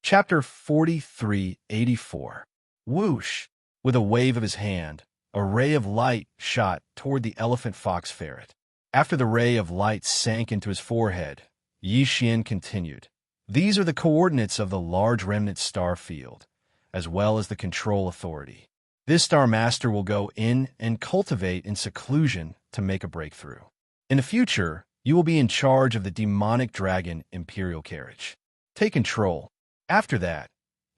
Chapter 4384. Whoosh! With a wave of his hand, a ray of light shot toward the elephant fox ferret. After the ray of light sank into his forehead, Xian continued. These are the coordinates of the large remnant star field, as well as the control authority. This Star Master will go in and cultivate in seclusion to make a breakthrough. In the future, you will be in charge of the demonic dragon Imperial Carriage. Take control. After that,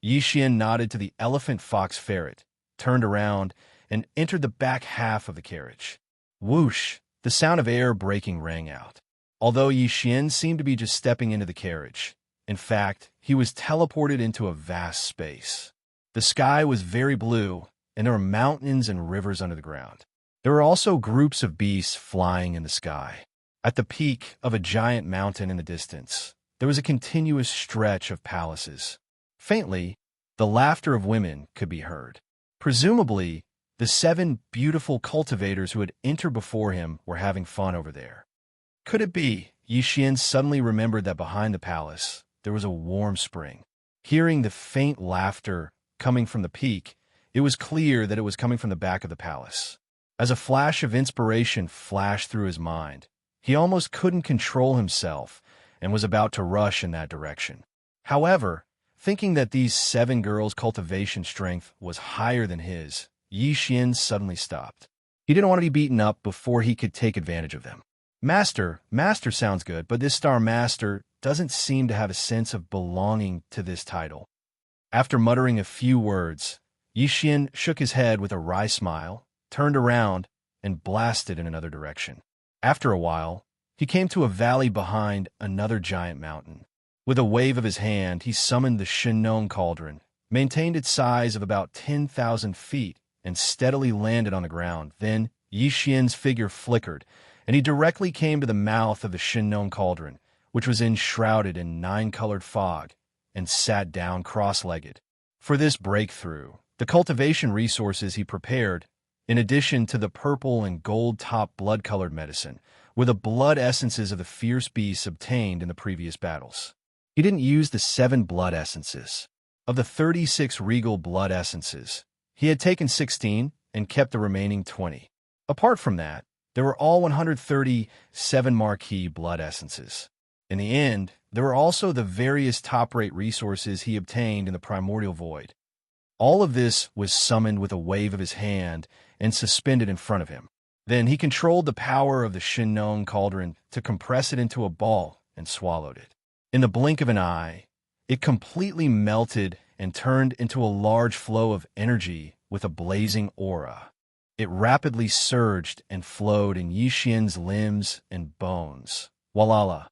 Xian nodded to the elephant fox ferret, turned around, and entered the back half of the carriage. Whoosh! The sound of air breaking rang out. Although Xian seemed to be just stepping into the carriage, in fact, he was teleported into a vast space. The sky was very blue, and there were mountains and rivers under the ground. There were also groups of beasts flying in the sky. At the peak of a giant mountain in the distance, there was a continuous stretch of palaces. Faintly, the laughter of women could be heard. Presumably, the 7 beautiful cultivators who had entered before him were having fun over there. Could it be? Xian suddenly remembered that behind the palace, there was a warm spring. Hearing the faint laughter coming from the peak, it was clear that it was coming from the back of the palace. As a flash of inspiration flashed through his mind, he almost couldn't control himself and was about to rush in that direction. However, thinking that these 7 girls' cultivation strength was higher than his, Xian suddenly stopped. He didn't want to be beaten up before he could take advantage of them. Master sounds good, but this Star Master doesn't seem to have a sense of belonging to this title. After muttering a few words, Xian shook his head with a wry smile, turned around, and blasted in another direction. After a while, he came to a valley behind another giant mountain. With a wave of his hand, he summoned the Shinong Cauldron, maintained its size of about 10,000 feet, and steadily landed on the ground. Then, Xian's figure flickered, and he directly came to the mouth of the Shinong Cauldron, which was enshrouded in 9-colored fog, and sat down cross-legged. For this breakthrough, the cultivation resources he prepared, in addition to the purple and gold-top blood-colored medicine, were the blood essences of the fierce beasts obtained in the previous battles. He didn't use the 7 blood essences. Of the 36 regal blood essences, he had taken 16 and kept the remaining 20. Apart from that, there were all 137 marquee blood essences. In the end, there were also the various top-rate resources he obtained in the primordial void. All of this was summoned with a wave of his hand and suspended in front of him. Then he controlled the power of the Shinong Cauldron to compress it into a ball and swallowed it. In the blink of an eye, it completely melted and turned into a large flow of energy with a blazing aura. It rapidly surged and flowed in Xian's limbs and bones. Walala!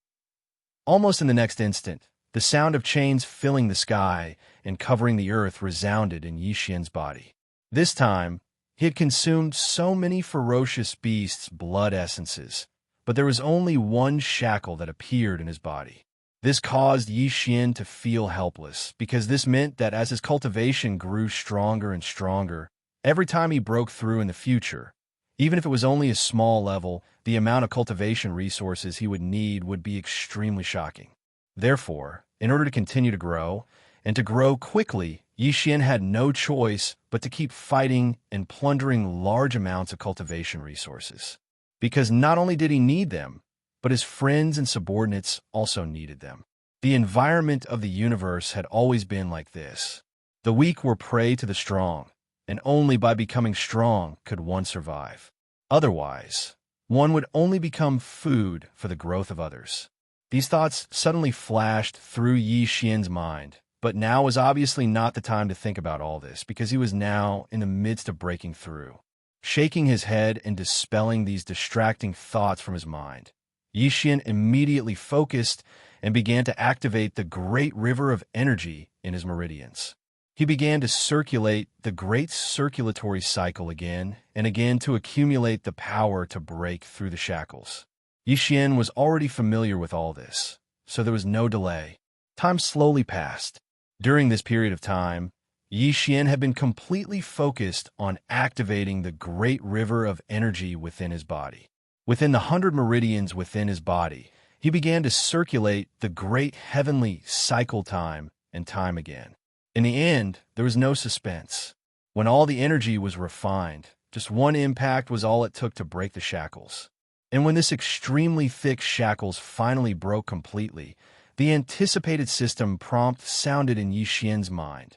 Almost in the next instant, the sound of chains filling the sky and covering the earth resounded in Xian's body. This time, he had consumed so many ferocious beasts' blood essences, but there was only one shackle that appeared in his body. This caused Xian to feel helpless, because this meant that as his cultivation grew stronger and stronger, every time he broke through in the future, even if it was only a small level, the amount of cultivation resources he would need would be extremely shocking. Therefore, in order to continue to grow, and to grow quickly, Xian had no choice but to keep fighting and plundering large amounts of cultivation resources. Because not only did he need them, but his friends and subordinates also needed them. The environment of the universe had always been like this. The weak were prey to the strong, and only by becoming strong could one survive. Otherwise, one would only become food for the growth of others. These thoughts suddenly flashed through Xian's mind, but now was obviously not the time to think about all this, because he was now in the midst of breaking through. Shaking his head and dispelling these distracting thoughts from his mind, Xian immediately focused and began to activate the great river of energy in his meridians. He began to circulate the great circulatory cycle again and again to accumulate the power to break through the shackles. Xian was already familiar with all this, so there was no delay. Time slowly passed. During this period of time, Xian had been completely focused on activating the great river of energy within his body. Within the 100 meridians within his body, he began to circulate the great heavenly cycle time and time again. In the end, there was no suspense. When all the energy was refined, just one impact was all it took to break the shackles. And when this extremely thick shackles finally broke completely, the anticipated system prompt sounded in Yixian's mind.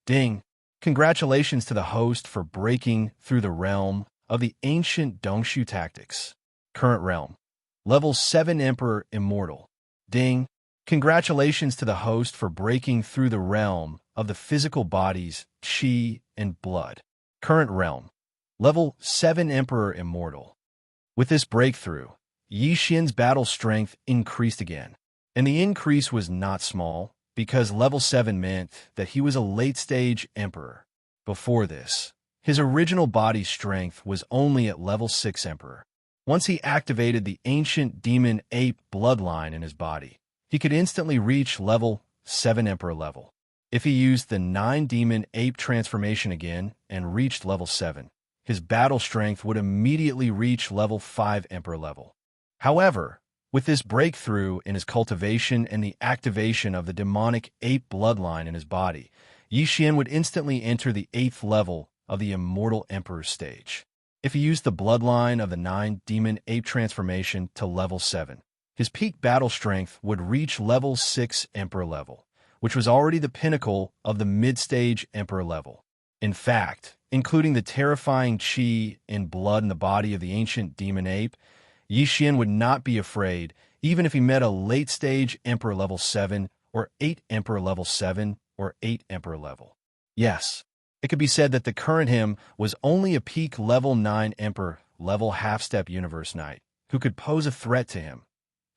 Ding! Congratulations to the host for breaking through the realm of the ancient Dongshu tactics. Current realm. Level 7 Emperor Immortal. Ding! Congratulations to the host for breaking through the realm of the physical bodies, qi, and blood. Current realm. Level 7 Emperor Immortal. With this breakthrough, Yixian's battle strength increased again. And the increase was not small, because level 7 meant that he was a late-stage emperor. Before this, his original body strength was only at level 6 emperor. Once he activated the ancient demon ape bloodline in his body, he could instantly reach level 7 emperor level. If he used the 9 demon ape transformation again and reached level 7, his battle strength would immediately reach level 5 emperor level. However, with this breakthrough in his cultivation and the activation of the demonic ape bloodline in his body, Yixian would instantly enter the 8th level of the Immortal Emperor stage. If he used the bloodline of the 9 demon ape transformation to level 7, his peak battle strength would reach level 6 Emperor level, which was already the pinnacle of the mid-stage Emperor level. In fact, including the terrifying qi and blood in the body of the ancient demon ape, Yixian would not be afraid even if he met a late-stage Emperor level 7 or 8 Emperor level 7 or 8 Emperor level. Yes, it could be said that the current him was only a peak level 9 Emperor level half-step universe knight who could pose a threat to him.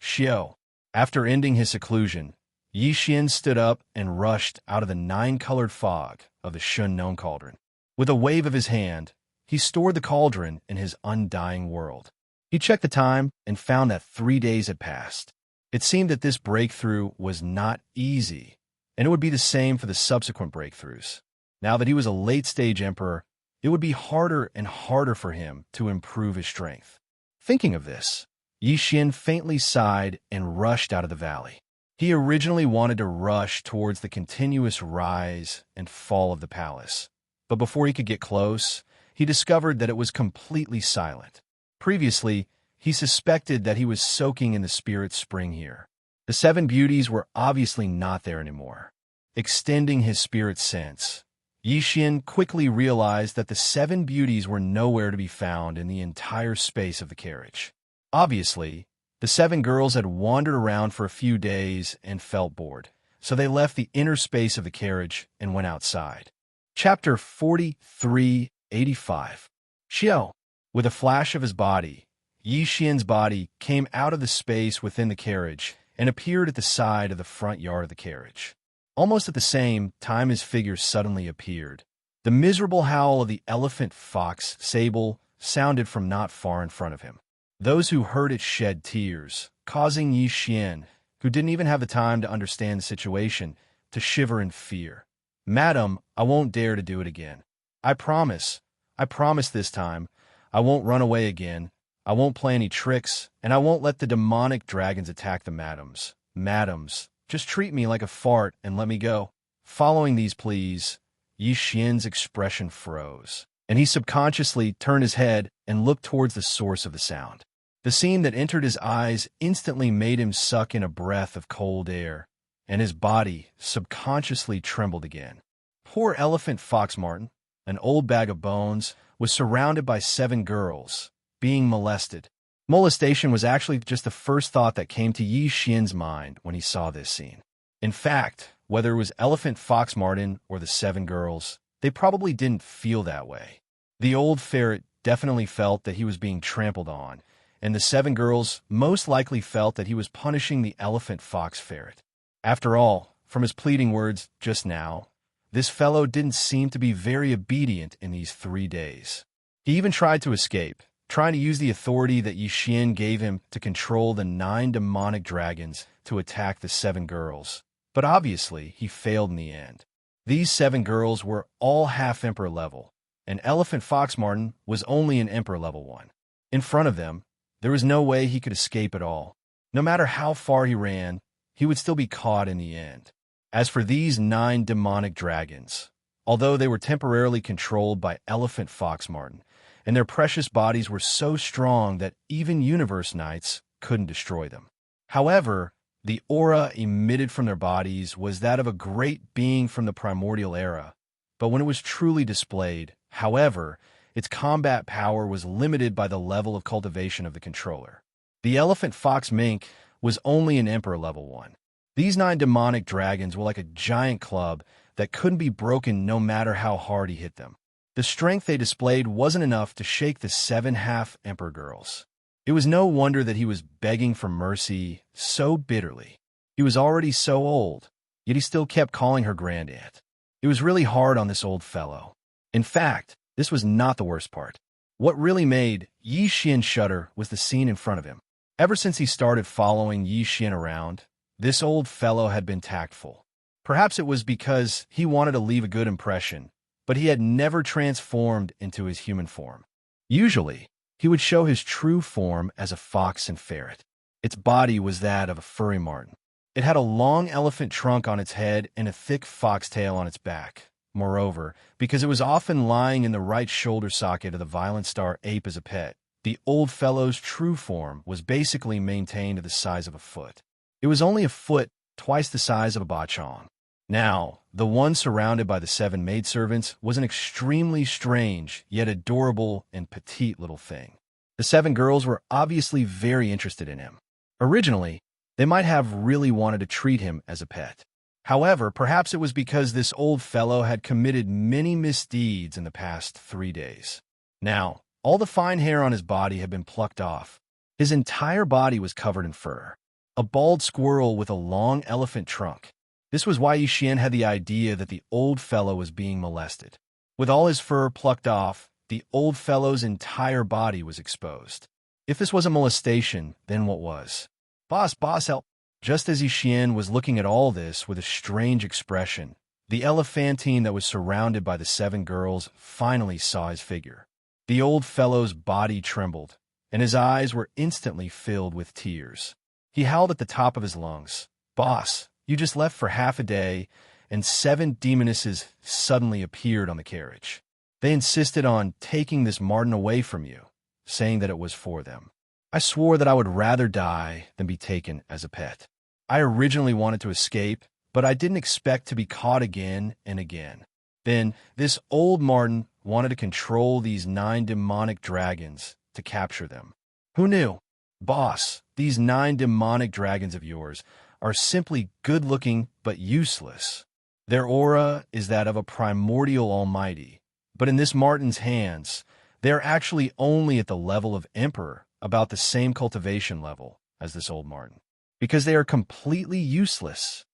Xiao. After ending his seclusion, Yixian stood up and rushed out of the 9-colored fog of the Shun known cauldron. With a wave of his hand, he stored the cauldron in his undying world. He checked the time and found that 3 days had passed. It seemed that this breakthrough was not easy, and it would be the same for the subsequent breakthroughs. Now that he was a late-stage emperor, it would be harder and harder for him to improve his strength. Thinking of this, Yixian faintly sighed and rushed out of the valley. He originally wanted to rush towards the continuous rise and fall of the palace, but before he could get close, he discovered that it was completely silent. Previously, he suspected that he was soaking in the spirit spring here. The 7 beauties were obviously not there anymore. Extending his spirit sense, Yixian quickly realized that the 7 beauties were nowhere to be found in the entire space of the carriage. Obviously, the 7 girls had wandered around for a few days and felt bored, so they left the inner space of the carriage and went outside. Chapter 4385. Xiao. With a flash of his body, Yixian's body came out of the space within the carriage and appeared at the side of the front yard of the carriage. Almost at the same time his figure suddenly appeared. The miserable howl of the elephant fox sable sounded from not far in front of him. Those who heard it shed tears, causing Yixian, who didn't even have the time to understand the situation, to shiver in fear. "Madam, I won't dare to do it again. I promise this time, I won't run away again, I won't play any tricks, and I won't let the demonic dragons attack the madams. Madams, just treat me like a fart and let me go." Following these pleas, Yixian's expression froze, and he subconsciously turned his head and looked towards the source of the sound. The scene that entered his eyes instantly made him suck in a breath of cold air, and his body subconsciously trembled again. Poor Elephant Fox Martin, an old bag of bones, was surrounded by 7 girls, being molested. Molestation was actually just the first thought that came to Yixian's mind when he saw this scene. In fact, whether it was Elephant Fox Martin or the 7 girls, they probably didn't feel that way. The old ferret definitely felt that he was being trampled on, and the 7 girls most likely felt that he was punishing the elephant fox ferret. After all, from his pleading words just now, this fellow didn't seem to be very obedient in these 3 days. He even tried to escape, trying to use the authority that Yixian gave him to control the 9 demonic dragons to attack the 7 girls. But obviously, he failed in the end. These 7 girls were all half-emperor level, and Elephant Fox Martin was only an emperor level 1. In front of them, there was no way he could escape at all. No matter how far he ran, he would still be caught in the end. As for these 9 demonic dragons, although they were temporarily controlled by Elephant Fox Martin, and their precious bodies were so strong that even Universe Knights couldn't destroy them. However, the aura emitted from their bodies was that of a great being from the primordial era, but when it was truly displayed, however, its combat power was limited by the level of cultivation of the controller. The Elephant Fox Mink was only an Emperor level 1. These 9 demonic dragons were like a giant club that couldn't be broken no matter how hard he hit them. The strength they displayed wasn't enough to shake the 7 half-Emperor girls. It was no wonder that he was begging for mercy so bitterly. He was already so old, yet he still kept calling her Grandaunt. It was really hard on this old fellow. In fact, this was not the worst part. What really made Yi Xian shudder was the scene in front of him. Ever since he started following Yi Xian around, this old fellow had been tactful. Perhaps it was because he wanted to leave a good impression, but he had never transformed into his human form. Usually, he would show his true form as a fox and ferret. Its body was that of a furry marten. It had a long elephant trunk on its head and a thick foxtail on its back. Moreover, because it was often lying in the right shoulder socket of the Violent Star ape as a pet, the old fellow's true form was basically maintained to the size of a foot. It was only a foot, twice the size of a bachong. Now, the one surrounded by the 7 maidservants was an extremely strange, yet adorable and petite little thing. The 7 girls were obviously very interested in him. Originally, they might have really wanted to treat him as a pet. However, perhaps it was because this old fellow had committed many misdeeds in the past 3 days. Now, all the fine hair on his body had been plucked off. His entire body was covered in fur. A bald squirrel with a long elephant trunk. This was why Yi Xian had the idea that the old fellow was being molested. With all his fur plucked off, the old fellow's entire body was exposed. If this wasn't molestation, then what was? Boss, help! Just as Yi Xian was looking at all this with a strange expression, the elephantine that was surrounded by the 7 girls finally saw his figure. The old fellow's body trembled, and his eyes were instantly filled with tears. He howled at the top of his lungs. Boss, you just left for half a day, and 7 demonesses suddenly appeared on the carriage. They insisted on taking this marten away from you, saying that it was for them. I swore that I would rather die than be taken as a pet. I originally wanted to escape, but I didn't expect to be caught again and again. Then, this old marten wanted to control these 9 demonic dragons to capture them. Who knew? Boss, these 9 demonic dragons of yours are simply good-looking but useless. Their aura is that of a primordial almighty, but in this marten's hands, they are actually only at the level of Emperor, about the same cultivation level as this old marten, because they are completely useless.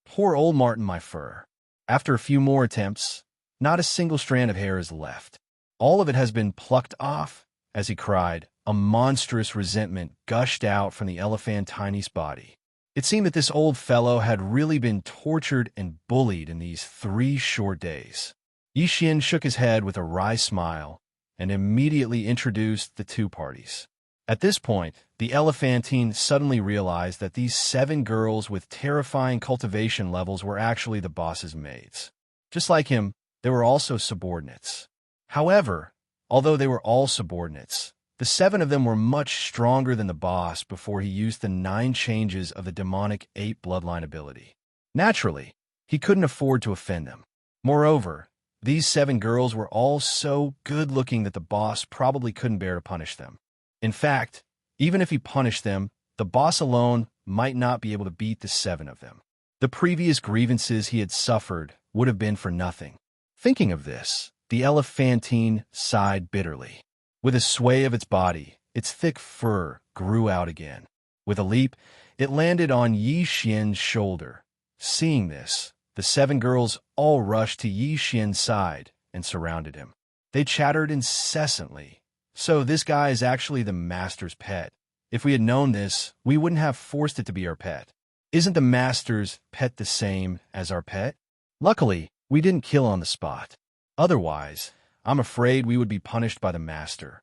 Poor old marten, my fur. After a few more attempts, not a single strand of hair is left. All of it has been plucked off. As he cried, a monstrous resentment gushed out from the elephantine's body. It seemed that this old fellow had really been tortured and bullied in these 3 short days. Yi Xian shook his head with a wry smile and immediately introduced the 2 parties. At this point, the elephantine suddenly realized that these 7 girls with terrifying cultivation levels were actually the boss's maids. Just like him, they were also subordinates. However, although they were all subordinates, the 7 of them were much stronger than the boss before he used the 9 changes of the demonic 8 bloodline ability. Naturally, he couldn't afford to offend them. Moreover, these 7 girls were all so good-looking that the boss probably couldn't bear to punish them. In fact, even if he punished them, the boss alone might not be able to beat the 7 of them. The previous grievances he had suffered would have been for nothing. Thinking of this, the elephantine sighed bitterly. With a sway of its body, its thick fur grew out again. With a leap, it landed on Yi Xian's shoulder. Seeing this, the 7 girls all rushed to Yi Xian's side and surrounded him. They chattered incessantly. So this guy is actually the master's pet. If we had known this, we wouldn't have forced it to be our pet. Isn't the master's pet the same as our pet? Luckily, we didn't kill on the spot. Otherwise, I'm afraid we would be punished by the master.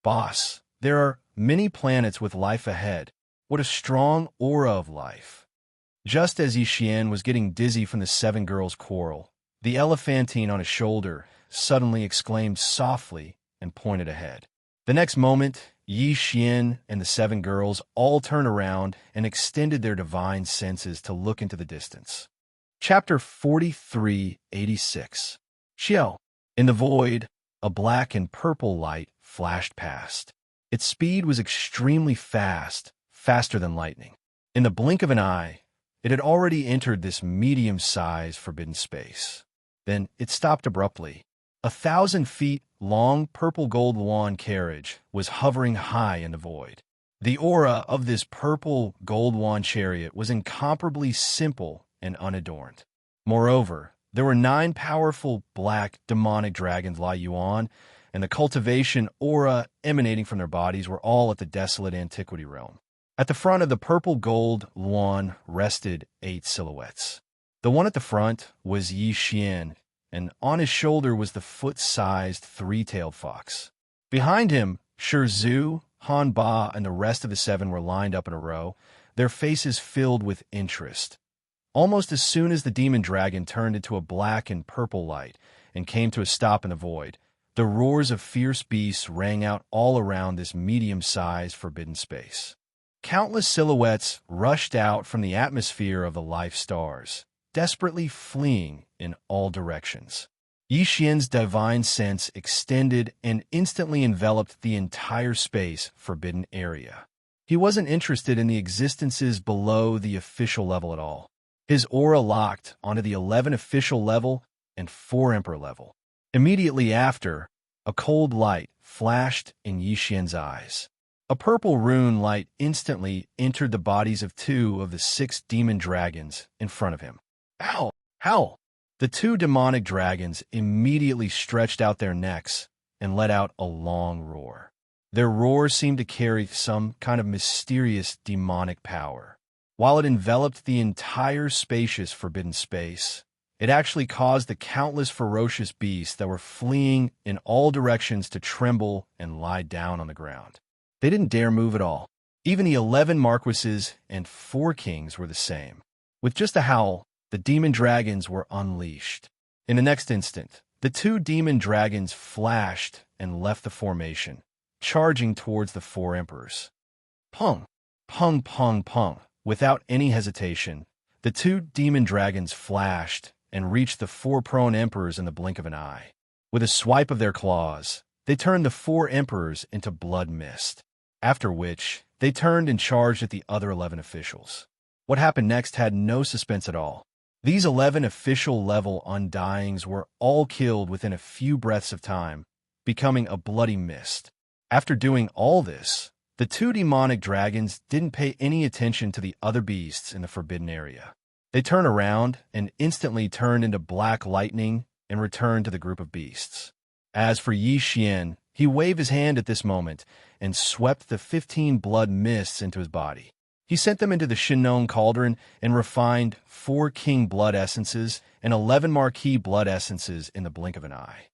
Boss, there are many planets with life ahead. What a strong aura of life. Just as Yixian was getting dizzy from the seven girls' quarrel, the elephantine on his shoulder suddenly exclaimed softly and pointed ahead. The next moment, Yixian and the seven girls all turned around and extended their divine senses to look into the distance. Chapter 4386. Xiao. In the void, a black and purple light flashed past. Its speed was extremely fast, faster than lightning. In the blink of an eye, it had already entered this medium-sized forbidden space. Then it stopped abruptly. 1,000 feet long purple gold wand carriage was hovering high in the void. The aura of this purple gold wand chariot was incomparably simple and unadorned. Moreover, there were 9 powerful black demonic dragons Lai Yuan, and the cultivation aura emanating from their bodies were all at the desolate antiquity realm. At the front of the purple gold Luan rested 8 silhouettes. The one at the front was Yixian, and on his shoulder was the foot-sized 3-tailed fox. Behind him, Zhu, Han Ba, and the rest of the 7 were lined up in a row, their faces filled with interest. Almost as soon as the demon dragon turned into a black and purple light and came to a stop in the void, the roars of fierce beasts rang out all around this medium-sized forbidden space. Countless silhouettes rushed out from the atmosphere of the life stars, desperately fleeing in all directions. Yixian's divine sense extended and instantly enveloped the entire space forbidden area. He wasn't interested in the existences below the official level at all. His aura locked onto the 11 official level and 4 emperor level. Immediately after, a cold light flashed in Yixian's eyes. A purple rune light instantly entered the bodies of 2 of the 6 demon dragons in front of him. Ow! Howl! The 2 demonic dragons immediately stretched out their necks and let out a long roar. Their roar seemed to carry some kind of mysterious demonic power. While it enveloped the entire spacious forbidden space, it actually caused the countless ferocious beasts that were fleeing in all directions to tremble and lie down on the ground. They didn't dare move at all. Even the 11 marquises and 4 kings were the same. With just a howl, the demon dragons were unleashed. In the next instant, the 2 demon dragons flashed and left the formation, charging towards the 4 emperors. Pung! Pung, pung, pung. Without any hesitation, the 2 demon dragons flashed and reached the 4 prone emperors in the blink of an eye. With a swipe of their claws, they turned the 4 emperors into blood mist, after which they turned and charged at the other 11 officials. What happened next had no suspense at all. These 11 official-level undyings were all killed within a few breaths of time, becoming a bloody mist. After doing all this, the 2 demonic dragons didn't pay any attention to the other beasts in the forbidden area. They turned around and instantly turned into black lightning and returned to the group of beasts. As for Yixian, he waved his hand at this moment and swept the 15 blood mists into his body. He sent them into the Shinnong cauldron and refined 4 king blood essences and 11 marquis blood essences in the blink of an eye.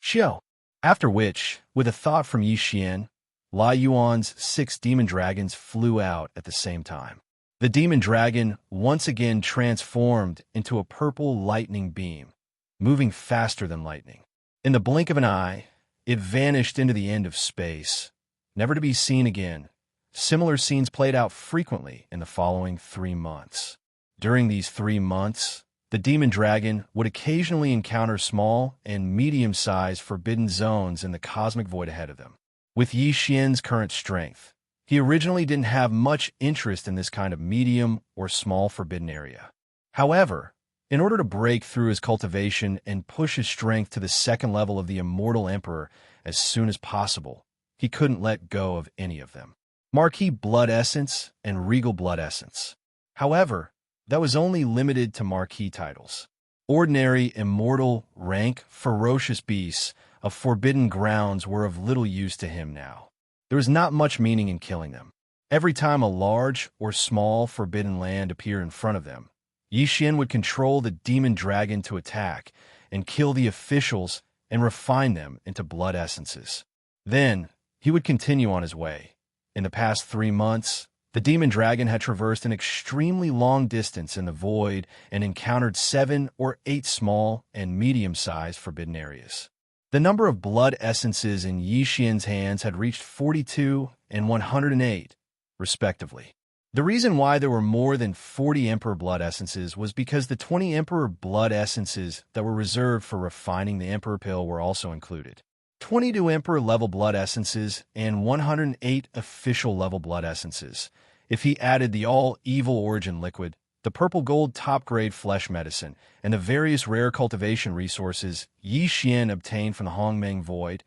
Xiao. After which, with a thought from Yixian, Lai Yuan's 6 demon dragons flew out at the same time. The demon dragon once again transformed into a purple lightning beam, moving faster than lightning. In the blink of an eye, it vanished into the end of space, never to be seen again. Similar scenes played out frequently in the following 3 months. During these 3 months, the demon dragon would occasionally encounter small and medium-sized forbidden zones in the cosmic void ahead of them. With Yixian's current strength, he originally didn't have much interest in this kind of medium or small forbidden area. However, in order to break through his cultivation and push his strength to the 2nd level of the Immortal Emperor as soon as possible, he couldn't let go of any of them. Marquis Blood Essence and Regal Blood Essence. However, that was only limited to marquis titles. Ordinary, immortal, rank, ferocious beasts of forbidden grounds were of little use to him now. There was not much meaning in killing them. Every time a large or small forbidden land appeared in front of them, Yixian would control the demon dragon to attack and kill the officials and refine them into blood essences. Then, he would continue on his way. In the past 3 months, The demon dragon had traversed an extremely long distance in the void and encountered 7 or 8 small and medium-sized forbidden areas. The number of blood essences in Xianxia's hands had reached 42 and 108, respectively. The reason why there were more than 40 Emperor blood essences was because the 20 Emperor blood essences that were reserved for refining the Emperor pill were also included. 22 Emperor-level blood essences and 108 official-level blood essences. If he added the all-evil origin liquid, the purple-gold top-grade flesh medicine, and the various rare cultivation resources Xian obtained from the Hongmeng Void,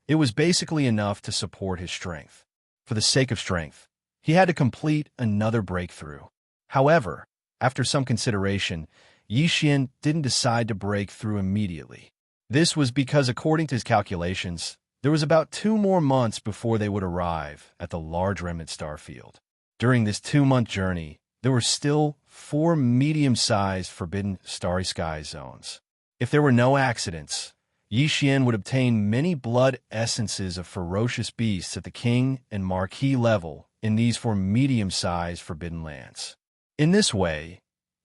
it was basically enough to support his strength. For the sake of strength, he had to complete another breakthrough. However, after some consideration, Xian didn't decide to break through immediately. This was because, according to his calculations, there was about 2 more months before they would arrive at the large remnant star field. During this 2-month journey, there were still 4 medium-sized forbidden starry sky zones. If there were no accidents, Xian would obtain many blood essences of ferocious beasts at the king and marquis level in these 4 medium-sized forbidden lands. In this way,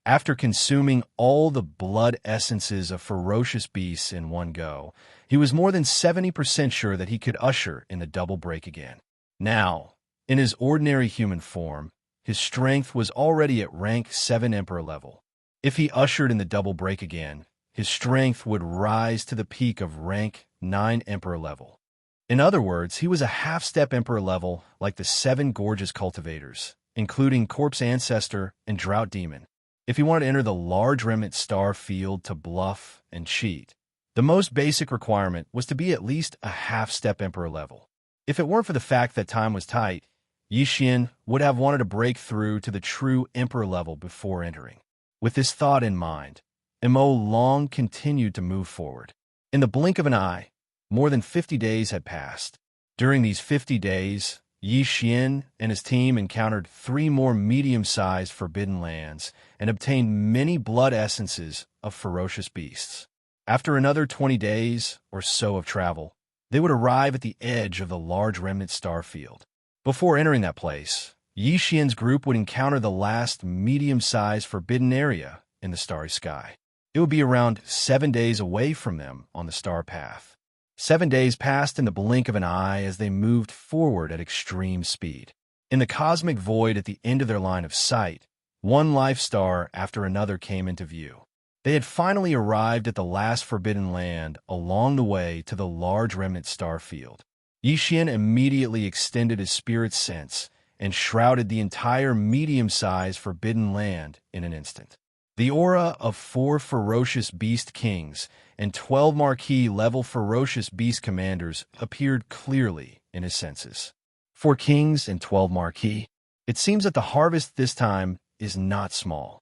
after consuming all the blood essences of ferocious beasts in one go, he was more than 70% sure that he could usher in the double break again. Now, in his ordinary human form, his strength was already at rank 7 Emperor level. If he ushered in the double break again, his strength would rise to the peak of rank 9 Emperor level. In other words, he was a half-step Emperor level like the 7 gorgeous cultivators, including Corpse Ancestor and Drought Demon. If he wanted to enter the large remnant star field to bluff and cheat, the most basic requirement was to be at least a half-step Emperor level. If it weren't for the fact that time was tight, Xian would have wanted to break through to the true Emperor level before entering. With this thought in mind, Mo long continued to move forward. In the blink of an eye, more than 50 days had passed. During these 50 days, Xian and his team encountered 3 more medium-sized forbidden lands and obtained many blood essences of ferocious beasts. After another 20 days or so of travel, they would arrive at the edge of the large remnant star field. Before entering that place, Xian's group would encounter the last medium-sized forbidden area in the starry sky. It would be around 7 days away from them on the star path. 7 days passed in the blink of an eye as they moved forward at extreme speed. In the cosmic void at the end of their line of sight, one life star after another came into view. They had finally arrived at the last forbidden land along the way to the large remnant star field. Xian immediately extended his spirit sense and shrouded the entire medium-sized forbidden land in an instant. The aura of 4 ferocious beast kings and 12 marquis-level ferocious beast commanders appeared clearly in his senses. 4 kings and 12 marquis. It seems that the harvest this time is not small.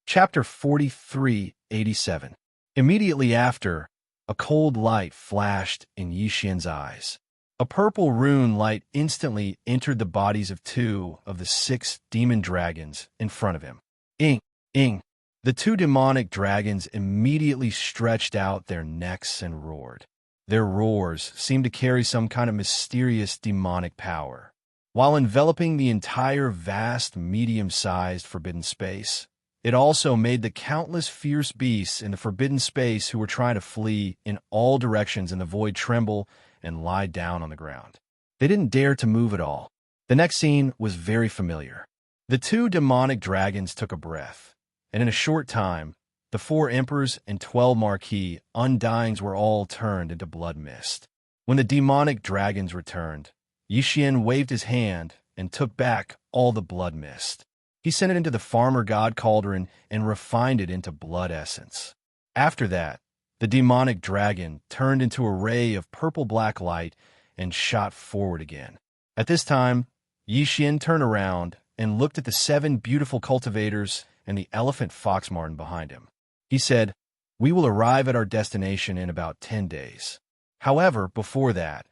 Chapter 43:87. Immediately after, a cold light flashed in Xian's eyes. A purple rune light instantly entered the bodies of 2 of the 6 demon dragons in front of him. Ing! The 2 demonic dragons immediately stretched out their necks and roared. Their roars seemed to carry some kind of mysterious demonic power. While enveloping the entire vast, medium-sized forbidden space, it also made the countless fierce beasts in the forbidden space who were trying to flee in all directions in the void tremble and lie down on the ground. They didn't dare to move at all. The next scene was very familiar. The 2 demonic dragons took a breath, and in a short time, the 4 emperors and 12 marquis undyings were all turned into blood mist. When the demonic dragons returned, Xian waved his hand and took back all the blood mist. He sent it into the farmer god cauldron and refined it into blood essence. After that, the demonic dragon turned into a ray of purple-black light and shot forward again. At this time, Xian turned around and looked at the 7 beautiful cultivators and the elephant fox marten behind him. He said, "We will arrive at our destination in about 10 days. However, before that,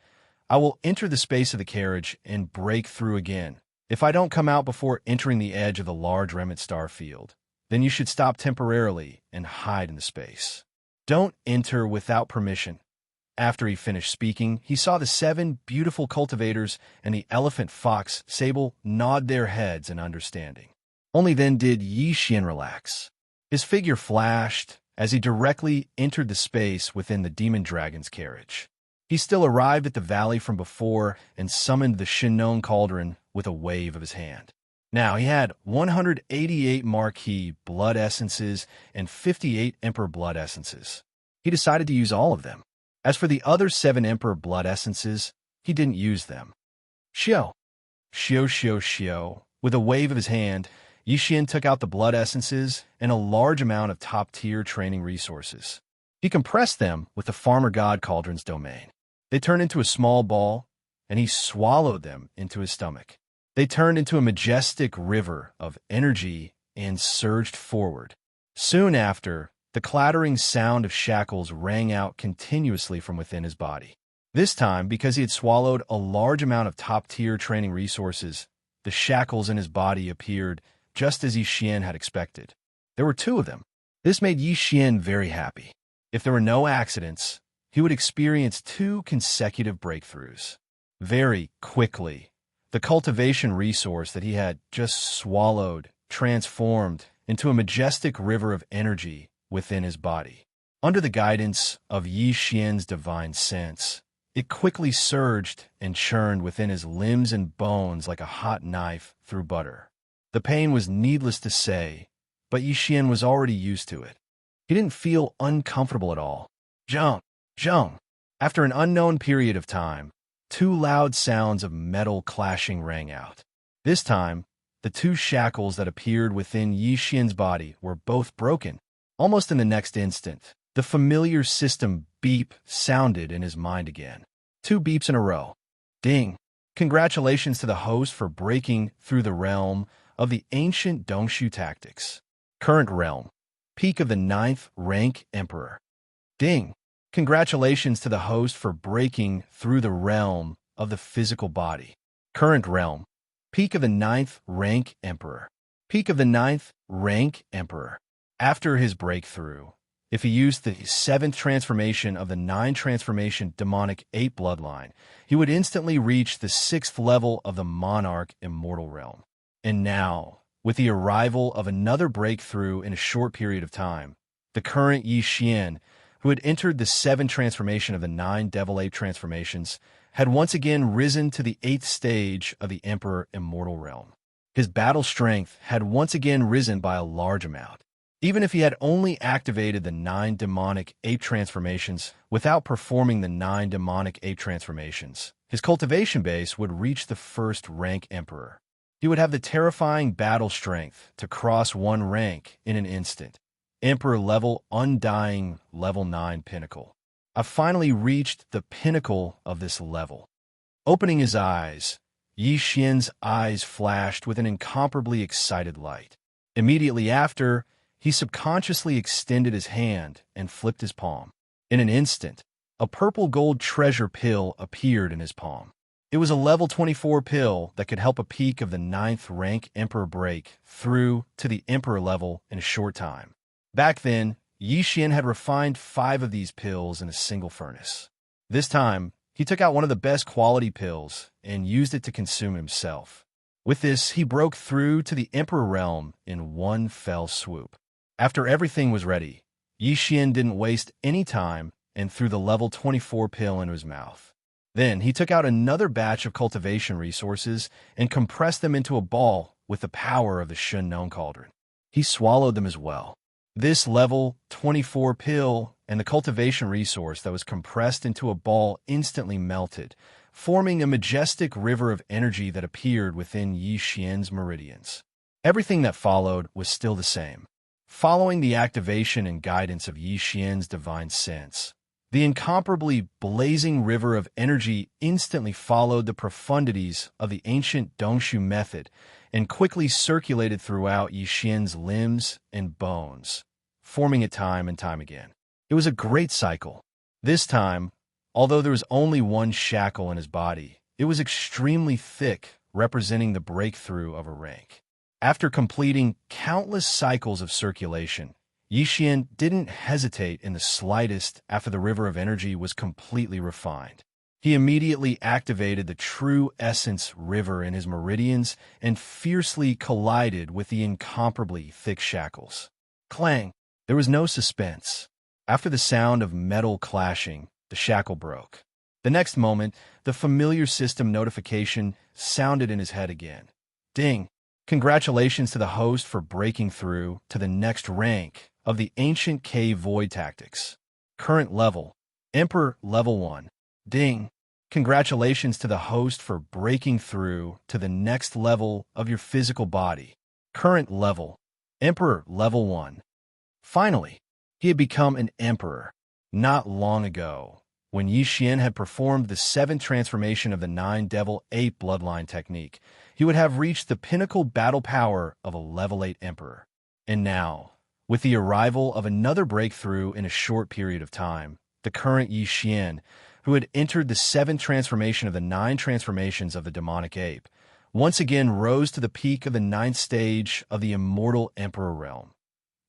I will enter the space of the carriage and break through again. If I don't come out before entering the edge of the large remnant star field, then you should stop temporarily and hide in the space. Don't enter without permission. After he finished speaking, he saw the 7 beautiful cultivators and the elephant fox sable nod their heads in understanding. Only then did Yi Xian relax. His figure flashed as he directly entered the space within the demon dragon's carriage. He still arrived at the valley from before and summoned the Shinnong cauldron with a wave of his hand. Now he had 188 marquee blood essences and 58 emperor blood essences. He decided to use all of them. As for the other 7 emperor blood essences, he didn't use them. Xiao. Xiao. With a wave of his hand, Yi Xian took out the blood essences and a large amount of top-tier training resources. He compressed them with the Farmer God Cauldron's domain. They turned into a small ball, and he swallowed them into his stomach. They turned into a majestic river of energy and surged forward. Soon after, the clattering sound of shackles rang out continuously from within his body. This time, because he had swallowed a large amount of top-tier training resources, the shackles in his body appeared just as Yi Xian had expected. There were 2 of them. This made Yi Xian very happy. If there were no accidents, he would experience 2 consecutive breakthroughs. Very quickly, the cultivation resource that he had just swallowed transformed into a majestic river of energy within his body. Under the guidance of Yi Xian's divine sense, it quickly surged and churned within his limbs and bones like a hot knife through butter. The pain was needless to say, but Yi Xian was already used to it. He didn't feel uncomfortable at all. Zheng. After an unknown period of time, 2 loud sounds of metal clashing rang out. This time, the 2 shackles that appeared within Yi Xian's body were both broken. Almost in the next instant, the familiar system beep sounded in his mind again. 2 beeps in a row. Ding! Congratulations to the host for breaking through the realm of the ancient Dongshu tactics. Current realm. Peak of the 9th rank Emperor. Ding! Congratulations to the host for breaking through the realm of the physical body. Current realm. Peak of the 9th rank Emperor. Peak of the 9th rank Emperor. After his breakthrough, if he used the 7th transformation of the 9 transformation demonic 8 bloodline, he would instantly reach the 6th level of the monarch immortal realm. And now, with the arrival of another breakthrough in a short period of time, the current Yi Xian, who had entered the 7th transformation of the 9 Devil Ape transformations, had once again risen to the 8th stage of the Emperor Immortal Realm. His battle strength had once again risen by a large amount. Even if he had only activated the 9 demonic ape transformations without performing the 9 demonic ape transformations, his cultivation base would reach the 1st rank Emperor. He would have the terrifying battle strength to cross 1 rank in an instant. Emperor level undying level 9 pinnacle. I've finally reached the pinnacle of this level. Opening his eyes, Yi Xian's eyes flashed with an incomparably excited light. Immediately after, he subconsciously extended his hand and flipped his palm. In an instant, a purple gold treasure pill appeared in his palm. It was a level 24 pill that could help a peak of the 9th rank Emperor break through to the Emperor level in a short time. Back then, Yi Xian had refined 5 of these pills in a single furnace. This time, he took out one of the best quality pills and used it to consume himself. With this, he broke through to the Emperor realm in one fell swoop. After everything was ready, Yi Xian didn't waste any time and threw the level 24 pill into his mouth. Then he took out another batch of cultivation resources and compressed them into a ball with the power of the Shinnong cauldron. He swallowed them as well. This level 24 pill and the cultivation resource that was compressed into a ball instantly melted, forming a majestic river of energy that appeared within Yi Xian's meridians. Everything that followed was still the same. Following the activation and guidance of Yi Xian's divine sense, the incomparably blazing river of energy instantly followed the profundities of the ancient Dongshu method and quickly circulated throughout Yi Xian's limbs and bones, forming it time and time again. It was a great cycle. This time, although there was only one shackle in his body, it was extremely thick, representing the breakthrough of a rank. After completing countless cycles of circulation, Yixian didn't hesitate in the slightest after the river of energy was completely refined. He immediately activated the true essence river in his meridians and fiercely collided with the incomparably thick shackles. Clang! There was no suspense. After the sound of metal clashing, the shackle broke. The next moment, the familiar system notification sounded in his head again. Ding! Congratulations to the host for breaking through to the next rank of the ancient cave void tactics. Current level, Emperor level 1. Ding! Congratulations to the host for breaking through to the next level of your physical body. Current level, Emperor level 1. Finally, he had become an emperor. Not long ago, when Yixian had performed the 7th transformation of the 9 Devil 8 bloodline technique, he would have reached the pinnacle battle power of a level 8 emperor. And now, with the arrival of another breakthrough in a short period of time, the current Yixian, who had entered the 7th transformation of the 9 transformations of the demonic ape, once again rose to the peak of the 9th stage of the immortal emperor realm.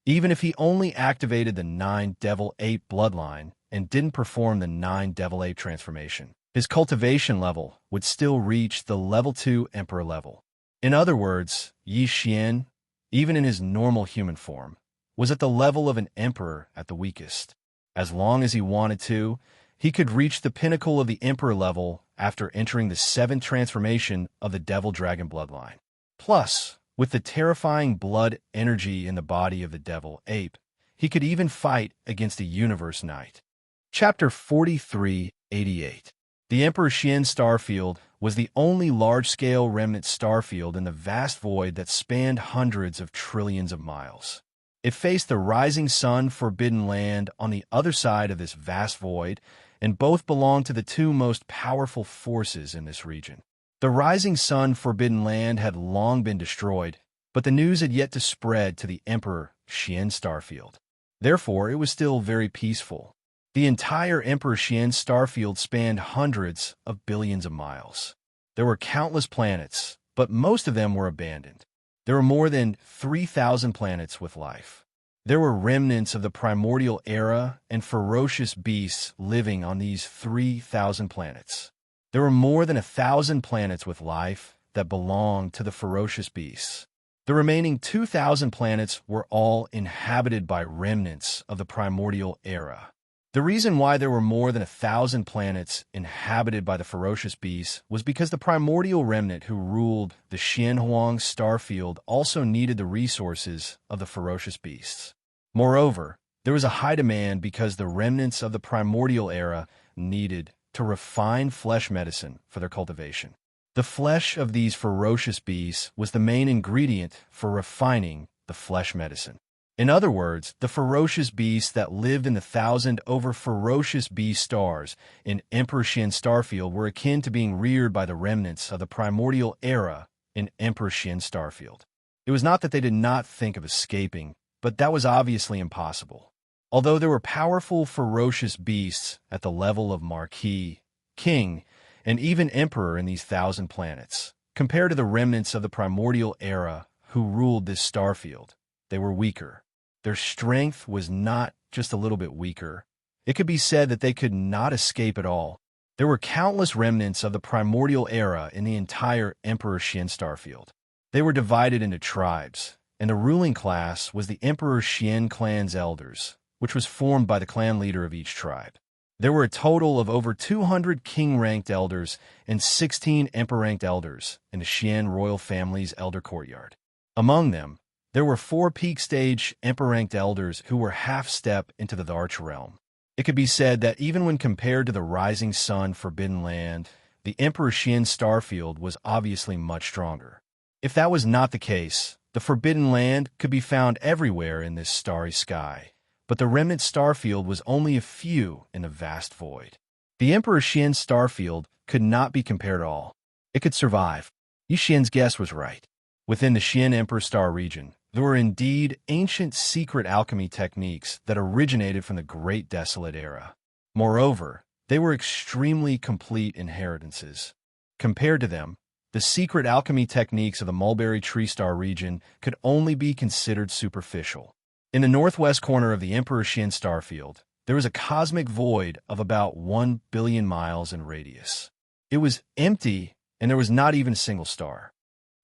Even if he only activated the 9 Devil Ape bloodline and didn't perform the 9 Devil Ape transformation, his cultivation level would still reach the level 2 emperor level. In other words, Yixian, even in his normal human form, was at the level of an emperor at the weakest. As long as he wanted to, he could reach the pinnacle of the emperor level after entering the 7th transformation of the Devil Dragon bloodline. Plus, with the terrifying blood energy in the body of the Devil Ape, he could even fight against a Universe Knight. Chapter 4388. The Emperor Xian starfield was the only large-scale remnant starfield in the vast void that spanned hundreds of trillions of miles. It faced the rising sun forbidden land on the other side of this vast void, and both belonged to the 2 most powerful forces in this region. The rising sun forbidden land had long been destroyed, but the news had yet to spread to the Emperor Xian starfield. Therefore, it was still very peaceful. The entire Emperor Xian starfield spanned hundreds of billions of miles. There were countless planets, but most of them were abandoned. There were more than 3,000 planets with life. There were remnants of the primordial era and ferocious beasts living on these 3,000 planets. There were more than 1,000 planets with life that belonged to the ferocious beasts. The remaining 2,000 planets were all inhabited by remnants of the primordial era. The reason why there were more than 1,000 planets inhabited by the ferocious beasts was because the primordial remnant who ruled the Xianhuang starfield also needed the resources of the ferocious beasts. Moreover, there was a high demand because the remnants of the primordial era needed to refine flesh medicine for their cultivation. The flesh of these ferocious beasts was the main ingredient for refining the flesh medicine. In other words, the ferocious beasts that lived in the 1,000 over ferocious beast stars in Emperor Xian starfield were akin to being reared by the remnants of the primordial era in Emperor Xian starfield. It was not that they did not think of escaping, but that was obviously impossible. Although there were powerful ferocious beasts at the level of Marquis, King, and even Emperor in these 1,000 planets, compared to the remnants of the primordial era who ruled this starfield, they were weaker. Their strength was not just a little bit weaker. It could be said that they could not escape at all. There were countless remnants of the primordial era in the entire Emperor Xian starfield. They were divided into tribes, and the ruling class was the Emperor Xian clan's elders, which was formed by the clan leader of each tribe. There were a total of over 200 king-ranked elders and 16 emperor-ranked elders in the Xian royal family's elder courtyard. Among them, there were 4 peak-stage emperor-ranked elders who were half-step into the Arch realm. It could be said that even when compared to the rising sun forbidden land, the Emperor Xian starfield was obviously much stronger. If that was not the case, the forbidden land could be found everywhere in this starry sky, but the remnant starfield was only a few in the vast void. The Emperor Xian starfield could not be compared at all. It could survive. Yixian's guess was right. Within the Xian Emperor Star region, there were indeed ancient secret alchemy techniques that originated from the Great Desolate Era. Moreover, they were extremely complete inheritances. Compared to them, the secret alchemy techniques of the Mulberry Tree Star region could only be considered superficial. In the northwest corner of the Emperor Xian starfield, there was a cosmic void of about 1 billion miles in radius. It was empty, and there was not even a single star.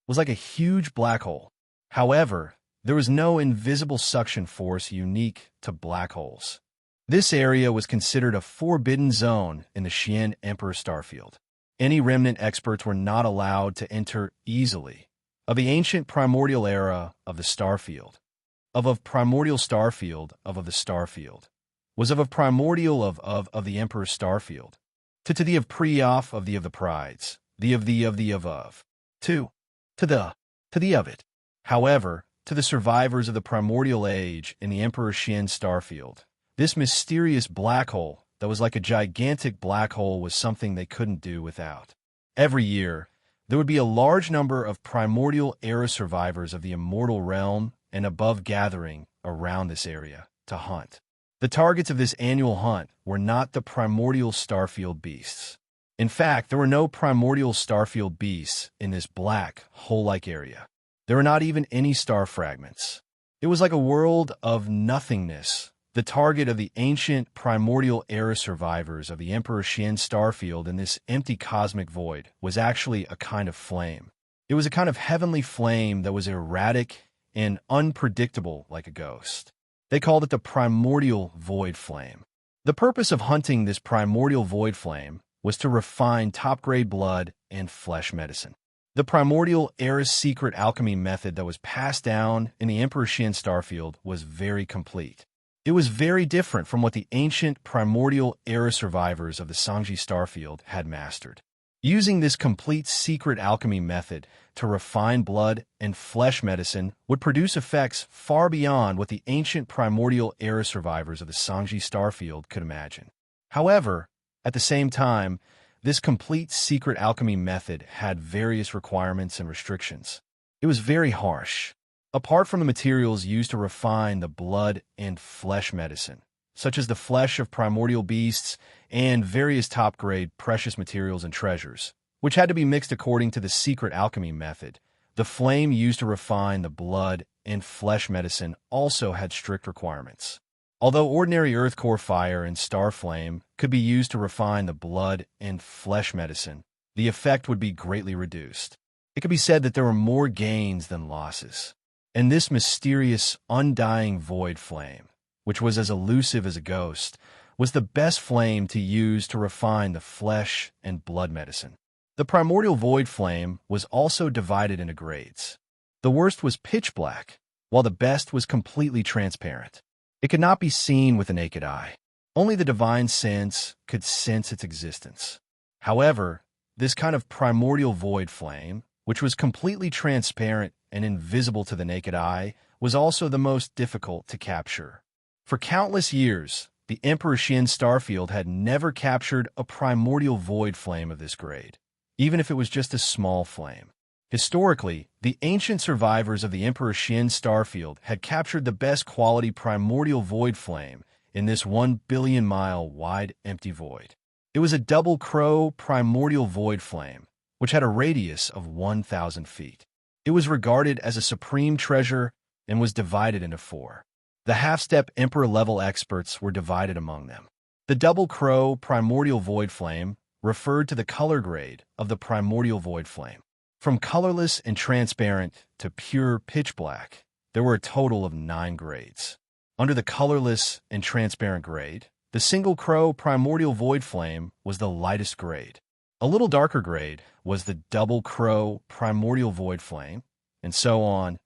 It was like a huge black hole. However, there was no invisible suction force unique to black holes. This area was considered a forbidden zone in the Xian Emperor starfield. Any remnant experts were not allowed to enter easily. Of the ancient primordial era of the starfield, of primordial starfield, of the starfield, was of primordial of the Emperor starfield, to the of pre-off of the prides, the of, to the of it. However, to the survivors of the primordial age in the Emperor Xian starfield, this mysterious black hole that was like a gigantic black hole was something they couldn't do without. Every year, there would be a large number of primordial era survivors of the immortal realm and above gathering around this area to hunt. The targets of this annual hunt were not the primordial starfield beasts. In fact, there were no primordial starfield beasts in this black, hole-like area. There were not even any star fragments. It was like a world of nothingness. The target of the ancient primordial era survivors of the Emperor Xian starfield in this empty cosmic void was actually a kind of flame. It was a kind of heavenly flame that was erratic and unpredictable like a ghost. They called it the primordial void flame. The purpose of hunting this primordial void flame was to refine top-grade blood and flesh medicine. The primordial era's secret alchemy method that was passed down in the Emperor Xian starfield was very complete. It was very different from what the ancient primordial era survivors of the Xianxia starfield had mastered. Using this complete secret alchemy method to refine blood and flesh medicine would produce effects far beyond what the ancient primordial era survivors of the Xianxia starfield could imagine. However, at the same time, this complete secret alchemy method had various requirements and restrictions. It was very harsh. Apart from the materials used to refine the blood and flesh medicine, such as the flesh of primordial beasts and various top-grade precious materials and treasures, which had to be mixed according to the secret alchemy method, the flame used to refine the blood and flesh medicine also had strict requirements. Although ordinary earth core fire and star flame could be used to refine the blood and flesh medicine, the effect would be greatly reduced. It could be said that there were more gains than losses. And this mysterious, undying void flame, which was as elusive as a ghost, was the best flame to use to refine the flesh and blood medicine. The primordial void flame was also divided into grades. The worst was pitch black, while the best was completely transparent. It could not be seen with the naked eye. Only the divine sense could sense its existence. However, this kind of primordial void flame, which was completely transparent and invisible to the naked eye, was also the most difficult to capture. For countless years, the Emperor Xian starfield had never captured a primordial void flame of this grade, even if it was just a small flame. Historically, the ancient survivors of the Emperor Xian starfield had captured the best quality primordial void flame in this 1 billion mile wide empty void. It was a double crow primordial void flame, which had a radius of 1,000 feet. It was regarded as a supreme treasure and was divided into 4. The half-step Emperor-level experts were divided among them. The double crow primordial void flame referred to the color grade of the primordial void flame. From colorless and transparent to pure pitch black, there were a total of 9 grades. Under the colorless and transparent grade, the single crow primordial void flame was the lightest grade. A little darker grade was the double crow primordial void flame, and so on.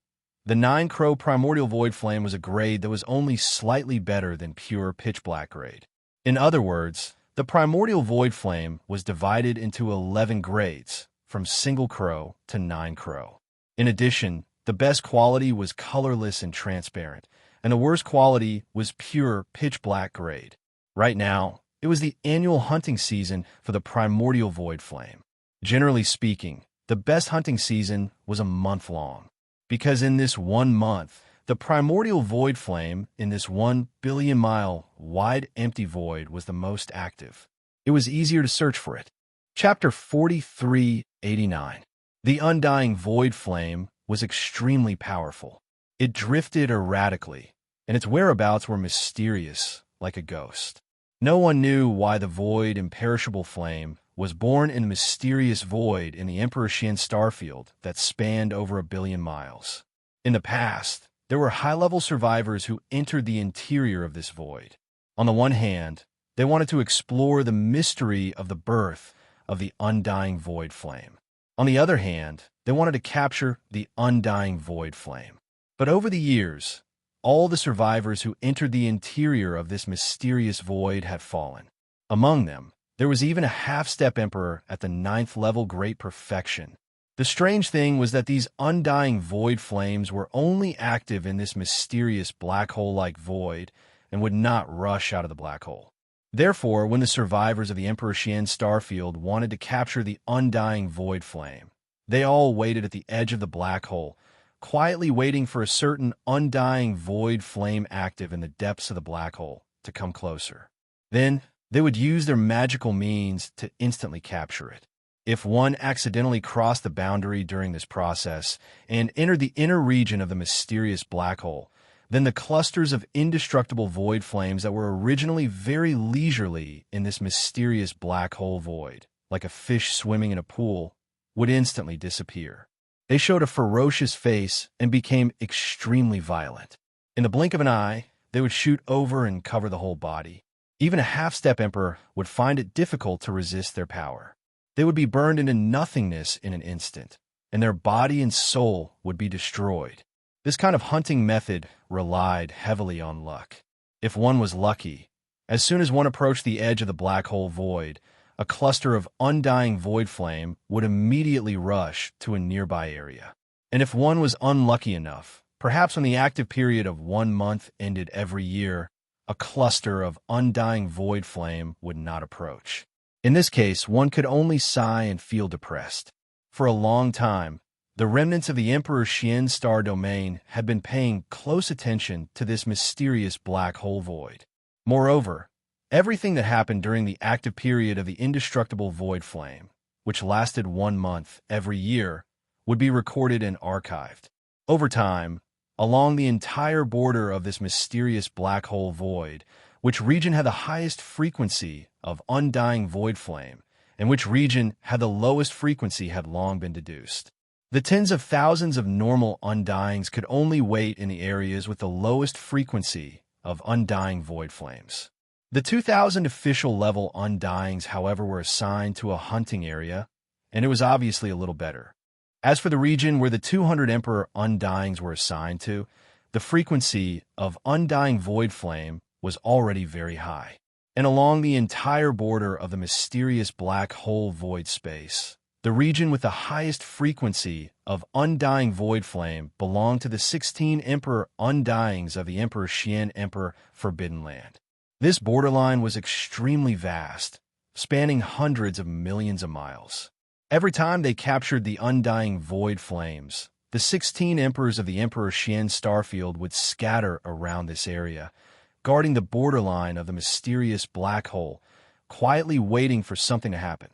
The 9 crow primordial void flame was a grade that was only slightly better than pure pitch black grade. In other words, the primordial void flame was divided into 11 grades, from single crow to 9 crow. In addition, the best quality was colorless and transparent, and the worst quality was pure pitch black grade. Right now, it was the annual hunting season for the primordial void flame. Generally speaking, the best hunting season was a month long, because in this 1 month, the primordial void flame in this 1 billion mile wide empty void was the most active. It was easier to search for it. Chapter 4389. The undying void flame was extremely powerful. It drifted erratically, and its whereabouts were mysterious, like a ghost. No one knew why the void, imperishable flame was born in the mysterious void in the Emperor Xian starfield that spanned over 1 billion miles. In the past, there were high-level survivors who entered the interior of this void. On the one hand, they wanted to explore the mystery of the birth of the undying void flame. On the other hand, they wanted to capture the undying void flame. But over the years, all the survivors who entered the interior of this mysterious void had fallen. Among them, there was even a half-step emperor at the 9th level great perfection. The strange thing was that these undying void flames were only active in this mysterious black hole-like void and would not rush out of the black hole. Therefore, when the survivors of the Emperor Xian starfield wanted to capture the undying void flame, they all waited at the edge of the black hole, quietly waiting for a certain undying void flame active in the depths of the black hole to come closer. Then, they would use their magical means to instantly capture it. If one accidentally crossed the boundary during this process and entered the inner region of the mysterious black hole, then the clusters of indestructible void flames that were originally very leisurely in this mysterious black hole void, like a fish swimming in a pool, would instantly disappear. They showed a ferocious face and became extremely violent. In the blink of an eye, they would shoot over and cover the whole body. Even a half-step emperor would find it difficult to resist their power. They would be burned into nothingness in an instant, and their body and soul would be destroyed. This kind of hunting method relied heavily on luck. If one was lucky, as soon as one approached the edge of the black hole void, a cluster of undying void flame would immediately rush to a nearby area. And if one was unlucky enough, perhaps when the active period of 1 month ended every year, a cluster of undying void flame would not approach. In this case, one could only sigh and feel depressed. For a long time, the remnants of the Emperor Xian star domain had been paying close attention to this mysterious black hole void. Moreover, everything that happened during the active period of the indestructible void flame, which lasted 1 month every year, would be recorded and archived. Over time, along the entire border of this mysterious black hole void, which region had the highest frequency of undying void flame, and which region had the lowest frequency had long been deduced. The tens of thousands of normal undyings could only wait in the areas with the lowest frequency of undying void flames. The 2,000 official level undyings, however, were assigned to a hunting area, and it was obviously a little better. As for the region where the 200 Emperor undyings were assigned to, the frequency of undying void flame was already very high. And along the entire border of the mysterious black hole void space, the region with the highest frequency of undying void flame belonged to the 16 Emperor undyings of the Emperor Xian Emperor Forbidden Land. This borderline was extremely vast, spanning hundreds of millions of miles. Every time they captured the undying void flames, the 16 emperors of the Emperor Xian starfield would scatter around this area, guarding the borderline of the mysterious black hole, quietly waiting for something to happen.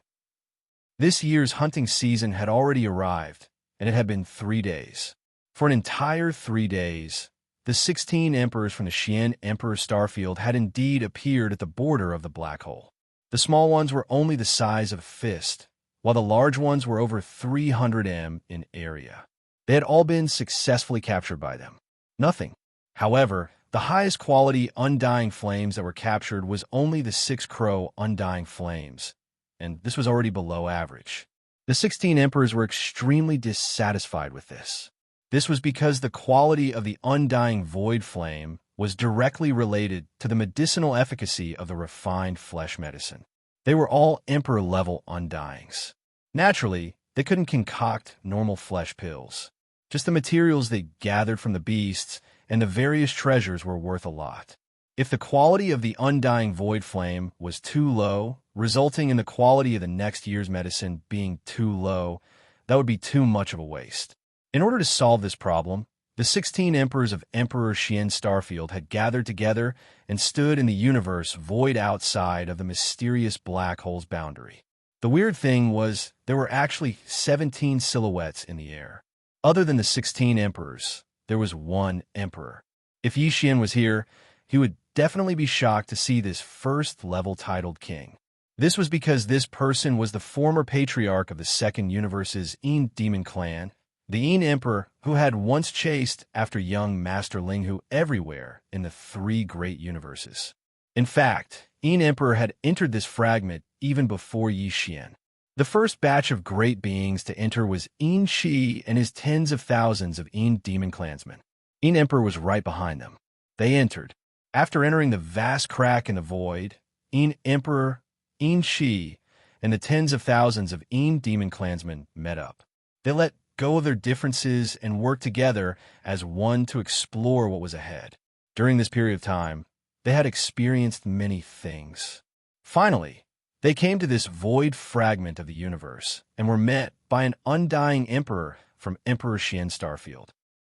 This year's hunting season had already arrived, and it had been 3 days. For an entire 3 days, the 16 emperors from the Xian Emperor starfield had indeed appeared at the border of the black hole. The small ones were only the size of a fist, while the large ones were over 300 m in area. They had all been successfully captured by them. Nothing. However, the highest quality undying flames that were captured was only the 6 crow undying flames, and this was already below average. The 16 emperors were extremely dissatisfied with this. This was because the quality of the undying void flame was directly related to the medicinal efficacy of the refined flesh medicine. They were all emperor-level undyings. Naturally, they couldn't concoct normal flesh pills. Just the materials they gathered from the beasts and the various treasures were worth a lot. If the quality of the undying void flame was too low, resulting in the quality of the next year's medicine being too low, that would be too much of a waste. In order to solve this problem, the 16 emperors of Emperor Xian starfield had gathered together and stood in the universe void outside of the mysterious black hole's boundary. The weird thing was there were actually 17 silhouettes in the air. Other than the 16 emperors, there was one emperor. If Yixian was here, he would definitely be shocked to see this first-level titled king. This was because this person was the former patriarch of the Second Universe's Yin Demon Clan, the Yin Emperor who had once chased after young Master Linghu everywhere in the three great universes. In fact, Yin Emperor had entered this fragment even before Yixian. The first batch of great beings to enter was Yin Shi and his tens of thousands of Yin demon clansmen. Yin Emperor was right behind them. They entered. After entering the vast crack in the void, Yin Emperor, Yin Shi, and the tens of thousands of Yin demon clansmen met up. They let go of their differences and worked together as one to explore what was ahead. During this period of time, they had experienced many things. Finally, they came to this void fragment of the universe and were met by an undying emperor from Emperor Xian Starfield.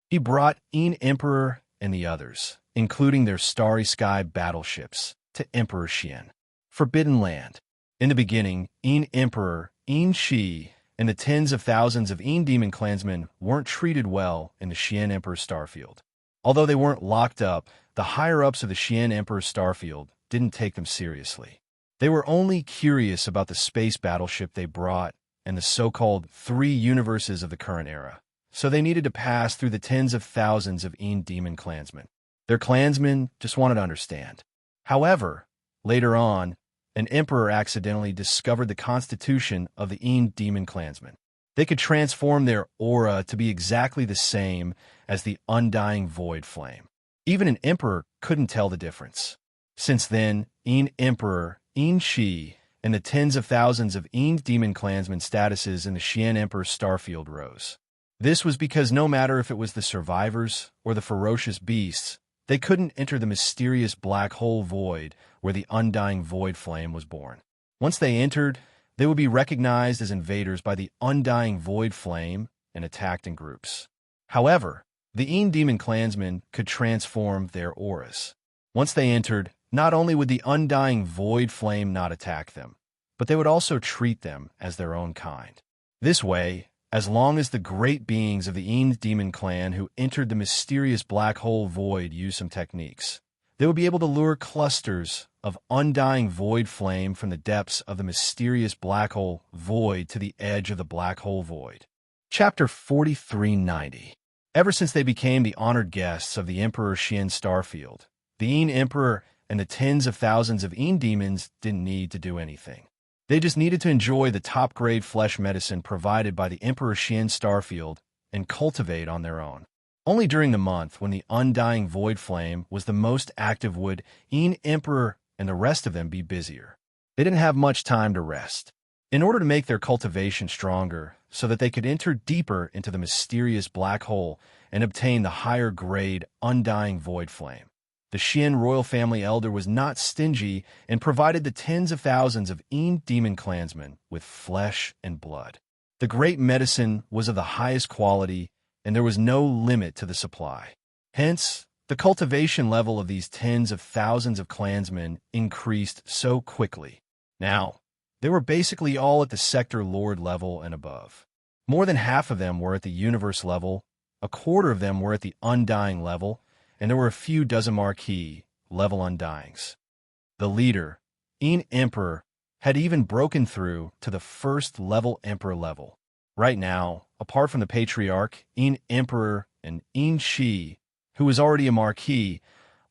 He brought Yin Emperor and the others, including their starry sky battleships, to Emperor Xian. Forbidden Land. In the beginning, Yin Emperor, Yin Shi, and the tens of thousands of Yin demon clansmen weren't treated well in the Xian Emperor's Starfield. Although they weren't locked up, the higher-ups of the Xian Emperor's Starfield didn't take them seriously. They were only curious about the space battleship they brought and the so-called three universes of the current era, so they needed to pass through the tens of thousands of Yin demon clansmen. Their clansmen just wanted to understand. However, later on, an emperor accidentally discovered the constitution of the Yin demon clansmen. They could transform their aura to be exactly the same as the undying void flame. Even an emperor couldn't tell the difference. Since then, Yin Emperor, Yin Shi, and the tens of thousands of Yin demon clansmen statuses in the Xian Emperor's Starfield rose. This was because no matter if it was the survivors or the ferocious beasts, they couldn't enter the mysterious black hole void where the undying void flame was born. Once they entered, they would be recognized as invaders by the undying void flame and attacked in groups. However, the Yin demon clansmen could transform their auras. Once they entered, not only would the undying void flame not attack them, but they would also treat them as their own kind. This way, as long as the great beings of the Yin demon clan who entered the mysterious black hole void used some techniques, they would be able to lure clusters of undying void flame from the depths of the mysterious black hole void to the edge of the black hole void. Chapter 4390. Ever since they became the honored guests of the Emperor Xian Starfield, the Yin Emperor and the tens of thousands of Yin demons didn't need to do anything. They just needed to enjoy the top-grade flesh medicine provided by the Emperor Xian Starfield and cultivate on their own. Only during the month when the undying void flame was the most active would Yin Emperor and the rest of them be busier. They didn't have much time to rest. In order to make their cultivation stronger, so that they could enter deeper into the mysterious black hole and obtain the higher-grade undying void flame, the Xian royal family elder was not stingy and provided the tens of thousands of Yin demon clansmen with flesh and blood. The great medicine was of the highest quality, and there was no limit to the supply. Hence, the cultivation level of these tens of thousands of clansmen increased so quickly. Now, they were basically all at the Sector Lord level and above. More than half of them were at the Universe level, a quarter of them were at the Undying level, and there were a few dozen Marquis level Undyings. The leader, Yin Emperor, had even broken through to the first-level Emperor level. Right now, apart from the Patriarch, Yin Emperor, and Yin Shi, who was already a Marquis,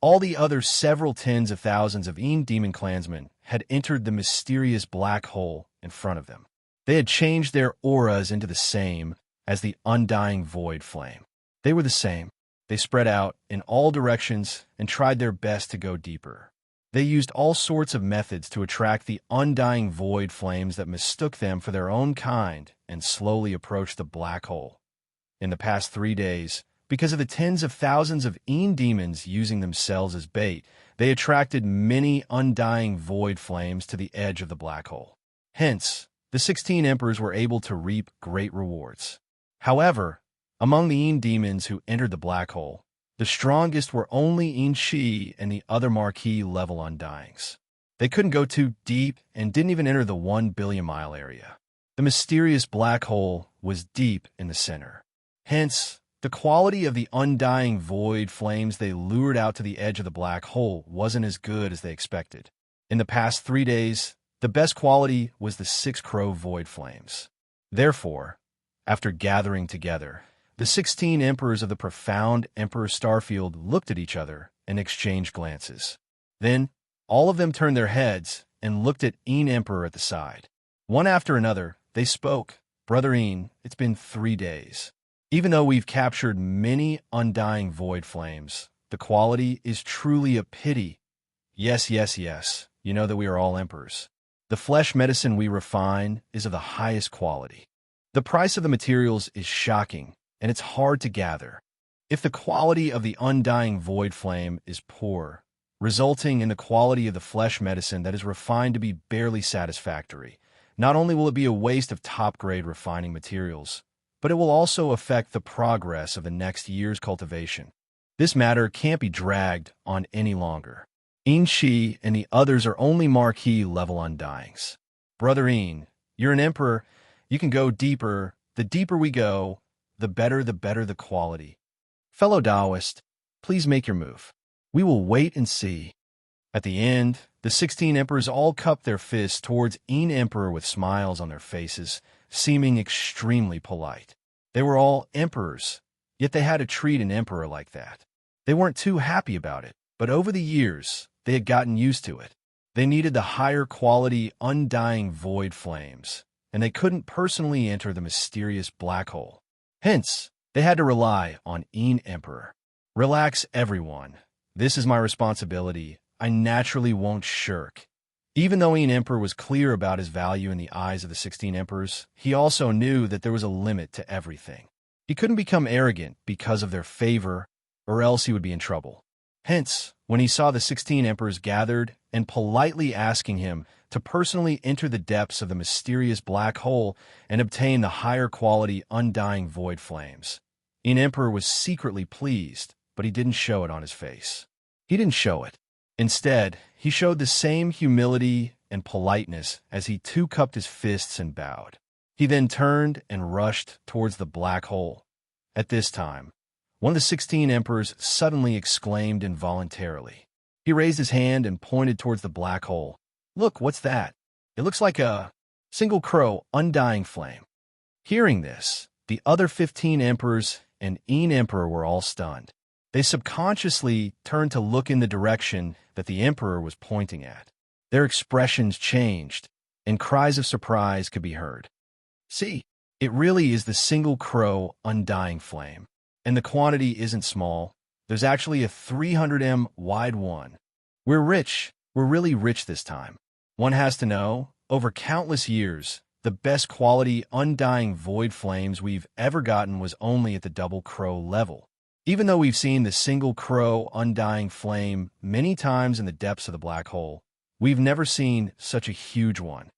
all the other several tens of thousands of Yin demon clansmen had entered the mysterious black hole in front of them. They had changed their auras into the same as the undying void flame. They were the same. They spread out in all directions and tried their best to go deeper. They used all sorts of methods to attract the undying void flames that mistook them for their own kind and slowly approached the black hole. In the past 3 days, because of the tens of thousands of Yin demons using themselves as bait, they attracted many undying void flames to the edge of the black hole. Hence, the 16 emperors were able to reap great rewards. However, among the Yin demons who entered the black hole, the strongest were only Yin Shi and the other Marquis level Undyings. They couldn't go too deep and didn't even enter the 1 billion mile area. The mysterious black hole was deep in the center. Hence, the quality of the undying void flames they lured out to the edge of the black hole wasn't as good as they expected. In the past 3 days, the best quality was the 6 crow void flames. Therefore, after gathering together, the 16 emperors of the profound Emperor Starfield looked at each other and exchanged glances. Then, all of them turned their heads and looked at Een Emperor at the side. One after another, they spoke. "Brother Een, it's been 3 days. Even though we've captured many undying void flames, the quality is truly a pity. Yes, yes, yes, you know that we are all emperors. The flesh medicine we refine is of the highest quality. The price of the materials is shocking, and it's hard to gather. If the quality of the undying void flame is poor, resulting in the quality of the flesh medicine that is refined to be barely satisfactory, not only will it be a waste of top-grade refining materials, but it will also affect the progress of the next year's cultivation. This matter can't be dragged on any longer. Xianxia and the others are only marquee-level undyings. Brother Een, you're an emperor. You can go deeper. The deeper we go, the better the quality. Fellow Taoist, please make your move. We will wait and see." At the end, the 16 emperors all cupped their fists towards Een Emperor with smiles on their faces, seeming extremely polite. They were all emperors, yet they had to treat an emperor like that. They weren't too happy about it, but over the years, they had gotten used to it. They needed the higher quality, undying void flames, and they couldn't personally enter the mysterious black hole. Hence, they had to rely on Een Emperor. "Relax, everyone. This is my responsibility. I naturally won't shirk." Even though Een Emperor was clear about his value in the eyes of the 16 emperors, he also knew that there was a limit to everything. He couldn't become arrogant because of their favor, or else he would be in trouble. Hence, when he saw the 16 emperors gathered and politely asking him to personally enter the depths of the mysterious black hole and obtain the higher quality undying void flames, Een Emperor was secretly pleased, but he didn't show it on his face. He didn't show it. Instead, he showed the same humility and politeness as he two-cupped his fists and bowed. He then turned and rushed towards the black hole. At this time, one of the 16 emperors suddenly exclaimed involuntarily. He raised his hand and pointed towards the black hole. "Look, what's that? It looks like a single crow undying flame." Hearing this, the other 15 emperors and Een Emperor were all stunned. They subconsciously turned to look in the direction that the emperor was pointing at. Their expressions changed, and cries of surprise could be heard. "See, it really is the single crow undying flame. And the quantity isn't small. There's actually a 300 wide one. We're rich. We're really rich this time. One has to know, over countless years, the best quality undying void flames we've ever gotten was only at the double crow level. Even though we've seen the single crow undying flame many times in the depths of the black hole, we've never seen such a huge one.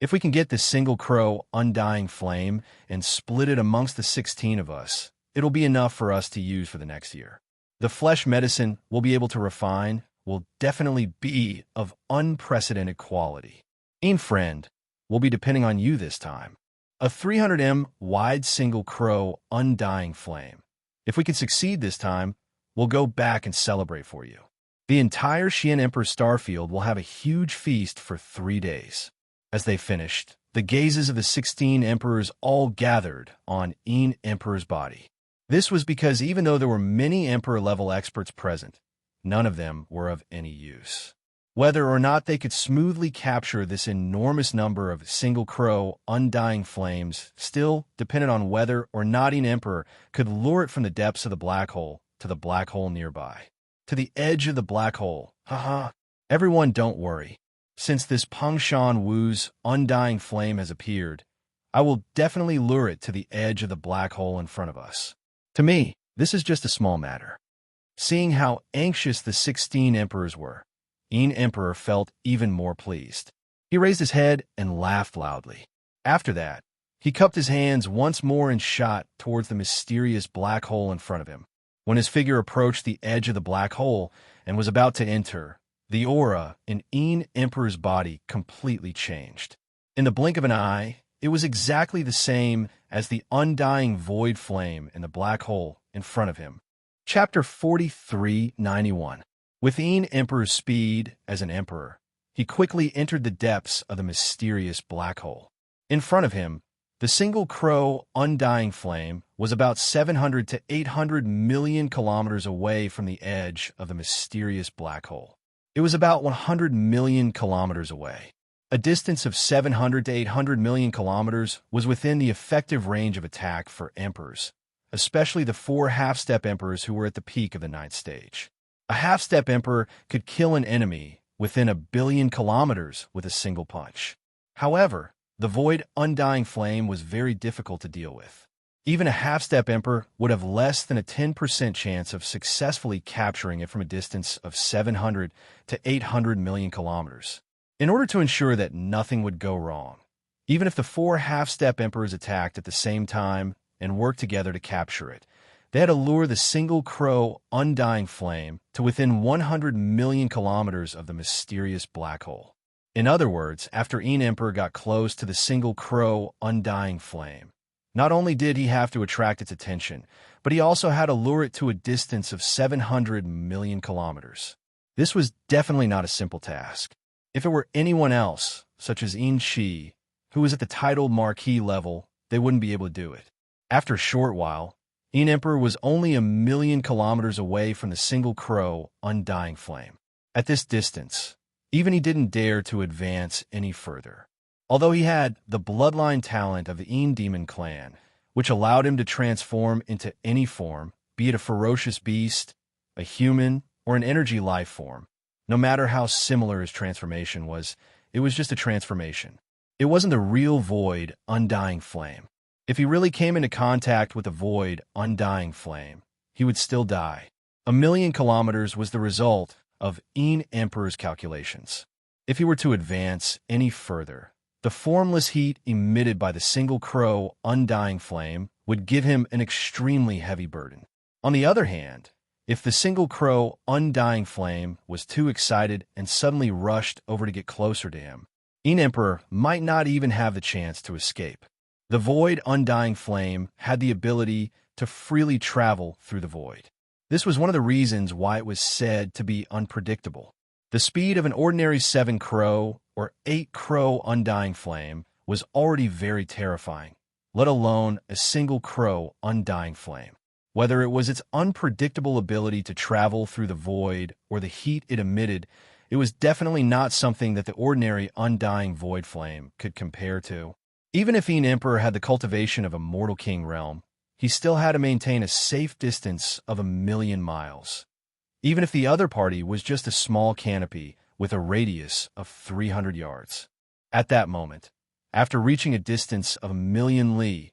If we can get this single crow undying flame and split it amongst the 16 of us, it'll be enough for us to use for the next year. The flesh medicine we'll be able to refine will definitely be of unprecedented quality. Een friend, we'll be depending on you this time. A 300 wide single crow undying flame. If we can succeed this time, we'll go back and celebrate for you. The entire Xian Emperor Starfield will have a huge feast for 3 days." As they finished, the gazes of the 16 emperors all gathered on Een Emperor's body. This was because even though there were many emperor-level experts present, none of them were of any use. Whether or not they could smoothly capture this enormous number of single crow undying flames still depended on whether or not Een Emperor could lure it from the depths of the black hole to the black hole nearby. To the edge of the black hole. Haha. Everyone don't worry. Since this Pangshan Wu's undying flame has appeared, I will definitely lure it to the edge of the black hole in front of us. To me, this is just a small matter. Seeing how anxious the 16 emperors were, Een Emperor felt even more pleased. He raised his head and laughed loudly. After that, he cupped his hands once more and shot towards the mysterious black hole in front of him. When his figure approached the edge of the black hole and was about to enter, the aura in Een Emperor's body completely changed. In the blink of an eye, it was exactly the same as the undying void flame in the black hole in front of him. Chapter 4391. With Yin Emperor's speed as an emperor, he quickly entered the depths of the mysterious black hole. In front of him, the single crow undying flame was about 700 to 800 million kilometers away from the edge of the mysterious black hole. It was about 100 million kilometers away. A distance of 700 to 800 million kilometers was within the effective range of attack for emperors, especially the 4 half-step emperors who were at the peak of the 9th stage. A half-step emperor could kill an enemy within 1 billion kilometers with a single punch. However, the void undying flame was very difficult to deal with. Even a half-step emperor would have less than a 10% chance of successfully capturing it from a distance of 700 to 800 million kilometers. In order to ensure that nothing would go wrong, even if the 4 half-step emperors attacked at the same time and worked together to capture it, they had to lure the single crow undying flame to within 100 million kilometers of the mysterious black hole. In other words, after Yin Emperor got close to the single crow undying flame, not only did he have to attract its attention, but he also had to lure it to a distance of 700 million kilometers. This was definitely not a simple task. If it were anyone else, such as Xianxia, who was at the title marquis level, they wouldn't be able to do it. After a short while, Yin Emperor was only 1 million kilometers away from the single crow undying flame. At this distance, even he didn't dare to advance any further. Although he had the bloodline talent of the Yin Demon clan, which allowed him to transform into any form, be it a ferocious beast, a human, or an energy life form, no matter how similar his transformation was, it was just a transformation. It wasn't the real void undying flame. If he really came into contact with the void undying flame, he would still die. 1 million kilometers was the result of Yin Emperor's calculations. If he were to advance any further, the formless heat emitted by the single crow undying flame would give him an extremely heavy burden. On the other hand, if the single crow undying flame was too excited and suddenly rushed over to get closer to him, Yin Emperor might not even have the chance to escape. The void undying flame had the ability to freely travel through the void. This was one of the reasons why it was said to be unpredictable. The speed of an ordinary 7 crow or 8 crow undying flame was already very terrifying, let alone a single crow undying flame. Whether it was its unpredictable ability to travel through the void or the heat it emitted, it was definitely not something that the ordinary undying void flame could compare to. Even if Yin Emperor had the cultivation of a mortal king realm, he still had to maintain a safe distance of 1 million miles. Even if the other party was just a small canopy with a radius of 300 yards. At that moment, after reaching a distance of 1 million li,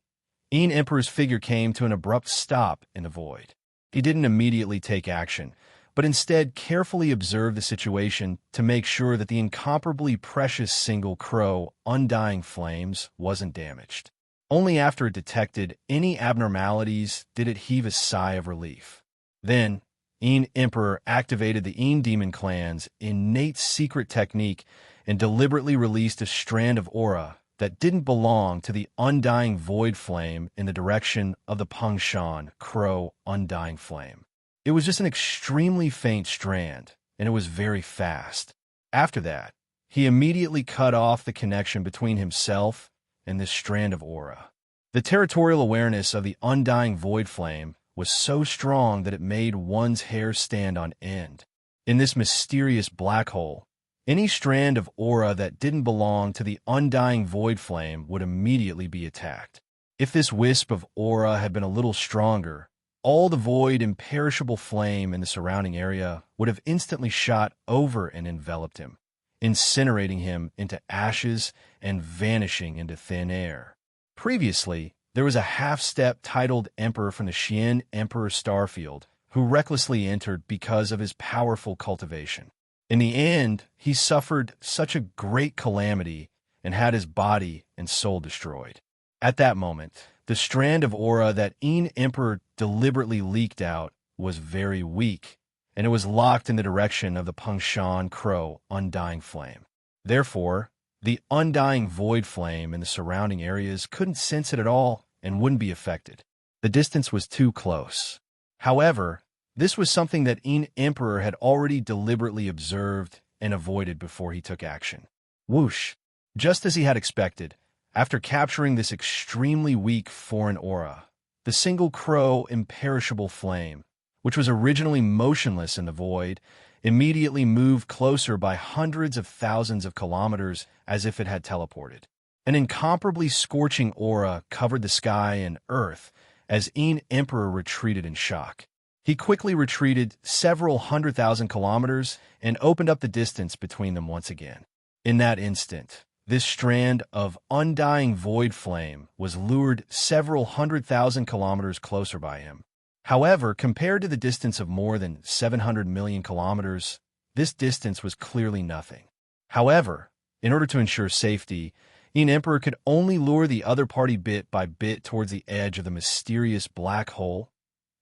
Yin Emperor's figure came to an abrupt stop in the void. He didn't immediately take action, but instead carefully observed the situation to make sure that the incomparably precious single crow undying flames wasn't damaged. Only after it detected any abnormalities did it heave a sigh of relief. Then, Yin Emperor activated the Yin Demon clan's innate secret technique and deliberately released a strand of aura that didn't belong to the undying void flame in the direction of the Pangshan crow undying flame. It was just an extremely faint strand, and it was very fast. After that, he immediately cut off the connection between himself and this strand of aura. The territorial awareness of the undying void flame was so strong that it made one's hair stand on end. In this mysterious black hole, any strand of aura that didn't belong to the undying void flame would immediately be attacked. If this wisp of aura had been a little stronger, all the void imperishable flame in the surrounding area would have instantly shot over and enveloped him, incinerating him into ashes and vanishing into thin air. Previously, there was a half-step titled emperor from the Xian Emperor Starfield who recklessly entered because of his powerful cultivation. In the end, he suffered such a great calamity and had his body and soul destroyed. At that moment, the strand of aura that Yin Emperor deliberately leaked out was very weak, and it was locked in the direction of the Pangshan crow undying flame. Therefore, the undying void flame in the surrounding areas couldn't sense it at all and wouldn't be affected. The distance was too close. However, this was something that Yin Emperor had already deliberately observed and avoided before he took action. Whoosh! Just as he had expected, after capturing this extremely weak foreign aura, the single crow imperishable flame, which was originally motionless in the void, immediately moved closer by hundreds of thousands of kilometers as if it had teleported. An incomparably scorching aura covered the sky and earth as Yin Emperor retreated in shock. He quickly retreated several 100,000 kilometers and opened up the distance between them once again. In that instant, this strand of undying void flame was lured several 100,000 kilometers closer by him. However, compared to the distance of more than 700 million kilometers, this distance was clearly nothing. However, in order to ensure safety, Yin Emperor could only lure the other party bit by bit towards the edge of the mysterious black hole,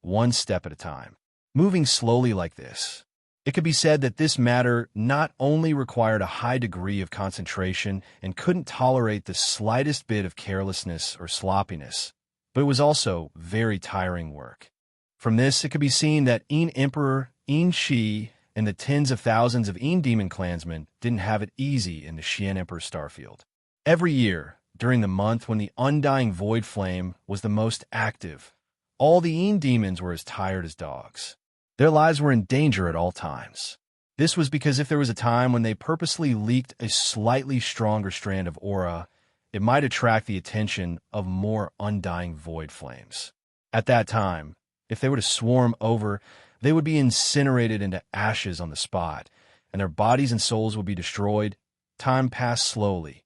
one step at a time. Moving slowly like this, it could be said that this matter not only required a high degree of concentration and couldn't tolerate the slightest bit of carelessness or sloppiness, but it was also very tiring work. From this, it could be seen that Yin Emperor, Yin Shi, and the tens of thousands of Yin Demon clansmen didn't have it easy in the Xian Emperor starfield. Every year, during the month when the undying void flame was the most active, all the Yin demons were as tired as dogs. Their lives were in danger at all times. This was because if there was a time when they purposely leaked a slightly stronger strand of aura, it might attract the attention of more undying void flames. At that time, if they were to swarm over, they would be incinerated into ashes on the spot, and their bodies and souls would be destroyed. Time passed slowly.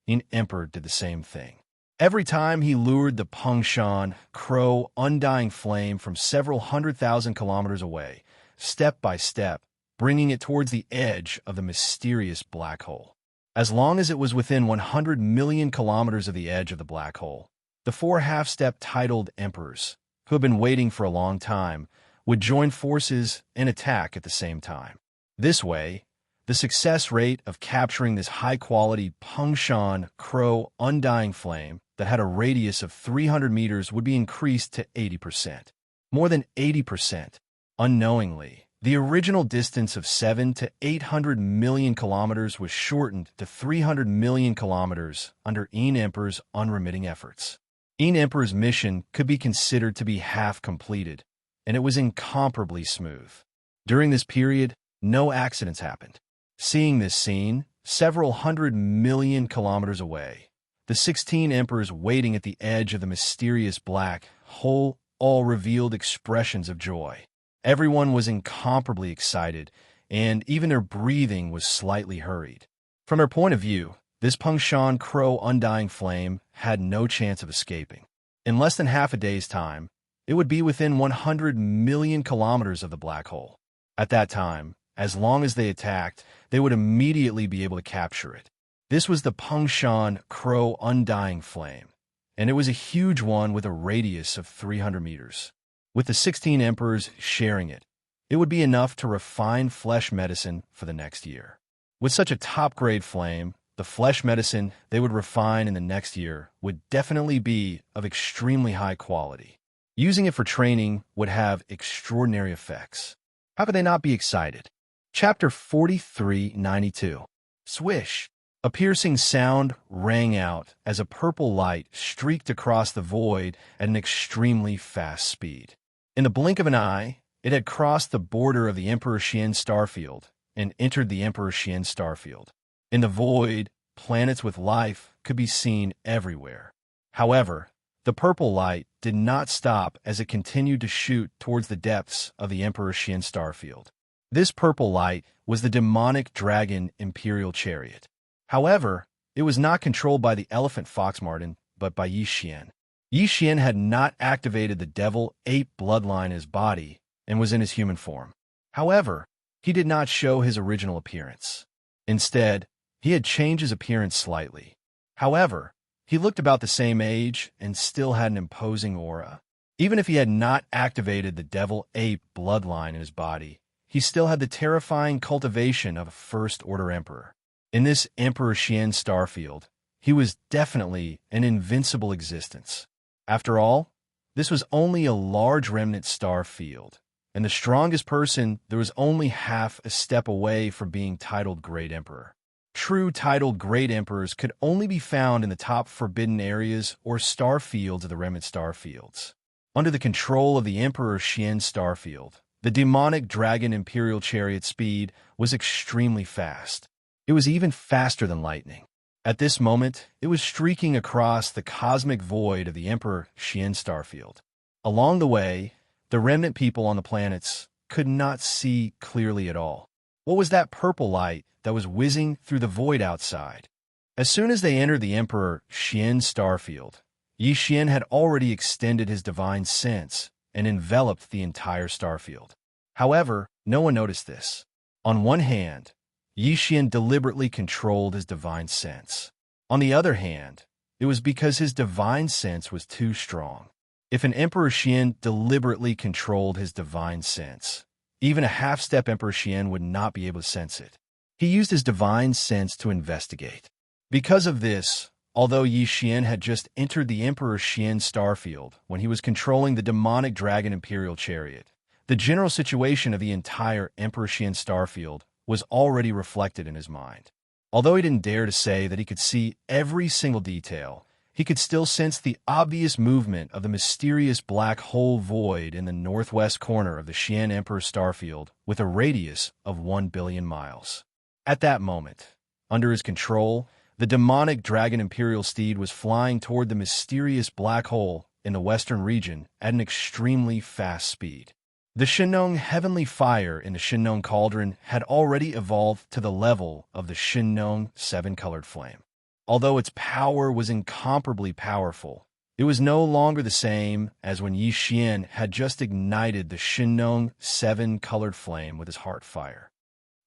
Yin Emperor did the same thing. Every time he lured the Pangshan, crow, undying flame from several 100,000 kilometers away, step by step, bringing it towards the edge of the mysterious black hole. As long as it was within 100 million kilometers of the edge of the black hole, the four half-step titled emperors, who had been waiting for a long time, would join forces and attack at the same time. This way, the success rate of capturing this high-quality Pangshan, crow, undying flame that had a radius of 300 meters would be increased to 80%. More than 80%. Unknowingly, the original distance of 7 to 800 million kilometers was shortened to 300 million kilometers under Yin Emperor's unremitting efforts. Yin Emperor's mission could be considered to be half completed, and it was incomparably smooth. During this period, no accidents happened. Seeing this scene, several 100 million kilometers away, the 16 emperors waiting at the edge of the mysterious black hole all revealed expressions of joy. Everyone was incomparably excited, and even their breathing was slightly hurried. From their point of view, this Pangshan crow undying flame had no chance of escaping. In less than half a day's time, it would be within 100 million kilometers of the black hole. At that time, as long as they attacked, they would immediately be able to capture it. This was the Pangshan crow undying flame, and it was a huge one with a radius of 300 meters. With the 16 emperors sharing it, it would be enough to refine flesh medicine for the next year. With such a top-grade flame, the flesh medicine they would refine in the next year would definitely be of extremely high quality. Using it for training would have extraordinary effects. How could they not be excited? Chapter 4392. Swish! A piercing sound rang out as a purple light streaked across the void at an extremely fast speed. In the blink of an eye, it had crossed the border of the Emperor Xian starfield and entered the Emperor Xian starfield. In the void, planets with life could be seen everywhere. However, the purple light did not stop as it continued to shoot towards the depths of the Emperor Xian starfield. This purple light was the demonic dragon Imperial Chariot. However, it was not controlled by the elephant fox Martin, but by Yi Xian. Yi Xian had not activated the devil-ape bloodline in his body and was in his human form. However, he did not show his original appearance. Instead, he had changed his appearance slightly. However, he looked about the same age and still had an imposing aura. Even if he had not activated the devil-ape bloodline in his body, he still had the terrifying cultivation of a first-order emperor. In this Emperor Xian starfield, he was definitely an invincible existence. After all, This was only a large remnant star field, and the strongest person there was only half a step away from being titled Great Emperor. True titled Great Emperors could only be found in the top forbidden areas or star fields of the remnant star fields. Under the control of the Emperor Xian starfield, the demonic dragon imperial chariot speed was extremely fast. It was even faster than lightning. At this moment, it was streaking across the cosmic void of the Emperor Xian starfield. Along the way, the remnant people on the planets could not see clearly at all. What was that purple light that was whizzing through the void outside? As soon as they entered the Emperor Xian starfield, Yi Xian had already extended his divine sense and enveloped the entire starfield. However, no one noticed this. On one hand, Yi Xian deliberately controlled his divine sense. On the other hand, it was because his divine sense was too strong. If an Emperor Xian deliberately controlled his divine sense, even a half-step Emperor Xian would not be able to sense it. He used his divine sense to investigate. Because of this, although Yi Xian had just entered the Emperor Xian starfield when he was controlling the demonic dragon imperial chariot, the general situation of the entire Emperor Xian starfield was already reflected in his mind. Although he didn't dare to say that he could see every single detail, he could still sense the obvious movement of the mysterious black hole void in the northwest corner of the Xian Emperor starfield with a radius of 1 billion miles. At that moment, under his control, the demonic dragon imperial steed was flying toward the mysterious black hole in the western region at an extremely fast speed. The Shinnong heavenly fire in the Shinnong cauldron had already evolved to the level of the Shinnong seven-colored flame. Although its power was incomparably powerful, it was no longer the same as when Yi Xian had just ignited the Shinnong seven-colored flame with his heart fire.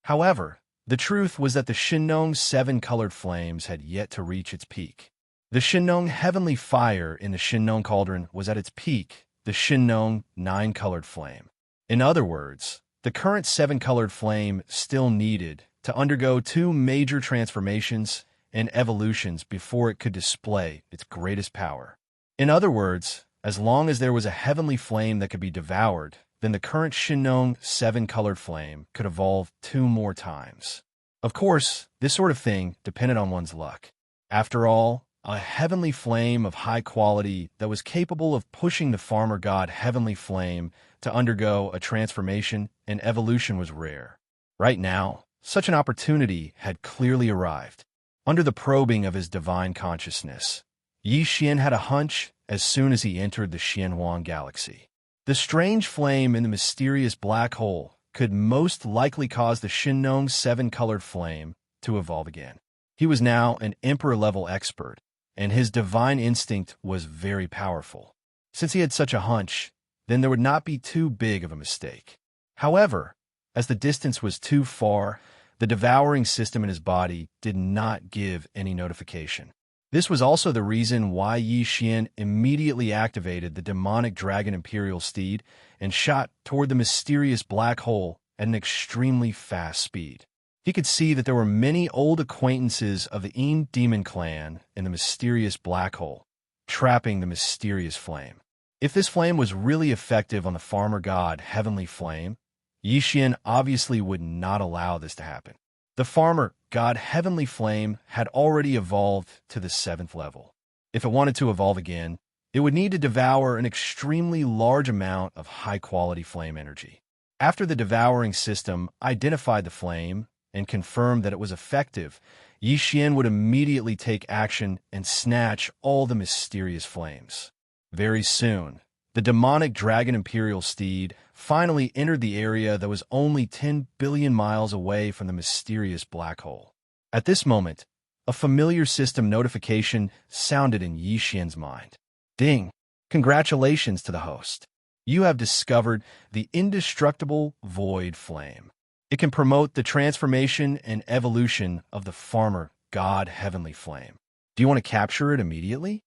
However, the truth was that the Shinnong seven-colored flames had yet to reach its peak. The Shinnong heavenly fire in the Shinnong cauldron was at its peak, the Shinnong nine-colored flame. In other words, the current seven-colored flame still needed to undergo two major transformations and evolutions before it could display its greatest power. In other words, as long as there was a heavenly flame that could be devoured, then the current Shinnong seven-colored flame could evolve two more times. Of course, this sort of thing depended on one's luck. After all, a heavenly flame of high quality that was capable of pushing the farmer god heavenly flame to undergo a transformation and evolution was rare. Right now, such an opportunity had clearly arrived. Under the probing of his divine consciousness, Yi Xian had a hunch as soon as he entered the Xianhuang galaxy. The strange flame in the mysterious black hole could most likely cause the Shinnong seven-colored flame to evolve again. He was now an emperor-level expert, and his divine instinct was very powerful. Since he had such a hunch, then there would not be too big of a mistake. However, as the distance was too far, the devouring system in his body did not give any notification. This was also the reason why Yi Xian immediately activated the demonic dragon imperial steed and shot toward the mysterious black hole at an extremely fast speed. He could see that there were many old acquaintances of the Yin demon clan in the mysterious black hole, trapping the mysterious flame. If this flame was really effective on the farmer god heavenly flame, Yi Xian obviously would not allow this to happen. The farmer god heavenly flame had already evolved to the 7th level. If it wanted to evolve again, it would need to devour an extremely large amount of high-quality flame energy. After the devouring system identified the flame and confirmed that it was effective, Yi Xian would immediately take action and snatch all the mysterious flames. Very soon, the demonic dragon imperial steed finally entered the area that was only 10 billion miles away from the mysterious black hole. At this moment, a familiar system notification sounded in Yi Xian's mind. Ding! Congratulations to the host. You have discovered the indestructible void flame. It can promote the transformation and evolution of the farmer god heavenly flame. Do you want to capture it immediately?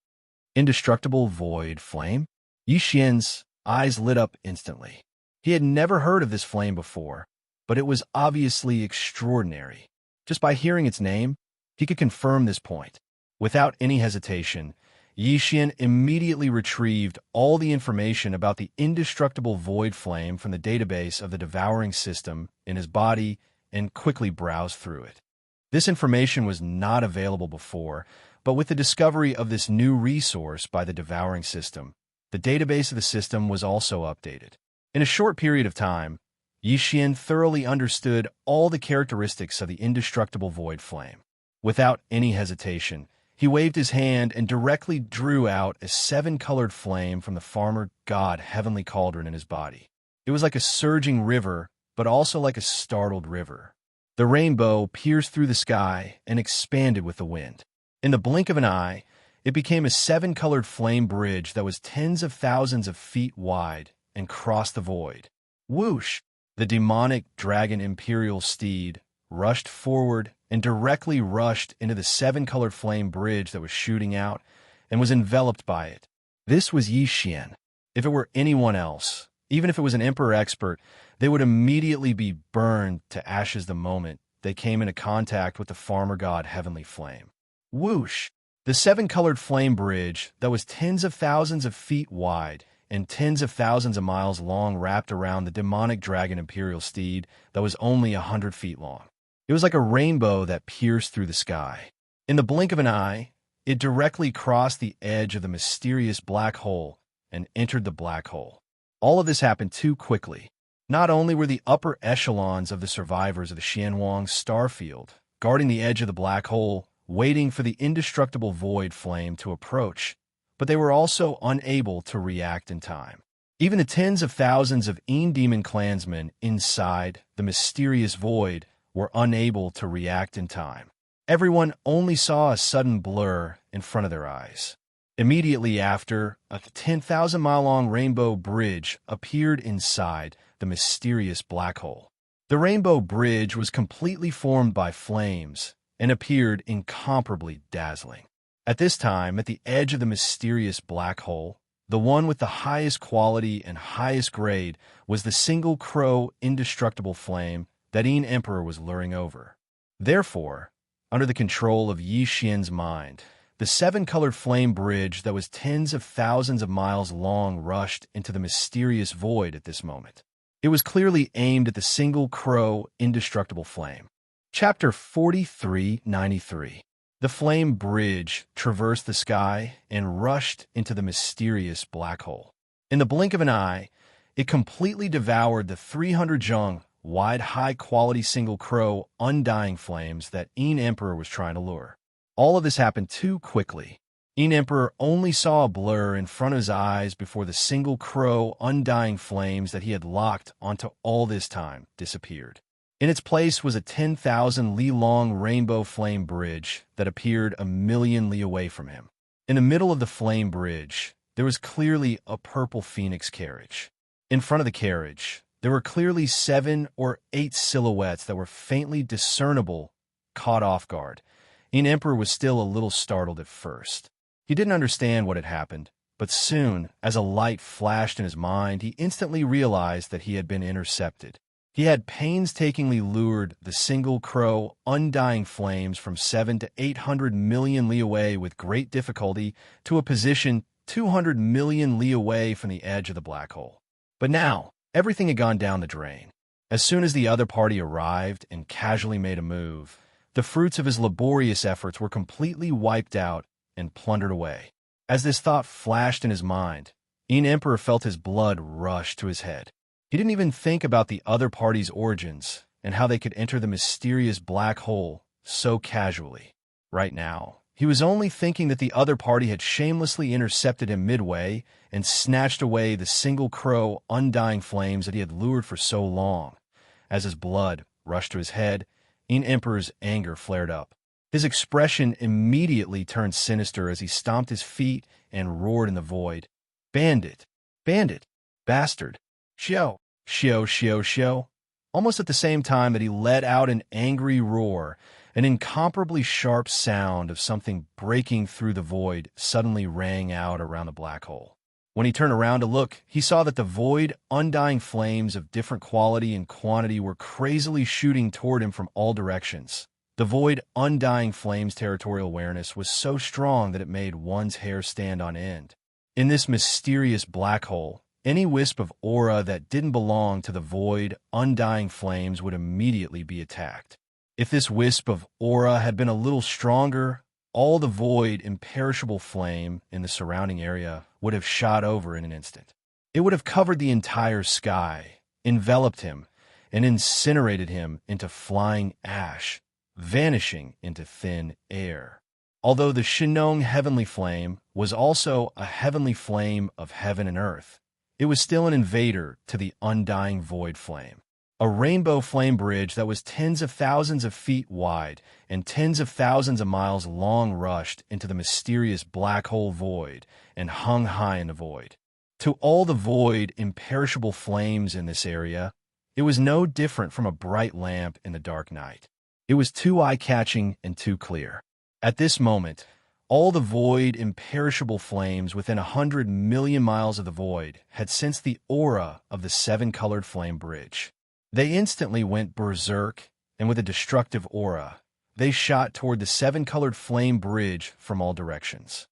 Indestructible void flame? Yi Xian's eyes lit up instantly. He had never heard of this flame before, but it was obviously extraordinary. Just by hearing its name, he could confirm this point. Without any hesitation, Yixian immediately retrieved all the information about the indestructible void flame from the database of the devouring system in his body and quickly browsed through it. This information was not available before, but with the discovery of this new resource by the devouring system, the database of the system was also updated. In a short period of time, Yixian thoroughly understood all the characteristics of the indestructible void flame. Without any hesitation, he waved his hand and directly drew out a 7-colored flame from the farmer god heavenly cauldron in his body. It was like a surging river, but also like a startled river. The rainbow pierced through the sky and expanded with the wind. In the blink of an eye, it became a 7-colored flame bridge that was tens of thousands of feet wide and crossed the void. Whoosh! The demonic dragon imperial steed rushed forward and directly rushed into the 7-colored flame bridge that was shooting out and was enveloped by it. This was Yixian. If it were anyone else, even if it was an emperor expert, they would immediately be burned to ashes the moment they came into contact with the farmer god heavenly flame. Whoosh! The 7-colored flame bridge that was tens of thousands of feet wide and tens of thousands of miles long wrapped around the demonic dragon imperial steed that was only 100 feet long. It was like a rainbow that pierced through the sky. In the blink of an eye, it directly crossed the edge of the mysterious black hole and entered the black hole. All of this happened too quickly. Not only were the upper echelons of the survivors of the Xianwang starfield guarding the edge of the black hole, waiting for the indestructible void flame to approach, but they were also unable to react in time. Even the tens of thousands of demon clansmen inside the mysterious void were unable to react in time. Everyone only saw a sudden blur in front of their eyes. Immediately after, a 10,000-mile-long rainbow bridge appeared inside the mysterious black hole. The rainbow bridge was completely formed by flames and appeared incomparably dazzling. At this time, at the edge of the mysterious black hole, the one with the highest quality and highest grade was the single crow indestructible flame that Emperor was luring over. Therefore, under the control of Yixian's mind, the 7-colored flame bridge that was tens of thousands of miles long rushed into the mysterious void at this moment. It was clearly aimed at the single crow indestructible flame. Chapter 4393. The flame bridge traversed the sky and rushed into the mysterious black hole. In the blink of an eye, it completely devoured the 300 zheng wide, high-quality single crow undying flames that Emperor was trying to lure. All of this happened too quickly. Emperor only saw a blur in front of his eyes before the single crow undying flames that he had locked onto all this time disappeared. In its place was a 10,000 li-long rainbow flame bridge that appeared a million li away from him. In the middle of the flame bridge, there was clearly a purple phoenix carriage. In front of the carriage, there were clearly 7 or 8 silhouettes that were faintly discernible, caught off guard. Emperor was still a little startled at first. He didn't understand what had happened, but soon, as a light flashed in his mind, he instantly realized that he had been intercepted. He had painstakingly lured the single crow undying flames from 7 to 800 million li away with great difficulty to a position 200 million li away from the edge of the black hole. But now, everything had gone down the drain. As soon as the other party arrived and casually made a move, the fruits of his laborious efforts were completely wiped out and plundered away. As this thought flashed in his mind, Emperor felt his blood rush to his head. He didn't even think about the other party's origins and how they could enter the mysterious black hole so casually. Right now, he was only thinking that the other party had shamelessly intercepted him midway and snatched away the single crow undying flames that he had lured for so long. As his blood rushed to his head, Emperor's anger flared up. His expression immediately turned sinister as he stomped his feet and roared in the void. Bandit! Bandit! Bastard! Xiao! Xiao! Xiao! Xiao! Almost at the same time that he let out an angry roar, an incomparably sharp sound of something breaking through the void suddenly rang out around the black hole. When he turned around to look, he saw that the void, undying flames of different quality and quantity were crazily shooting toward him from all directions. The void, undying flame's territorial awareness was so strong that it made one's hair stand on end. In this mysterious black hole, any wisp of aura that didn't belong to the void, undying flames would immediately be attacked. If this wisp of aura had been a little stronger, all the void, imperishable flame in the surrounding area would have shot over in an instant. It would have covered the entire sky, enveloped him, and incinerated him into flying ash, vanishing into thin air. Although the Xinong heavenly flame was also a heavenly flame of heaven and earth, it was still an invader to the undying void flame. A rainbow flame bridge that was tens of thousands of feet wide and tens of thousands of miles long rushed into the mysterious black hole void and hung high in the void. To all the void, imperishable flames in this area, it was no different from a bright lamp in the dark night. It was too eye-catching and too clear. At this moment, all the void, imperishable flames within 100 million miles of the void had sensed the aura of the seven-colored flame bridge. They instantly went berserk, and with a destructive aura, they shot toward the seven-colored flame bridge from all directions.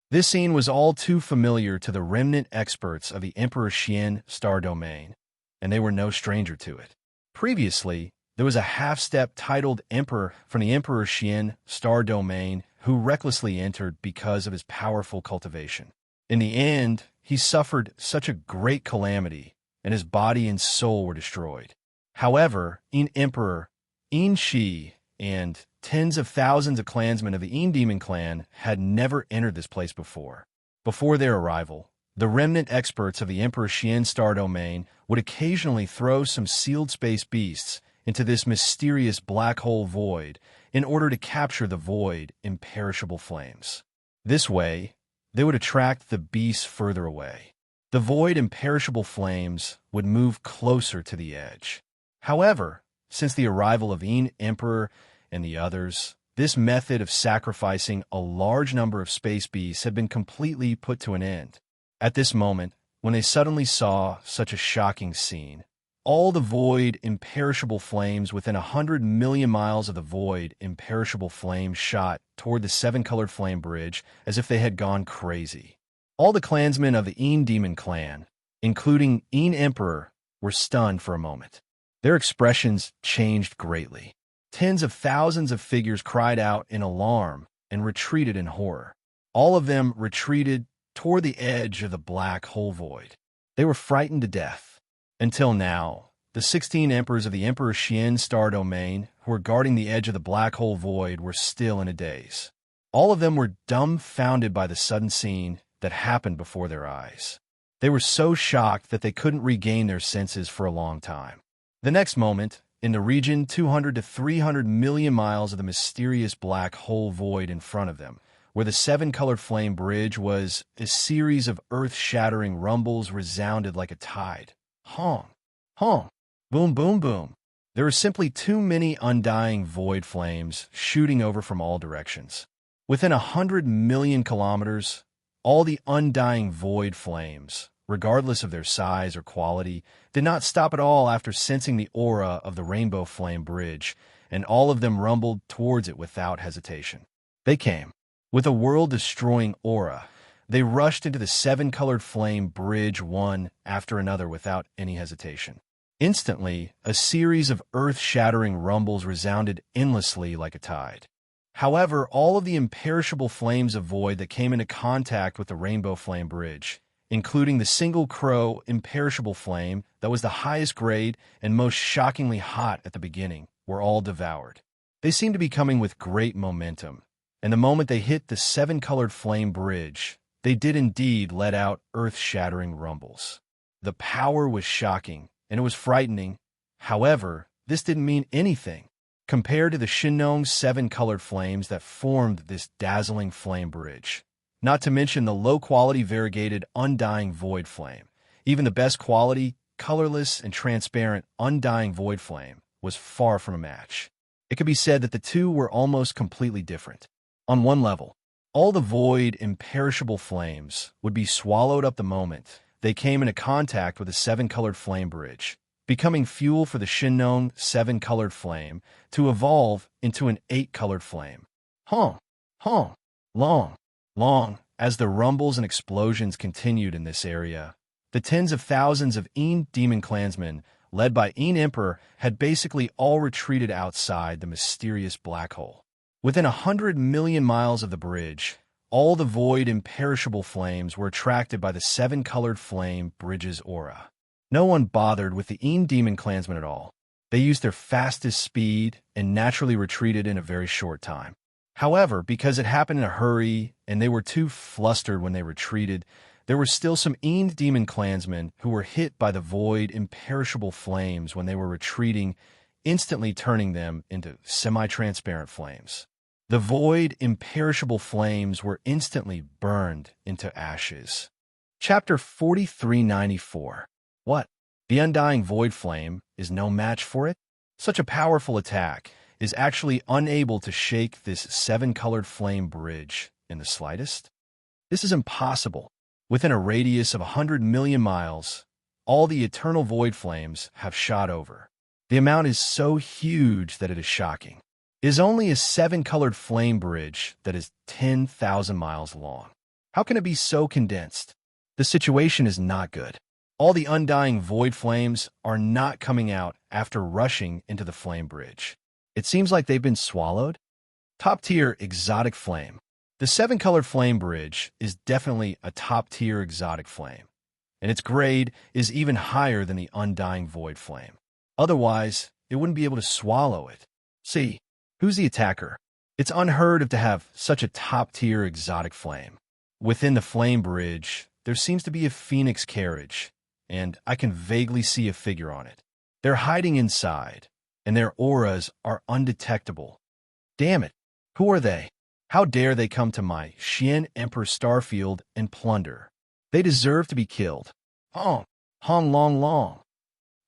This scene was all too familiar to the remnant experts of the Emperor Xian star domain, and they were no stranger to it. Previously, there was a half-step titled Emperor from the Emperor Xian star domain who recklessly entered because of his powerful cultivation. In the end, he suffered such a great calamity, and his body and soul were destroyed. However, Emperor Shi and tens of thousands of clansmen of the Demon clan had never entered this place before. Before their arrival, the remnant experts of the Emperor Xian star domain would occasionally throw some sealed space beasts into this mysterious black hole void in order to capture the void, imperishable flames. This way, they would attract the beasts further away. The void, imperishable flames would move closer to the edge. However, since the arrival of Emperor and the others, this method of sacrificing a large number of space beasts had been completely put to an end. At this moment, when they suddenly saw such a shocking scene, all the void, imperishable flames within 100 million miles of the void, imperishable flames shot toward the seven-colored flame bridge as if they had gone crazy. All the clansmen of the Demon clan, including Emperor, were stunned for a moment. Their expressions changed greatly. Tens of thousands of figures cried out in alarm and retreated in horror. All of them retreated toward the edge of the black hole void. They were frightened to death. Until now, the 16 emperors of the Emperor Xian star domain who were guarding the edge of the black hole void were still in a daze. All of them were dumbfounded by the sudden scene that happened before their eyes. They were so shocked that they couldn't regain their senses for a long time. The next moment, in the region 200 to 300 million miles of the mysterious black hole void in front of them, where the seven-colored flame bridge was, a series of earth-shattering rumbles resounded like a tide. Honk, honk, boom, boom, boom. There were simply too many undying void flames shooting over from all directions. Within 100 million kilometers, all the undying void flames, regardless of their size or quality, did not stop at all after sensing the aura of the rainbow flame bridge, and all of them rumbled towards it without hesitation. They came. With a world-destroying aura, they rushed into the seven-colored flame bridge one after another without any hesitation. Instantly, a series of earth-shattering rumbles resounded endlessly like a tide. However, all of the imperishable flames of void that came into contact with the rainbow flame bridge, including the single crow imperishable flame that was the highest grade and most shockingly hot at the beginning, were all devoured. They seemed to be coming with great momentum, and the moment they hit the seven-colored flame bridge, they did indeed let out earth-shattering rumbles. The power was shocking, and it was frightening. However, this didn't mean anything compared to the Xinong seven-colored flames that formed this dazzling flame bridge. Not to mention the low-quality variegated undying void flame. Even the best quality, colorless, and transparent undying void flame was far from a match. It could be said that the two were almost completely different. On one level, all the void, imperishable flames would be swallowed up the moment they came into contact with the seven-colored flame bridge, becoming fuel for the Shinnong 7-colored flame to evolve into an 8-colored flame. Hong, hong, long, long, as the rumbles and explosions continued in this area. The tens of thousands of Yin demon clansmen, led by Yin Emperor, had basically all retreated outside the mysterious black hole. Within 100 million miles of the bridge, all the void imperishable flames were attracted by the 7-colored flame bridge's aura. No one bothered with the Yin demon clansmen at all. They used their fastest speed and naturally retreated in a very short time. However, because it happened in a hurry and they were too flustered when they retreated, there were still some Yin demon clansmen who were hit by the void imperishable flames when they were retreating, instantly turning them into semi-transparent flames. The void imperishable flames were instantly burned into ashes. Chapter 4394. What? The undying void flame is no match for it? Such a powerful attack is actually unable to shake this 7-colored flame bridge in the slightest? This is impossible. Within a radius of 100 million miles, all the eternal void flames have shot over. The amount is so huge that it is shocking. It is only a 7-colored flame bridge that is 10,000 miles long. How can it be so condensed? The situation is not good. All the undying void flames are not coming out after rushing into the flame bridge. It seems like they've been swallowed. Top-tier exotic flame. The 7-colored flame bridge is definitely a top-tier exotic flame, and its grade is even higher than the undying void flame. Otherwise, it wouldn't be able to swallow it. See, who's the attacker? It's unheard of to have such a top-tier exotic flame. Within the flame bridge, there seems to be a phoenix carriage, and I can vaguely see a figure on it. They're hiding inside, and their auras are undetectable. Damn it, who are they? How dare they come to my Xian Emperor Starfield and plunder? They deserve to be killed. Hong, hong long long.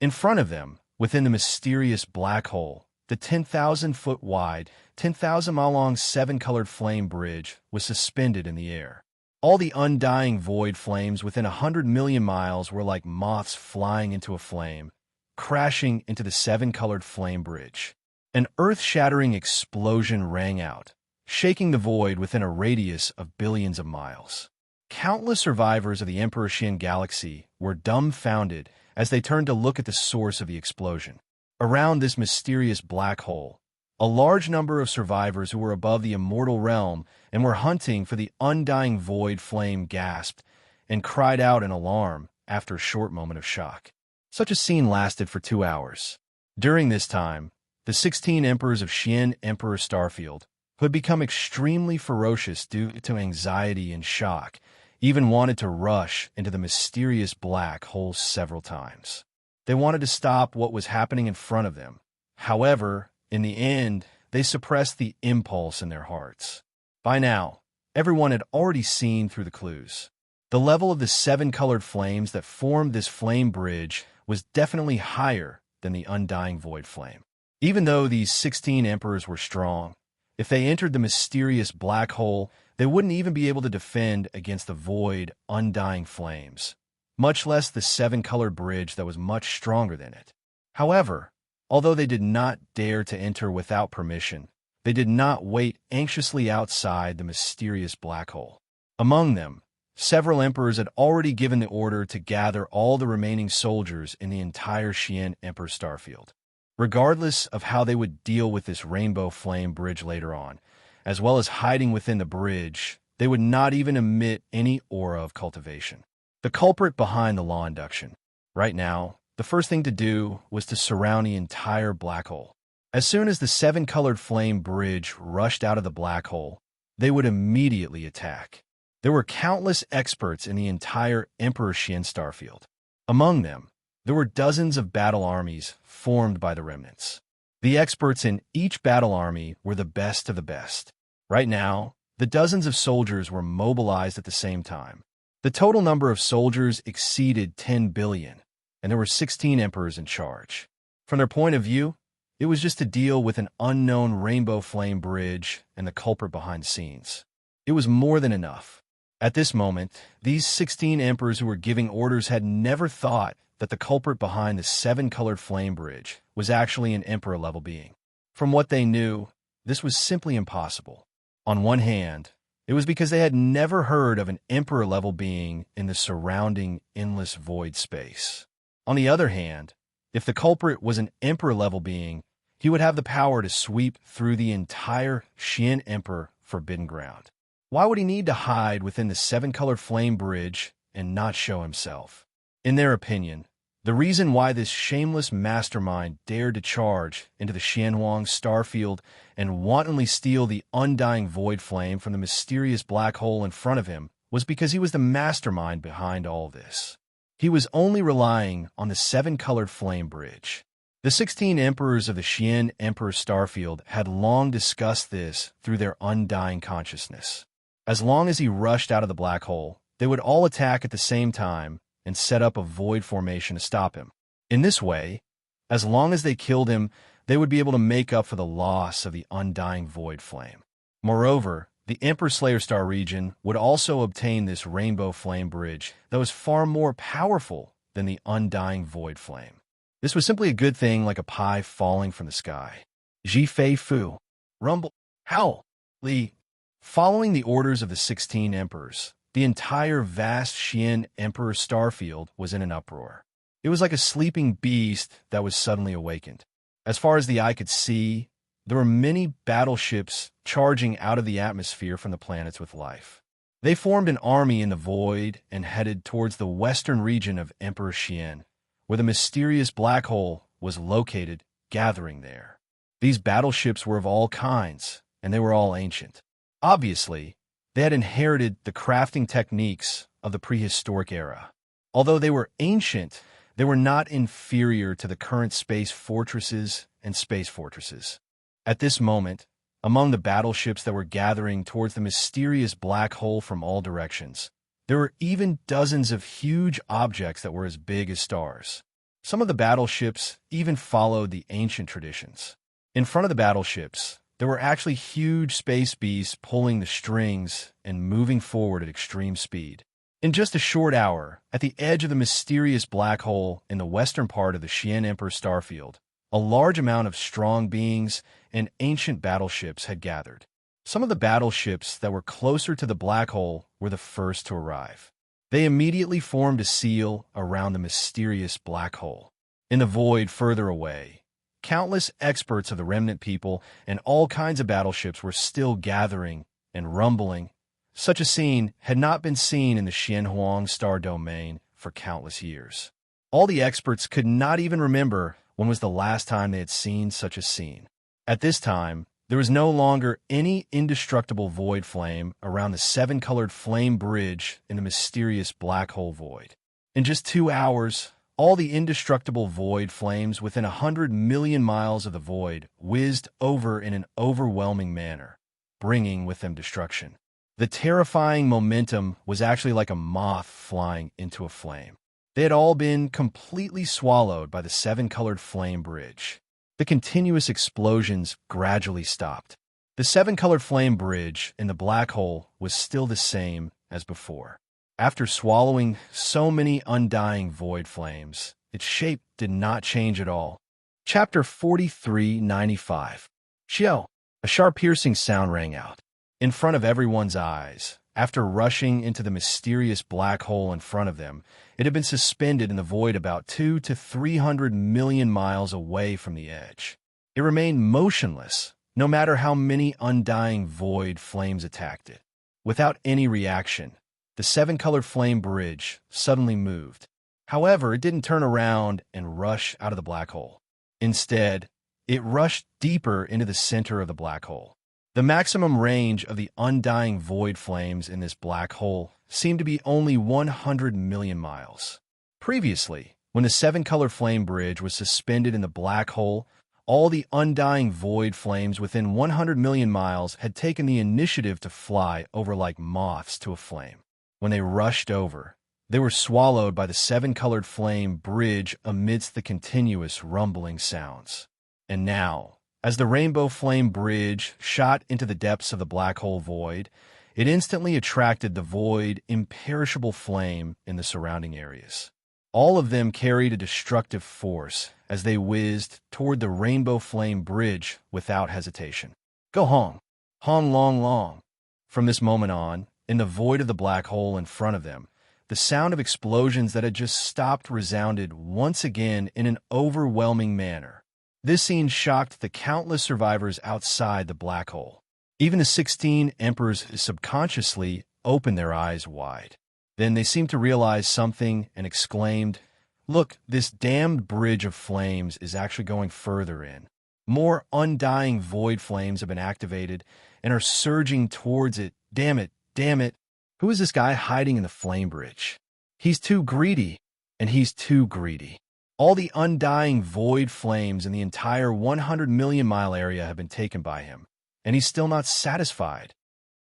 In front of them, within the mysterious black hole, the 10,000-foot wide, 10,000-mile-long 7-colored flame bridge was suspended in the air. All the undying void flames within 100 million miles were like moths flying into a flame, crashing into the 7-colored flame bridge. An earth-shattering explosion rang out, shaking the void within a radius of billions of miles. Countless survivors of the Emperor Xian galaxy were dumbfounded as they turned to look at the source of the explosion. Around this mysterious black hole, a large number of survivors who were above the immortal realm and were hunting for the undying void flame gasped and cried out in alarm after a short moment of shock. Such a scene lasted for 2 hours. During this time, the 16 emperors of Xian Emperor Starfield, who had become extremely ferocious due to anxiety and shock, even wanted to rush into the mysterious black hole several times. They wanted to stop what was happening in front of them. However, in the end, they suppressed the impulse in their hearts. By now, everyone had already seen through the clues. The level of the 7-colored flames that formed this flame bridge was definitely higher than the undying void flame. Even though these 16 emperors were strong, if they entered the mysterious black hole, they wouldn't even be able to defend against the void, undying flames, much less the 7-colored bridge that was much stronger than it. However, although they did not dare to enter without permission, they did not wait anxiously outside the mysterious black hole. Among them, several emperors had already given the order to gather all the remaining soldiers in the entire Xian Emperor Starfield. Regardless of how they would deal with this rainbow flame bridge later on, as well as hiding within the bridge, they would not even emit any aura of cultivation. The culprit behind the law induction. Right now, the first thing to do was to surround the entire black hole. As soon as the 7-colored flame bridge rushed out of the black hole, they would immediately attack. There were countless experts in the entire Emperor Xian Starfield. Among them, there were dozens of battle armies formed by the remnants. The experts in each battle army were the best of the best. Right now, the dozens of soldiers were mobilized at the same time. The total number of soldiers exceeded 10 billion, and there were 16 emperors in charge. From their point of view, it was just to deal with an unknown rainbow flame bridge and the culprit behind the scenes. It was more than enough. At this moment, these 16 emperors who were giving orders had never thought that the culprit behind the seven-colored flame bridge was actually an Emperor-level being. From what they knew, this was simply impossible. On one hand, it was because they had never heard of an Emperor-level being in the surrounding endless void space. On the other hand, if the culprit was an Emperor-level being, he would have the power to sweep through the entire Xian Emperor forbidden ground. Why would he need to hide within the seven-colored flame bridge and not show himself? In their opinion, the reason why this shameless mastermind dared to charge into the Xianhuang starfield and wantonly steal the undying void flame from the mysterious black hole in front of him was because he was the mastermind behind all this. He was only relying on the seven-colored flame bridge. The 16 emperors of the Xian Emperor Starfield had long discussed this through their undying consciousness. As long as he rushed out of the black hole, they would all attack at the same time and set up a void formation to stop him. In this way, as long as they killed him, they would be able to make up for the loss of the undying void flame. Moreover, the Emperor Slayer Star region would also obtain this rainbow flame bridge that was far more powerful than the undying void flame. This was simply a good thing, like a pie falling from the sky. Ji Fei Fu. Rumble. Howl. Li. Following the orders of the 16 emperors, the entire vast Xian Emperor Starfield was in an uproar. It was like a sleeping beast that was suddenly awakened. As far as the eye could see, there were many battleships charging out of the atmosphere from the planets with life. They formed an army in the void and headed towards the western region of Emperor Xian, where the mysterious black hole was located, gathering there. These battleships were of all kinds, and they were all ancient. Obviously, they had inherited the crafting techniques of the prehistoric era. Although they were ancient, they were not inferior to the current space fortresses and space fortresses. At this moment, among the battleships that were gathering towards the mysterious black hole from all directions, there were even dozens of huge objects that were as big as stars. Some of the battleships even followed the ancient traditions. In front of the battleships, there were actually huge space beasts pulling the strings and moving forward at extreme speed. In just a short hour, at the edge of the mysterious black hole in the western part of the Xian Emperor Starfield, a large amount of strong beings and ancient battleships had gathered. Some of the battleships that were closer to the black hole were the first to arrive. They immediately formed a seal around the mysterious black hole. In the void further away, countless experts of the remnant people and all kinds of battleships were still gathering and rumbling. Such a scene had not been seen in the Xianhuang star domain for countless years. All the experts could not even remember when was the last time they had seen such a scene. At this time, there was no longer any indestructible void flame around the seven-colored flame bridge in the mysterious black hole void. In just 2 hours, all the indestructible void flames within 100 million miles of the void whizzed over in an overwhelming manner, bringing with them destruction. The terrifying momentum was actually like a moth flying into a flame. They had all been completely swallowed by the seven-colored flame bridge. The continuous explosions gradually stopped. The seven-colored flame bridge in the black hole was still the same as before. After swallowing so many undying void flames, its shape did not change at all. Chapter 4395. Xiao. A sharp piercing sound rang out. In front of everyone's eyes, after rushing into the mysterious black hole in front of them, it had been suspended in the void about 200 to 300 million miles away from the edge. It remained motionless, no matter how many undying void flames attacked it. Without any reaction, the seven-colored flame bridge suddenly moved. However, it didn't turn around and rush out of the black hole. Instead, it rushed deeper into the center of the black hole. The maximum range of the undying void flames in this black hole seemed to be only 100 million miles. Previously, when the seven-color flame bridge was suspended in the black hole, all the undying void flames within 100 million miles had taken the initiative to fly over like moths to a flame. When they rushed over, they were swallowed by the seven-colored flame bridge amidst the continuous rumbling sounds. And now, as the rainbow flame bridge shot into the depths of the black hole void, it instantly attracted the void, imperishable flame in the surrounding areas. All of them carried a destructive force as they whizzed toward the Rainbow Flame Bridge without hesitation. Go Hong! Hong Long Long! From this moment on, in the void of the black hole in front of them, the sound of explosions that had just stopped resounded once again in an overwhelming manner. This scene shocked the countless survivors outside the black hole. Even the 16 emperors subconsciously opened their eyes wide. Then they seemed to realize something and exclaimed, "Look, this damned bridge of flames is actually going further in. More undying void flames have been activated and are surging towards it. Damn it, damn it. Who is this guy hiding in the flame bridge? He's too greedy, and he's too greedy." All the undying void flames in the entire 100 million mile area have been taken by him, and he's still not satisfied.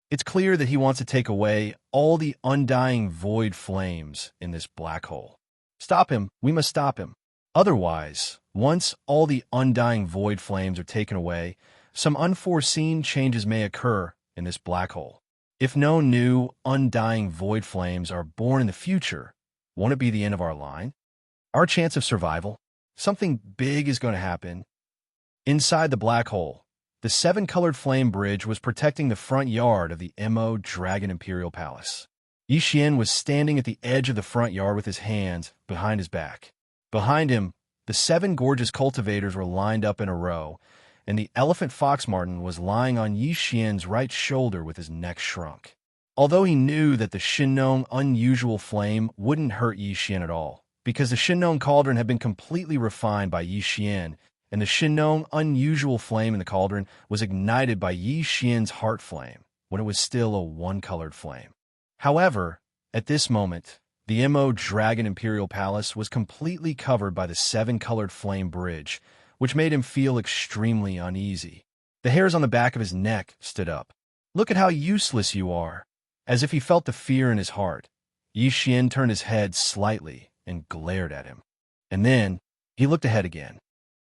It's clear that he wants to take away all the undying void flames in this black hole. Stop him. We must stop him. Otherwise, once all the undying void flames are taken away, some unforeseen changes may occur in this black hole. If no new, undying void flames are born in the future, won't it be the end of our line? Our chance of survival? Something big is going to happen. Inside the black hole, the 7-colored flame bridge was protecting the front yard of the Mo Dragon Imperial Palace. Yixian was standing at the edge of the front yard with his hands behind his back. Behind him, the 7 gorgeous cultivators were lined up in a row, and the elephant fox marten was lying on Yixian's right shoulder with his neck shrunk. Although he knew that the Shinnong unusual flame wouldn't hurt Yixian at all, because the Shinnong cauldron had been completely refined by Yixian, and the Shinnong unusual flame in the cauldron was ignited by Yixian's heart flame when it was still a one-colored flame. However, at this moment, the Mo Dragon Imperial Palace was completely covered by the 7-colored flame bridge, which made him feel extremely uneasy. The hairs on the back of his neck stood up. "Look at how useless you are." As if he felt the fear in his heart, Yixian turned his head slightly and glared at him. And then he looked ahead again.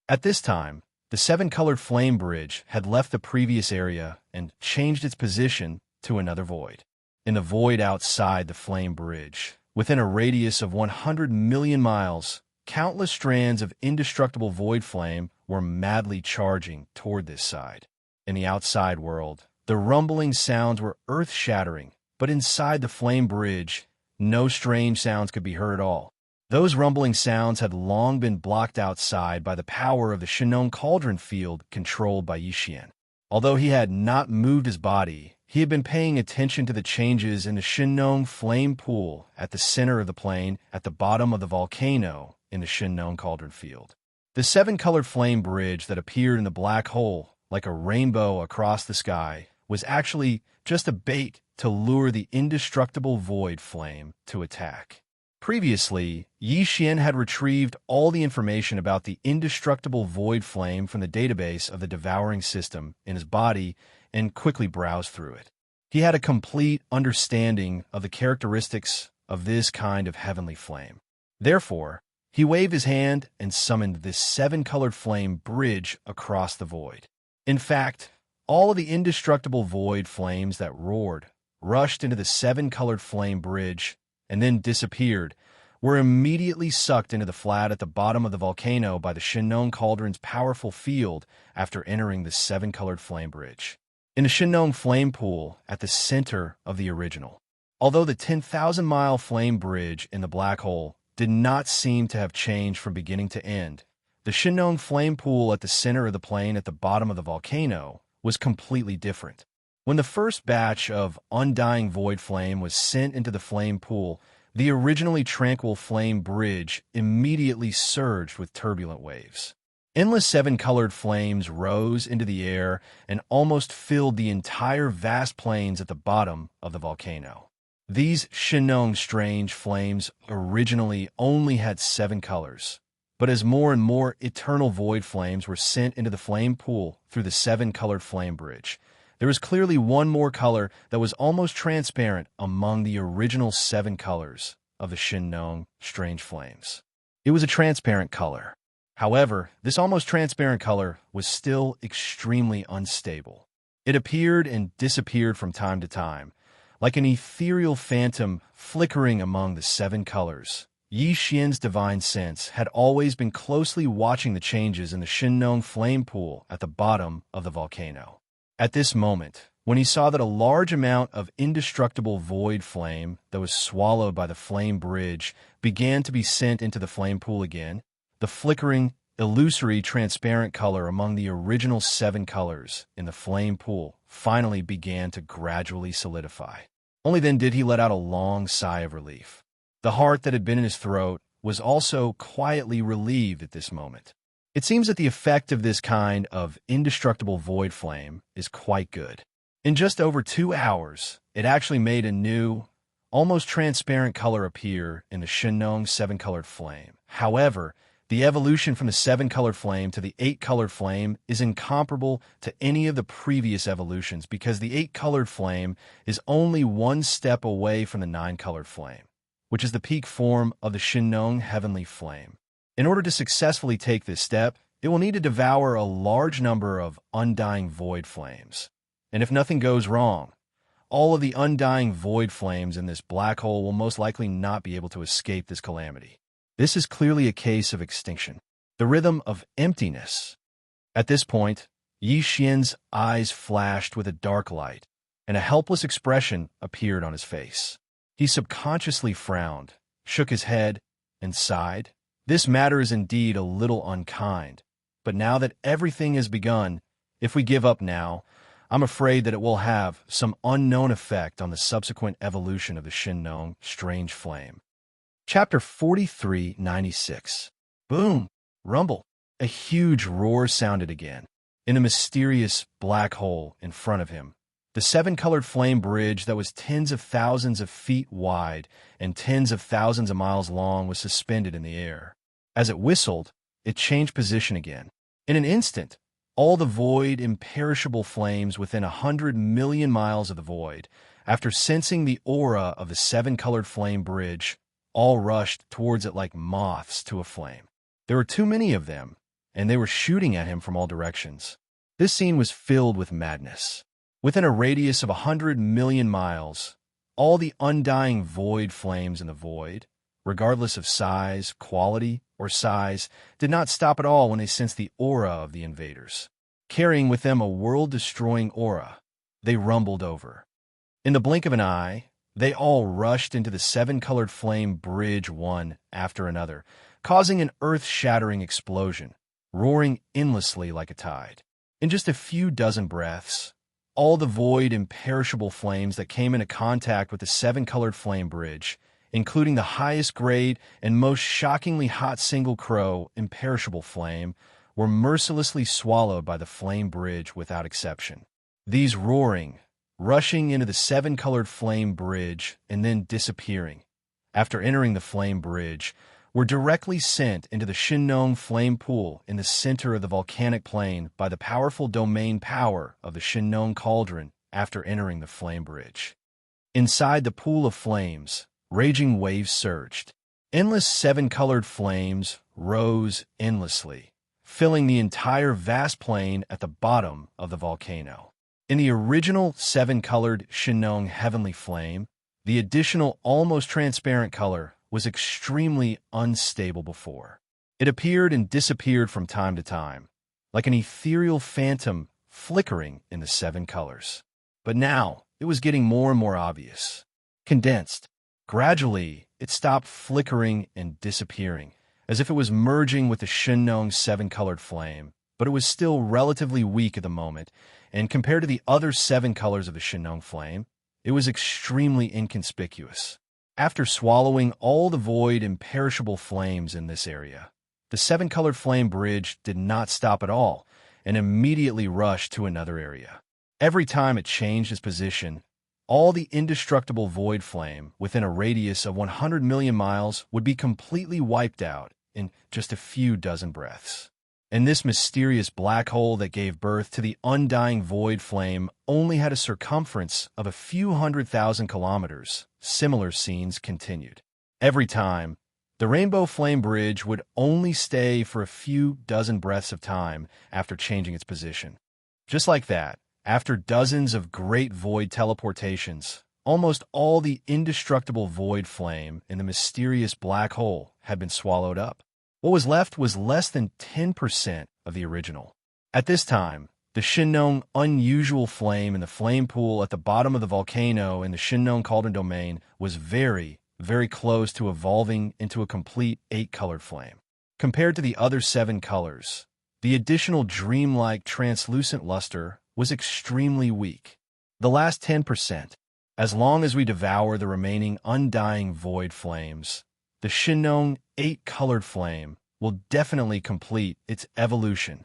At this time, the 7-colored flame bridge had left the previous area and changed its position to another void. In the void outside the flame bridge, within a radius of 100 million miles, countless strands of indestructible void flame were madly charging toward this side. In the outside world, the rumbling sounds were earth-shattering, but inside the flame bridge, no strange sounds could be heard at all. Those rumbling sounds had long been blocked outside by the power of the Shinnong cauldron field controlled by Yixian. Although he had not moved his body, he had been paying attention to the changes in the Shinnong flame pool at the center of the plain at the bottom of the volcano in the Shinnong cauldron field. The 7-colored flame bridge that appeared in the black hole like a rainbow across the sky was actually just a bait to lure the indestructible void flame to attack. Previously, Yixian had retrieved all the information about the indestructible void flame from the database of the devouring system in his body and quickly browsed through it. He had a complete understanding of the characteristics of this kind of heavenly flame. Therefore, he waved his hand and summoned this 7-colored flame bridge across the void. In fact, all of the indestructible void flames that roared, rushed into the 7-colored flame bridge, and then disappeared, were immediately sucked into the flat at the bottom of the volcano by the Shinnong cauldron's powerful field after entering the 7-colored flame bridge. In the Shinnong flame pool at the center of the original. Although the 10,000-mile flame bridge in the black hole did not seem to have changed from beginning to end, the Shinnong flame pool at the center of the plain at the bottom of the volcano was completely different. When the first batch of undying void flame was sent into the flame pool, the originally tranquil flame bridge immediately surged with turbulent waves. Endless 7-colored flames rose into the air and almost filled the entire vast plains at the bottom of the volcano. These Shinnong strange flames originally only had 7 colors, but as more and more eternal void flames were sent into the flame pool through the 7-colored flame bridge, there was clearly one more color that was almost transparent among the original 7 colors of the Shinnong strange flames. It was a transparent color. However, this almost transparent color was still extremely unstable. It appeared and disappeared from time to time, like an ethereal phantom flickering among the 7 colors, Yi Xian's divine sense had always been closely watching the changes in the Shinnong flame pool at the bottom of the volcano. At this moment, when he saw that a large amount of indestructible void flame that was swallowed by the flame bridge began to be sent into the flame pool again, the flickering, illusory, transparent color among the original 7 colors in the flame pool finally began to gradually solidify. Only then did he let out a long sigh of relief. The heart that had been in his throat was also quietly relieved at this moment. It seems that the effect of this kind of indestructible void flame is quite good. In just over 2 hours, it actually made a new, almost transparent color appear in the Shinnong 7-colored flame. However, the evolution from the 7-colored flame to the 8-colored flame is incomparable to any of the previous evolutions because the 8-colored flame is only 1 step away from the 9-colored flame, which is the peak form of the Shinnong heavenly flame. In order to successfully take this step, it will need to devour a large number of undying void flames. And if nothing goes wrong, all of the undying void flames in this black hole will most likely not be able to escape this calamity. This is clearly a case of extinction, the rhythm of emptiness. At this point, Yi Xian's eyes flashed with a dark light, and a helpless expression appeared on his face. He subconsciously frowned, shook his head, and sighed. This matter is indeed a little unkind, but now that everything has begun, if we give up now, I'm afraid that it will have some unknown effect on the subsequent evolution of the Shinnong strange flame. Chapter 4396. Boom! Rumble! A huge roar sounded again. In the mysterious black hole in front of him, the 7-colored flame bridge that was tens of thousands of feet wide and tens of thousands of miles long was suspended in the air. As it whistled, it changed position again. In an instant, all the void, imperishable flames within 100 million miles of the void, after sensing the aura of the 7-colored flame bridge, all rushed towards it like moths to a flame. There were too many of them, and they were shooting at him from all directions. This scene was filled with madness. Within a radius of 100 million miles, all the undying void flames in the void, regardless of size, quality, or size, did not stop at all when they sensed the aura of the invaders. Carrying with them a world-destroying aura, they rumbled over. In the blink of an eye, they all rushed into the 7-colored flame bridge one after another, causing an earth-shattering explosion, roaring endlessly like a tide. In just a few dozen breaths, all the void, imperishable flames that came into contact with the 7-colored flame bridge, including the highest grade and most shockingly hot single crow imperishable flame, were mercilessly swallowed by the flame bridge without exception. These roaring, rushing into the 7-colored flame bridge and then disappearing, after entering the flame bridge, were directly sent into the Shinnong flame pool in the center of the volcanic plain by the powerful domain power of the Shinnong cauldron after entering the flame bridge. Inside the pool of flames, raging waves surged. Endless 7-colored flames rose endlessly, filling the entire vast plain at the bottom of the volcano. In the original 7-colored Shinnong heavenly flame, the additional almost transparent color was extremely unstable before. It appeared and disappeared from time to time, like an ethereal phantom flickering in the 7 colors. But now, it was getting more and more obvious. Condensed. Gradually, it stopped flickering and disappearing, as if it was merging with the Shinnong 7-colored flame, but it was still relatively weak at the moment, and compared to the other 7 colors of the Shinnong flame, it was extremely inconspicuous. After swallowing all the void, imperishable flames in this area, the 7-colored flame bridge did not stop at all and immediately rushed to another area. Every time it changed its position, all the indestructible void flame within a radius of 100 million miles would be completely wiped out in just a few dozen breaths. And this mysterious black hole that gave birth to the undying void flame only had a circumference of a few 100,000 kilometers. Similar scenes continued. Every time, the rainbow flame bridge would only stay for a few dozen breaths of time after changing its position. Just like that, after dozens of great void teleportations, almost all the indestructible void flame in the mysterious black hole had been swallowed up. What was left was less than 10% of the original. At this time, the Xianxia unusual flame in the flame pool at the bottom of the volcano in the Xianxia Cauldron domain was very, very close to evolving into a complete 8-colored flame. Compared to the other 7 colors, the additional dreamlike translucent luster was extremely weak. The last 10%. As long as we devour the remaining undying void flames, the Xianxia 8-colored flame will definitely complete its evolution.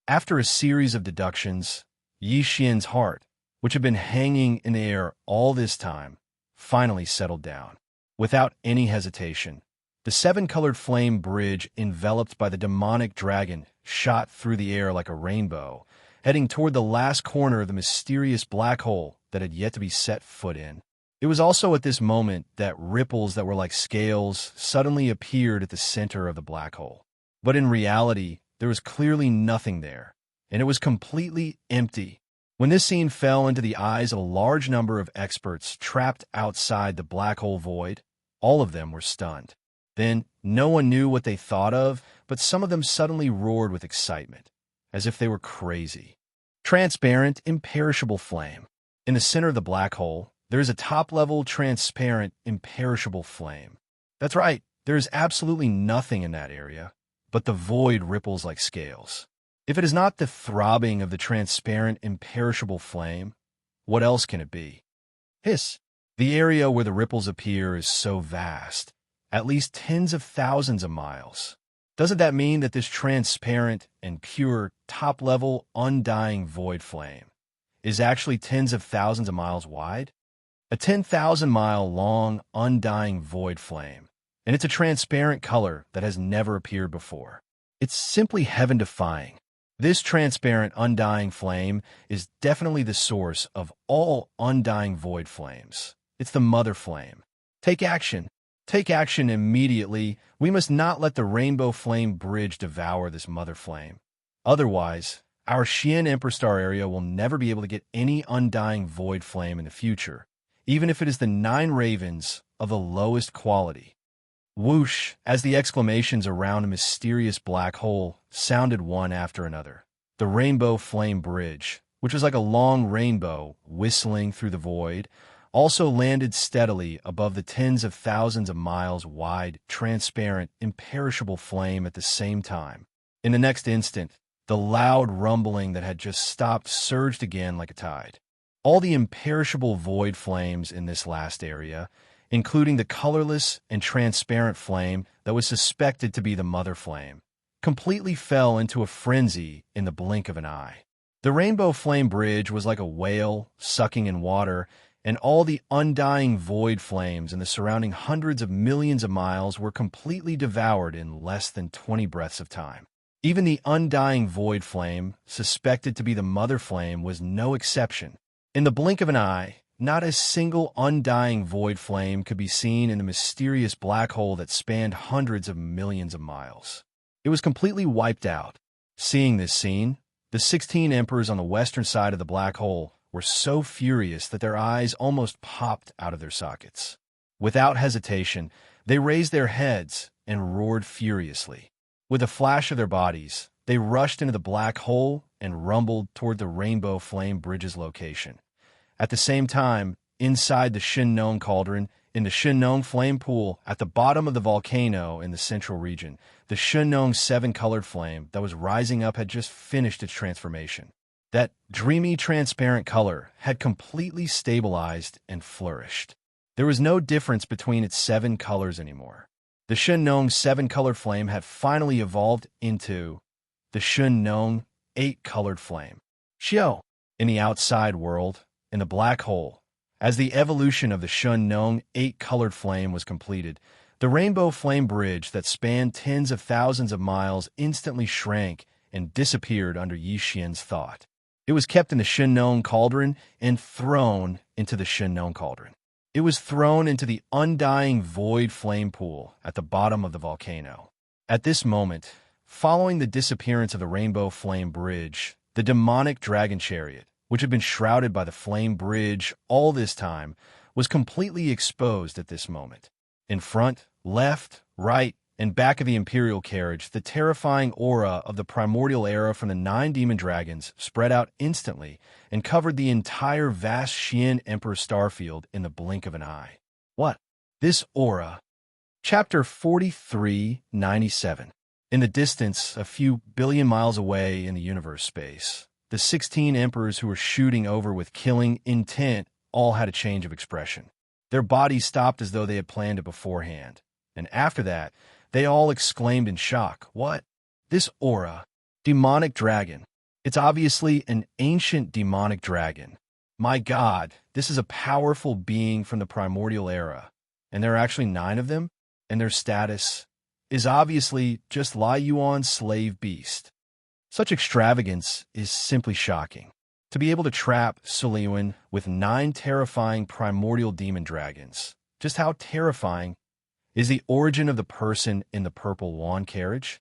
After a series of deductions, Yixian's heart, which had been hanging in the air all this time, finally settled down. Without any hesitation, the 7-colored flame bridge enveloped by the demonic dragon shot through the air like a rainbow, heading toward the last corner of the mysterious black hole that had yet to be set foot in. It was also at this moment that ripples that were like scales suddenly appeared at the center of the black hole. But in reality, there was clearly nothing there, and it was completely empty. When this scene fell into the eyes of a large number of experts trapped outside the black hole void, all of them were stunned. Then, no one knew what they thought of, but some of them suddenly roared with excitement, as if they were crazy. Transparent, imperishable flame. In the center of the black hole, there is a top-level, transparent, imperishable flame. That's right, there is absolutely nothing in that area, but the void ripples like scales. If it is not the throbbing of the transparent, imperishable flame, what else can it be? Hiss! The area where the ripples appear is so vast, at least tens of thousands of miles. Doesn't that mean that this transparent and pure, top-level, undying void flame is actually tens of thousands of miles wide? A 10,000-mile-long, undying void flame, and it's a transparent color that has never appeared before. It's simply heaven-defying. This transparent, undying flame is definitely the source of all undying void flames. It's the mother flame. Take action. Take action immediately. We must not let the rainbow flame bridge devour this mother flame. Otherwise, our Xian Emperor Star area will never be able to get any undying void flame in the future, even if it is the 9 ravens of the lowest quality. Whoosh! As the exclamations around a mysterious black hole sounded one after another, the rainbow flame bridge, which was like a long rainbow whistling through the void, also landed steadily above the tens of thousands of miles wide, transparent, imperishable flame at the same time. In the next instant, the loud rumbling that had just stopped surged again like a tide. All the imperishable void flames in this last area, including the colorless and transparent flame that was suspected to be the mother flame, completely fell into a frenzy in the blink of an eye. The rainbow flame bridge was like a whale sucking in water, and all the undying void flames in the surrounding hundreds of millions of miles were completely devoured in less than 20 breaths of time. Even the undying void flame, suspected to be the mother flame, was no exception. In the blink of an eye, not a single undying void flame could be seen in the mysterious black hole that spanned hundreds of millions of miles. It was completely wiped out. Seeing this scene, the 16 emperors on the western side of the black hole were so furious that their eyes almost popped out of their sockets. Without hesitation, they raised their heads and roared furiously. With a flash of their bodies, they rushed into the black hole and rumbled toward the rainbow flame bridge's location. At the same time, inside the Xianxia Cauldron, in the Xianxia flame pool at the bottom of the volcano in the central region, the Xianxia 7-colored flame that was rising up had just finished its transformation. That dreamy, transparent color had completely stabilized and flourished. There was no difference between its 7 colors anymore. The Xianxia 7-colored flame had finally evolved into the Xianxia 8-colored flame. Xiao! In the outside world, in the black hole, as the evolution of the Xianxia 8-colored flame was completed, the rainbow flame bridge that spanned tens of thousands of miles instantly shrank and disappeared under Yixian's thought. It was kept in the Xianxia Cauldron and thrown into the Xianxia Cauldron. It was thrown into the undying void flame pool at the bottom of the volcano. At this moment, following the disappearance of the rainbow flame bridge, the demonic dragon chariot, which had been shrouded by the flame bridge all this time, was completely exposed at this moment. In front, left, right, and back of the Imperial carriage, the terrifying aura of the primordial era from the 9 demon dragons spread out instantly and covered the entire vast Xian Emperor starfield in the blink of an eye. What? This aura? Chapter 4397. In the distance, a few billion miles away in the universe space, the 16 emperors who were shooting over with killing intent all had a change of expression. Their bodies stopped as though they had planned it beforehand. And after that, they all exclaimed in shock, "What? This aura? Demonic dragon. It's obviously an ancient demonic dragon. My God, this is a powerful being from the primordial era. And there are actually 9 of them, and their status is obviously just Lai Yuan's slave beast." Such extravagance is simply shocking. To be able to trap Suliuan with 9 terrifying primordial demon dragons, just how terrifying is the origin of the person in the purple lawn carriage?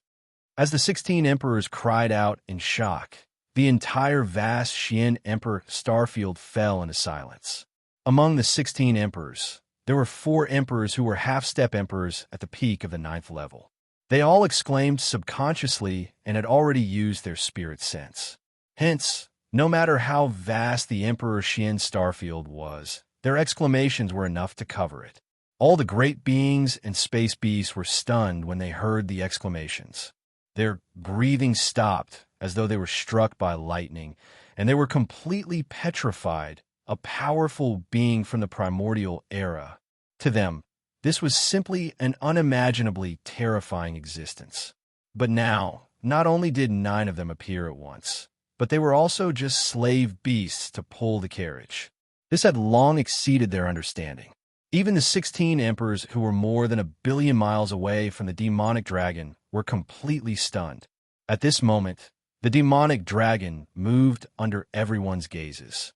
As the 16 emperors cried out in shock, the entire vast Xian Emperor starfield fell into silence. Among the 16 emperors, there were 4 emperors who were half-step emperors at the peak of the 9th level. They all exclaimed subconsciously and had already used their spirit sense. Hence, no matter how vast the Emperor Xian starfield was, their exclamations were enough to cover it. All the great beings and space beasts were stunned when they heard the exclamations. Their breathing stopped as though they were struck by lightning, and they were completely petrified, a powerful being from the primordial era. To them, this was simply an unimaginably terrifying existence. But now, not only did 9 of them appear at once, but they were also just slave beasts to pull the carriage. This had long exceeded their understanding. Even the 16 emperors who were more than 1 billion miles away from the demonic dragon were completely stunned. At this moment, the demonic dragon moved under everyone's gazes.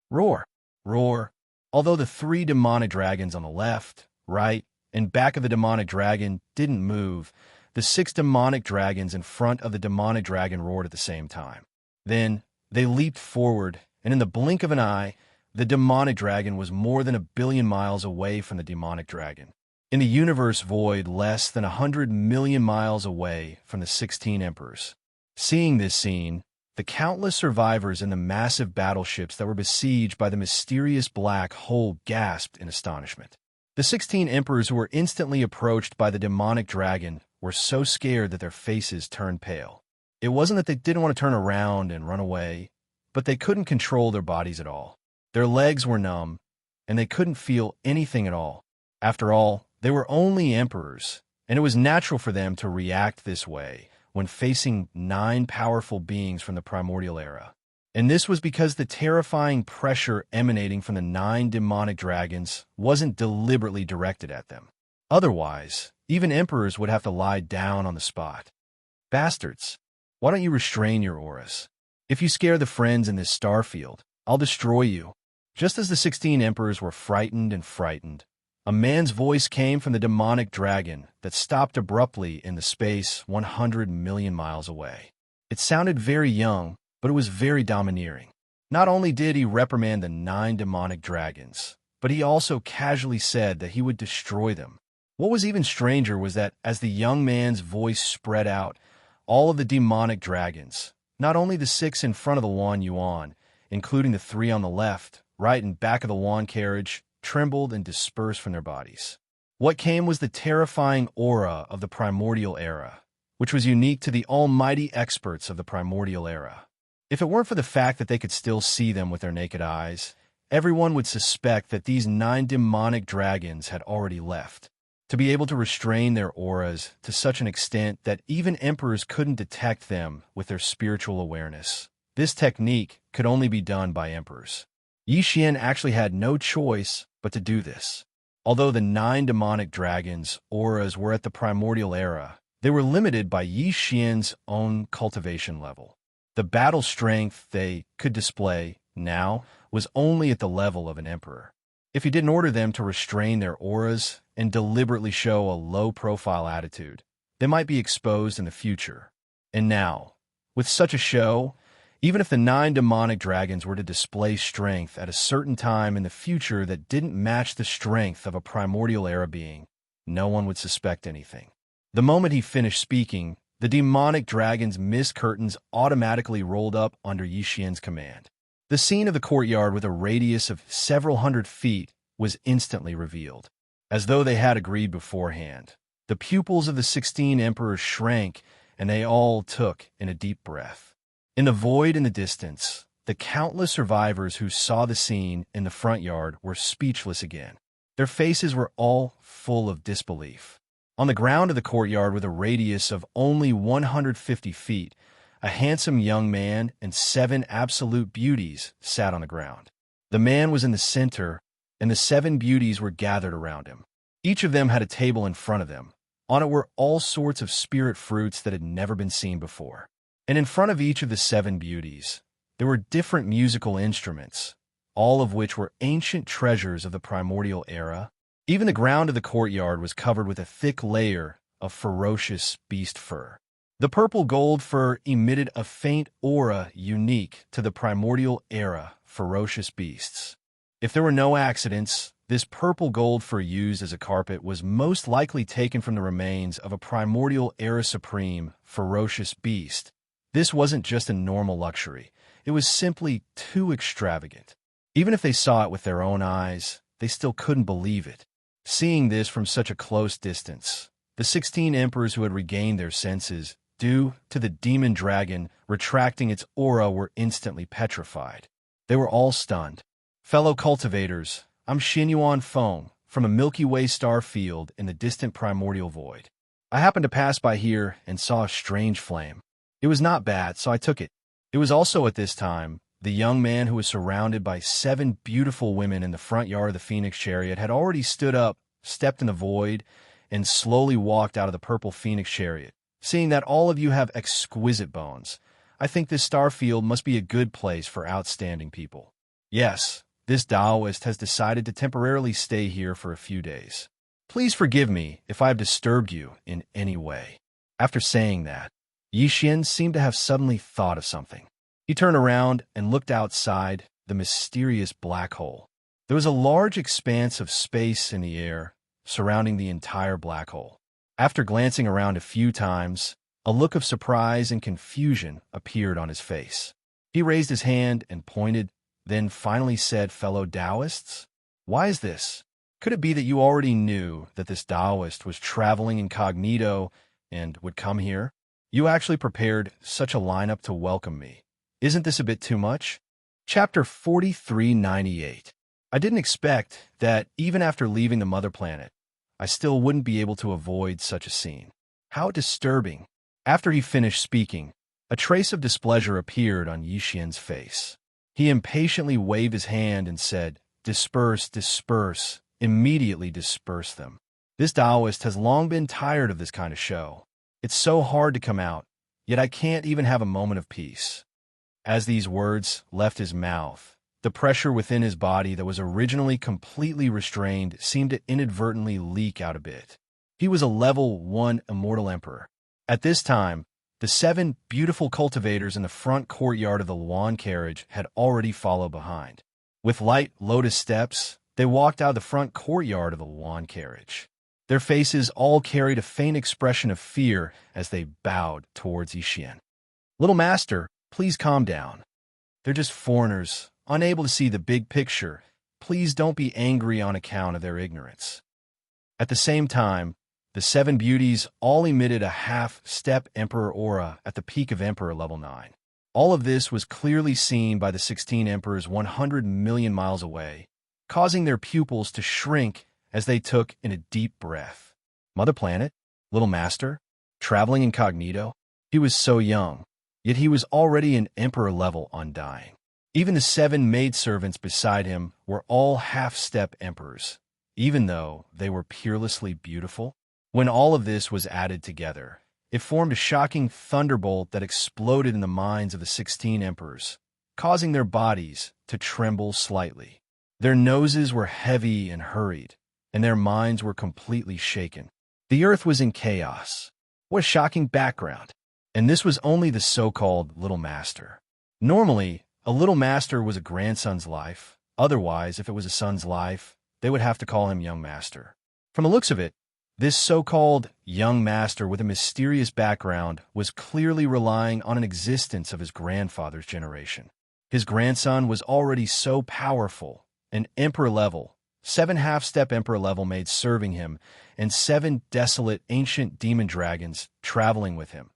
Roar! Roar! Although the 3 demonic dragons on the left, right, and back of the demonic dragon didn't move, the 6 demonic dragons in front of the demonic dragon roared at the same time. Then, they leaped forward, and in the blink of an eye, the demonic dragon was more than 1 billion miles away from the demonic dragon. In the universe void less than 100 million miles away from the 16 emperors. Seeing this scene, the countless survivors in the massive battleships that were besieged by the mysterious black hole gasped in astonishment. The 16 emperors who were instantly approached by the demonic dragon were so scared that their faces turned pale. It wasn't that they didn't want to turn around and run away, but they couldn't control their bodies at all. Their legs were numb, and they couldn't feel anything at all. After all, they were only emperors, and it was natural for them to react this way when facing 9 powerful beings from the primordial era. And this was because the terrifying pressure emanating from the 9 demonic dragons wasn't deliberately directed at them. Otherwise, even emperors would have to lie down on the spot. Bastards, why don't you restrain your auras? If you scare the friends in this starfield, I'll destroy you. Just as the 16 emperors were frightened, a man's voice came from the demonic dragon that stopped abruptly in the space 100 million miles away. It sounded very young, but it was very domineering. Not only did he reprimand the 9 demonic dragons, but he also casually said that he would destroy them. What was even stranger was that as the young man's voice spread out, all of the demonic dragons, not only the 6 in front of the Wan Yuan, including the 3 on the left, right, and back of the Wan carriage, trembled and dispersed from their bodies. What came was the terrifying aura of the primordial era, which was unique to the almighty experts of the primordial era. If it weren't for the fact that they could still see them with their naked eyes, everyone would suspect that these 9 demonic dragons had already left. To be able to restrain their auras to such an extent that even emperors couldn't detect them with their spiritual awareness. This technique could only be done by emperors. Yi Xian actually had no choice but to do this. Although the 9 demonic dragons' auras were at the primordial era, they were limited by Yi Xian's own cultivation level. The battle strength they could display now was only at the level of an emperor. If he didn't order them to restrain their auras and deliberately show a low-profile attitude, they might be exposed in the future. And now, with such a show, Even if the 9 demonic dragons were to display strength at a certain time in the future that didn't match the strength of a primordial era being, no one would suspect anything. The moment he finished speaking, the demonic dragon's mist curtains automatically rolled up under Yixian's command. The scene of the courtyard with a radius of several hundred feet was instantly revealed. As though they had agreed beforehand, the pupils of the 16 emperors shrank, and they all took in a deep breath. In the void in the distance, the countless survivors who saw the scene in the front yard were speechless again. Their faces were all full of disbelief. On the ground of the courtyard with a radius of only 150 feet, a handsome young man and 7 absolute beauties sat on the ground. The man was in the center, and the 7 beauties were gathered around him. Each of them had a table in front of them. On it were all sorts of spirit fruits that had never been seen before. And in front of each of the 7 beauties, there were different musical instruments, all of which were ancient treasures of the primordial era. Even the ground of the courtyard was covered with a thick layer of ferocious beast fur. The purple gold fur emitted a faint aura unique to the primordial era ferocious beasts. If there were no accidents, this purple gold fur used as a carpet was most likely taken from the remains of a primordial era supreme ferocious beast. This wasn't just a normal luxury. It was simply too extravagant. Even if they saw it with their own eyes, they still couldn't believe it. Seeing this from such a close distance, the 16 emperors who had regained their senses, due to the demon dragon retracting its aura, were instantly petrified. They were all stunned. Fellow cultivators, I'm Xinyuan Feng, from a Milky Way star field in the distant primordial void. I happened to pass by here and saw a strange flame. It was not bad, so I took it. It was also at this time, the young man who was surrounded by 7 beautiful women in the front yard of the Phoenix chariot had already stood up, stepped in the void, and slowly walked out of the purple Phoenix chariot. Seeing that all of you have exquisite bones, I think this star field must be a good place for outstanding people. Yes, this Taoist has decided to temporarily stay here for a few days. Please forgive me if I have disturbed you in any way. After saying that, Yixian seemed to have suddenly thought of something. He turned around and looked outside the mysterious black hole. There was a large expanse of space in the air surrounding the entire black hole. After glancing around a few times, a look of surprise and confusion appeared on his face. He raised his hand and pointed, then finally said, "Fellow Taoists, why is this? Could it be that you already knew that this Taoist was traveling incognito and would come here? You actually prepared such a lineup to welcome me. Isn't this a bit too much?" Chapter 4398. I didn't expect that even after leaving the mother planet, I still wouldn't be able to avoid such a scene. How disturbing. After he finished speaking, a trace of displeasure appeared on Yixian's face. He impatiently waved his hand and said, "Disperse, disperse, immediately disperse them. This Taoist has long been tired of this kind of show. It's so hard to come out, yet I can't even have a moment of peace." As these words left his mouth, the pressure within his body that was originally completely restrained seemed to inadvertently leak out a bit. He was a level 1 immortal emperor. At this time, the 7 beautiful cultivators in the front courtyard of the Luan carriage had already followed behind. With light lotus steps, they walked out of the front courtyard of the Luan carriage. Their faces all carried a faint expression of fear as they bowed towards Yixian. "Little master, please calm down. They're just foreigners, unable to see the big picture. Please don't be angry on account of their ignorance." At the same time, the 7 beauties all emitted a half-step emperor aura at the peak of emperor level 9. All of this was clearly seen by the 16 emperors 100 million miles away, causing their pupils to shrink as they took in a deep breath. Mother Planet? Little Master? Traveling incognito? He was so young, yet he was already an emperor level undying. Even the 7 maidservants beside him were all half-step emperors, even though they were peerlessly beautiful. When all of this was added together, it formed a shocking thunderbolt that exploded in the minds of the 16 emperors, causing their bodies to tremble slightly. Their noses were heavy and hurried, and their minds were completely shaken. The earth was in chaos. What a shocking background! And this was only the so-called Little Master. Normally, a little master was a grandson's life. Otherwise, if it was a son's life, they would have to call him young master. From the looks of it, this so-called young master with a mysterious background was clearly relying on an existence of his grandfather's generation. His grandson was already so powerful, an emperor level, 7 half-step emperor level made serving him, and 7 desolate ancient demon dragons traveling with him.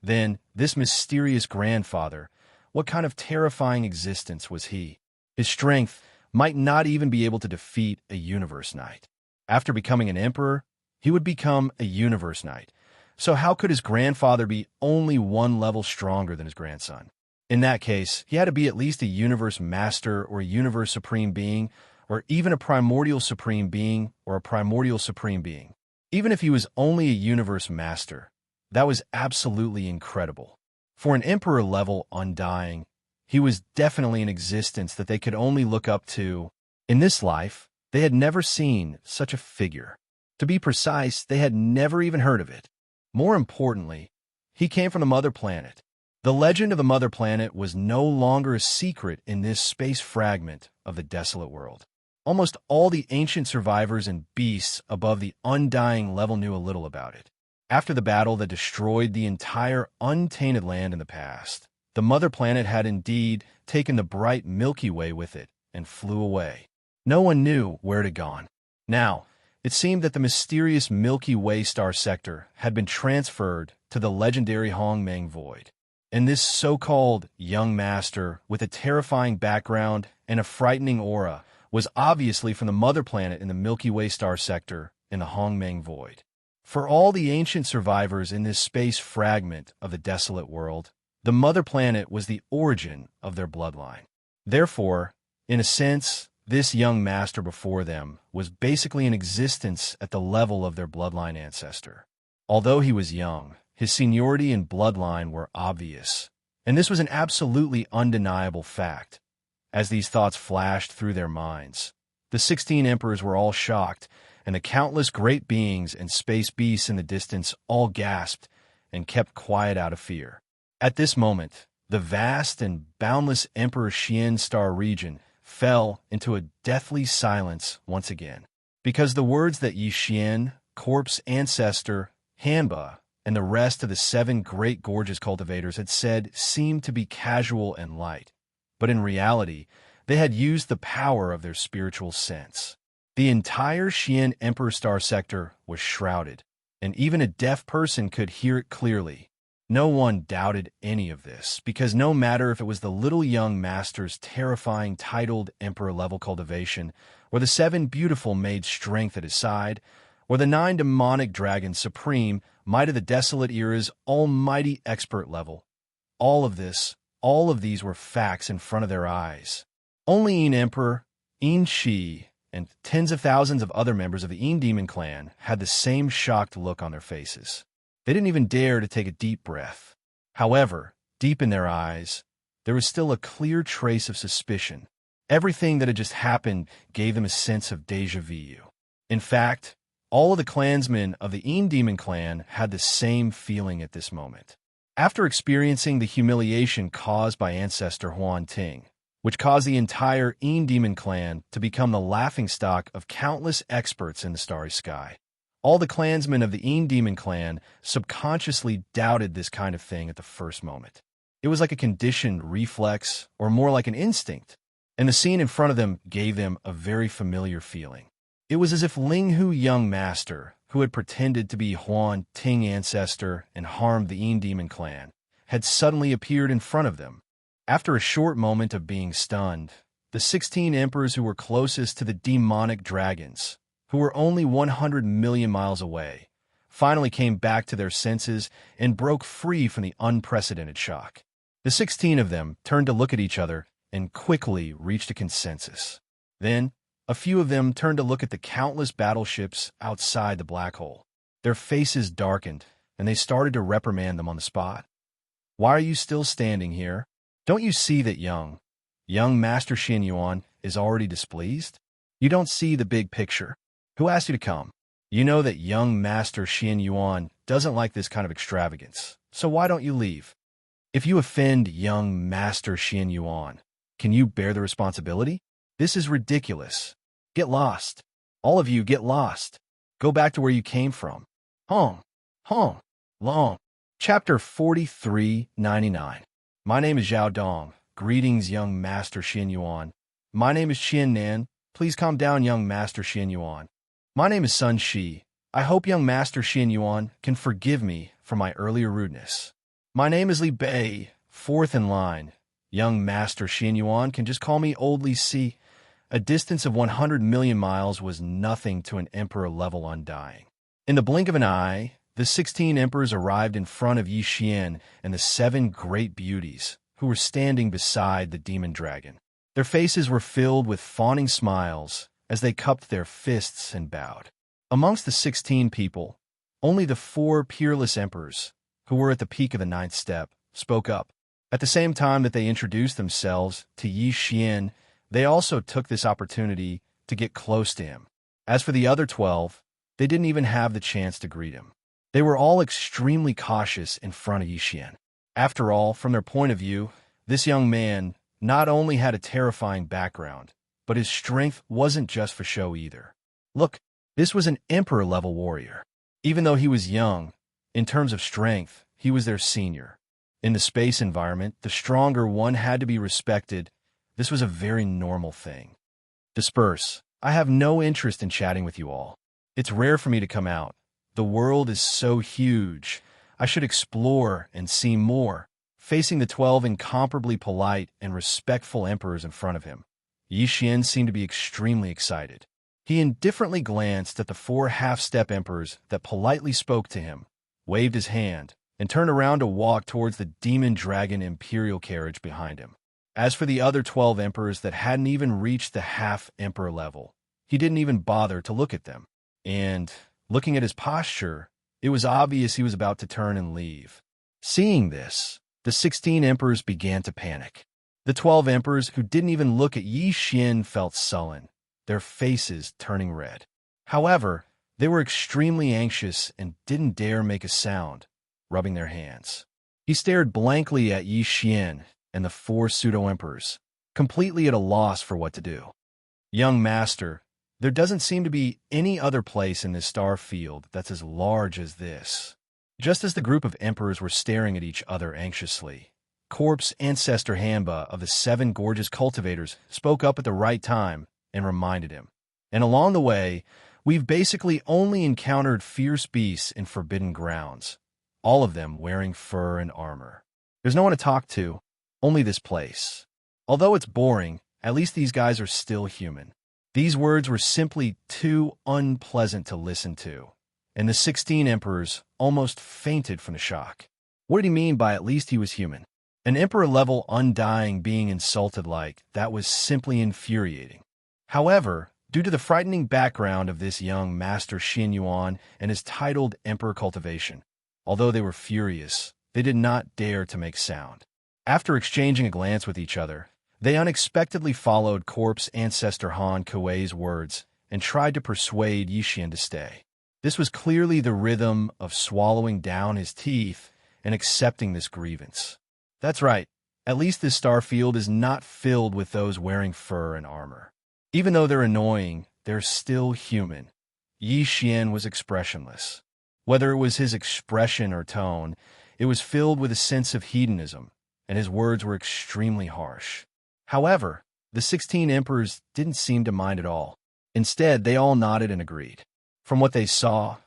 Then, this mysterious grandfather, what kind of terrifying existence was he? His strength might not even be able to defeat a universe knight. After becoming an emperor, he would become a universe knight. So how could his grandfather be only 1 level stronger than his grandson? In that case, he had to be at least a universe master or a universe supreme being, or even a primordial supreme being or a primordial supreme being. Even if he was only a universe master, that was absolutely incredible. For an emperor level undying, he was definitely an existence that they could only look up to. In this life, they had never seen such a figure. To be precise, they had never even heard of it. More importantly, he came from the mother planet. The legend of the mother planet was no longer a secret in this space fragment of the desolate world. Almost all the ancient survivors and beasts above the undying level knew a little about it. After the battle that destroyed the entire untainted land in the past, the mother planet had indeed taken the bright Milky Way with it and flew away. No one knew where it had gone. Now, it seemed that the mysterious Milky Way star sector had been transferred to the legendary Hongmeng Void. And this so-called young master with a terrifying background and a frightening aura was obviously from the mother planet in the Milky Way star sector in the Hongmeng Void. For all the ancient survivors in this space fragment of the desolate world, the mother planet was the origin of their bloodline. Therefore, in a sense, this young master before them was basically an existence at the level of their bloodline ancestor. Although he was young, his seniority and bloodline were obvious, and this was an absolutely undeniable fact. As these thoughts flashed through their minds, the 16 emperors were all shocked, and the countless great beings and space beasts in the distance all gasped and kept quiet out of fear. At this moment, the vast and boundless Emperor Xian star region fell into a deathly silence once again, because the words that Yi Xian, Corpse Ancestor, Hanba, and the rest of the 7 great gorgeous cultivators had said seemed to be casual and light, but in reality, they had used the power of their spiritual sense. The entire Xian Emperor Star sector was shrouded, and even a deaf person could hear it clearly. No one doubted any of this, because no matter if it was the little young master's terrifying titled Emperor-level cultivation, or the 7 beautiful made strength at his side, or the 9 demonic dragons supreme, might of the desolate era's almighty expert level, all of these were facts in front of their eyes. Only Yin Emperor, Yin Shi, and tens of thousands of other members of the Yin Demon clan had the same shocked look on their faces. They didn't even dare to take a deep breath. However, deep in their eyes, there was still a clear trace of suspicion. Everything that had just happened gave them a sense of déjà vu. In fact, all of the clansmen of the Yin Demon clan had the same feeling at this moment. After experiencing the humiliation caused by ancestor Huan Ting, which caused the entire Yin Demon clan to become the laughingstock of countless experts in the starry sky, all the clansmen of the Yin Demon clan subconsciously doubted this kind of thing at the first moment. It was like a conditioned reflex, or more like an instinct, and the scene in front of them gave them a very familiar feeling. It was as if Ling Hu Young Master, who had pretended to be Huan Ting ancestor and harmed the Yin Demon clan, had suddenly appeared in front of them. After a short moment of being stunned, the 16 emperors who were closest to the demonic dragons, who were only 100 million miles away, finally came back to their senses and broke free from the unprecedented shock. The 16 of them turned to look at each other and quickly reached a consensus. Then, a few of them turned to look at the countless battleships outside the black hole. Their faces darkened, and they started to reprimand them on the spot. "Why are you still standing here? Don't you see that young Master Xin Yuan is already displeased? You don't see the big picture. Who asked you to come? You know that young Master Xin Yuan doesn't like this kind of extravagance, so why don't you leave?" If you offend young Master Xianyuan, can you bear the responsibility? This is ridiculous. Get lost. All of you get lost. Go back to where you came from. Hong. Hong. Long. Chapter 4399. My name is Zhao Dong. Greetings, young Master Xianyuan. My name is Qian Nan. Please calm down, young Master Xianyuan. My name is Sun Shi. I hope young Master Xianyuan can forgive me for my earlier rudeness. My name is Li Bei, fourth in line. Young Master Xianyuan can just call me Old Li Si. A distance of 100 million miles was nothing to an emperor-level undying. In the blink of an eye, the 16 emperors arrived in front of Yi Xian and the 7 great beauties, who were standing beside the demon dragon. Their faces were filled with fawning smiles as they cupped their fists and bowed. Amongst the 16 people, only the 4 peerless emperors, who were at the peak of the 9th step, spoke up. At the same time that they introduced themselves to Yi Xian, they also took this opportunity to get close to him. As for the other 12, they didn't even have the chance to greet him. They were all extremely cautious in front of Yi Xian. After all, from their point of view, this young man not only had a terrifying background, but his strength wasn't just for show either. Look, this was an emperor-level warrior. Even though he was young, in terms of strength, he was their senior. In the space environment, the stronger one had to be respected. This was a very normal thing. Disperse. I have no interest in chatting with you all. It's rare for me to come out. The world is so huge. I should explore and see more. Facing the 12 incomparably polite and respectful emperors in front of him, Yi Xian seemed to be extremely excited. He indifferently glanced at the 4 half-step emperors that politely spoke to him, waved his hand, and turned around to walk towards the demon dragon imperial carriage behind him. As for the other 12 emperors that hadn't even reached the half-emperor level, he didn't even bother to look at them. And, looking at his posture, it was obvious he was about to turn and leave. Seeing this, the 16 emperors began to panic. The 12 emperors who didn't even look at Yi Xian felt sullen, their faces turning red. However, they were extremely anxious and didn't dare make a sound, rubbing their hands. He stared blankly at Yi Xian and the 4 pseudo-emperors, completely at a loss for what to do. Young master, there doesn't seem to be any other place in this star field that's as large as this. Just as the group of emperors were staring at each other anxiously, Corpse Ancestor Hanba of the 7 gorgeous cultivators spoke up at the right time and reminded him. And along the way, we've basically only encountered fierce beasts in forbidden grounds, all of them wearing fur and armor. There's no one to talk to, only this place. Although it's boring, at least these guys are still human. These words were simply too unpleasant to listen to, and the 16 emperors almost fainted from the shock. What did he mean by at least he was human? An emperor-level undying being insulted like that was simply infuriating. However, due to the frightening background of this young Master Xianyuan and his titled Emperor Cultivation, although they were furious, they did not dare to make sound. After exchanging a glance with each other, they unexpectedly followed Corpse Ancestor Han Kuei's words and tried to persuade Yi Xian to stay. This was clearly the rhythm of swallowing down his teeth and accepting this grievance. That's right, at least this star field is not filled with those wearing fur and armor. Even though they're annoying, they're still human. Yi Xian was expressionless. Whether it was his expression or tone, it was filled with a sense of hedonism, and his words were extremely harsh. However, the 16 emperors didn't seem to mind at all. Instead, they all nodded and agreed. From what they saw,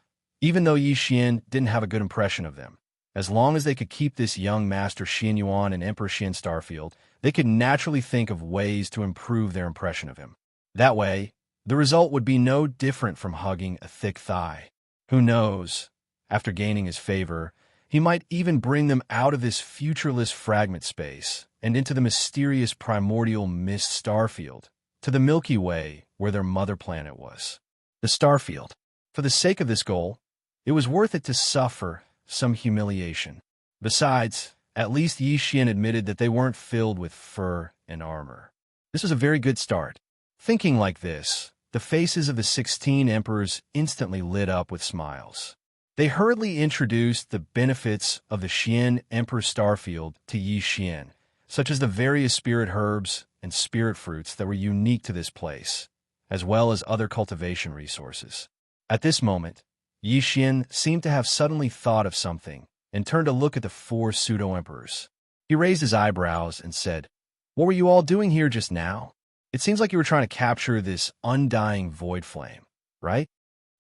even though Yi Xian didn't have a good impression of them, as long as they could keep this young Master Xianyuan and Emperor Xian Starfield, they could naturally think of ways to improve their impression of him. That way, the result would be no different from hugging a thick thigh. Who knows, after gaining his favor, he might even bring them out of this futureless fragment space and into the mysterious primordial mist starfield, to the Milky Way where their mother planet was. The starfield. For the sake of this goal, it was worth it to suffer some humiliation. Besides, at least Yi Xian admitted that they weren't filled with fur and armor. This was a very good start. Thinking like this, the faces of the 16 emperors instantly lit up with smiles. They hurriedly introduced the benefits of the Xian Emperor Starfield to Yi Xian, such as the various spirit herbs and spirit fruits that were unique to this place, as well as other cultivation resources. At this moment, Yi Xian seemed to have suddenly thought of something and turned to look at the four pseudo-emperors. He raised his eyebrows and said, "What were you all doing here just now? It seems like you were trying to capture this undying void flame, right?"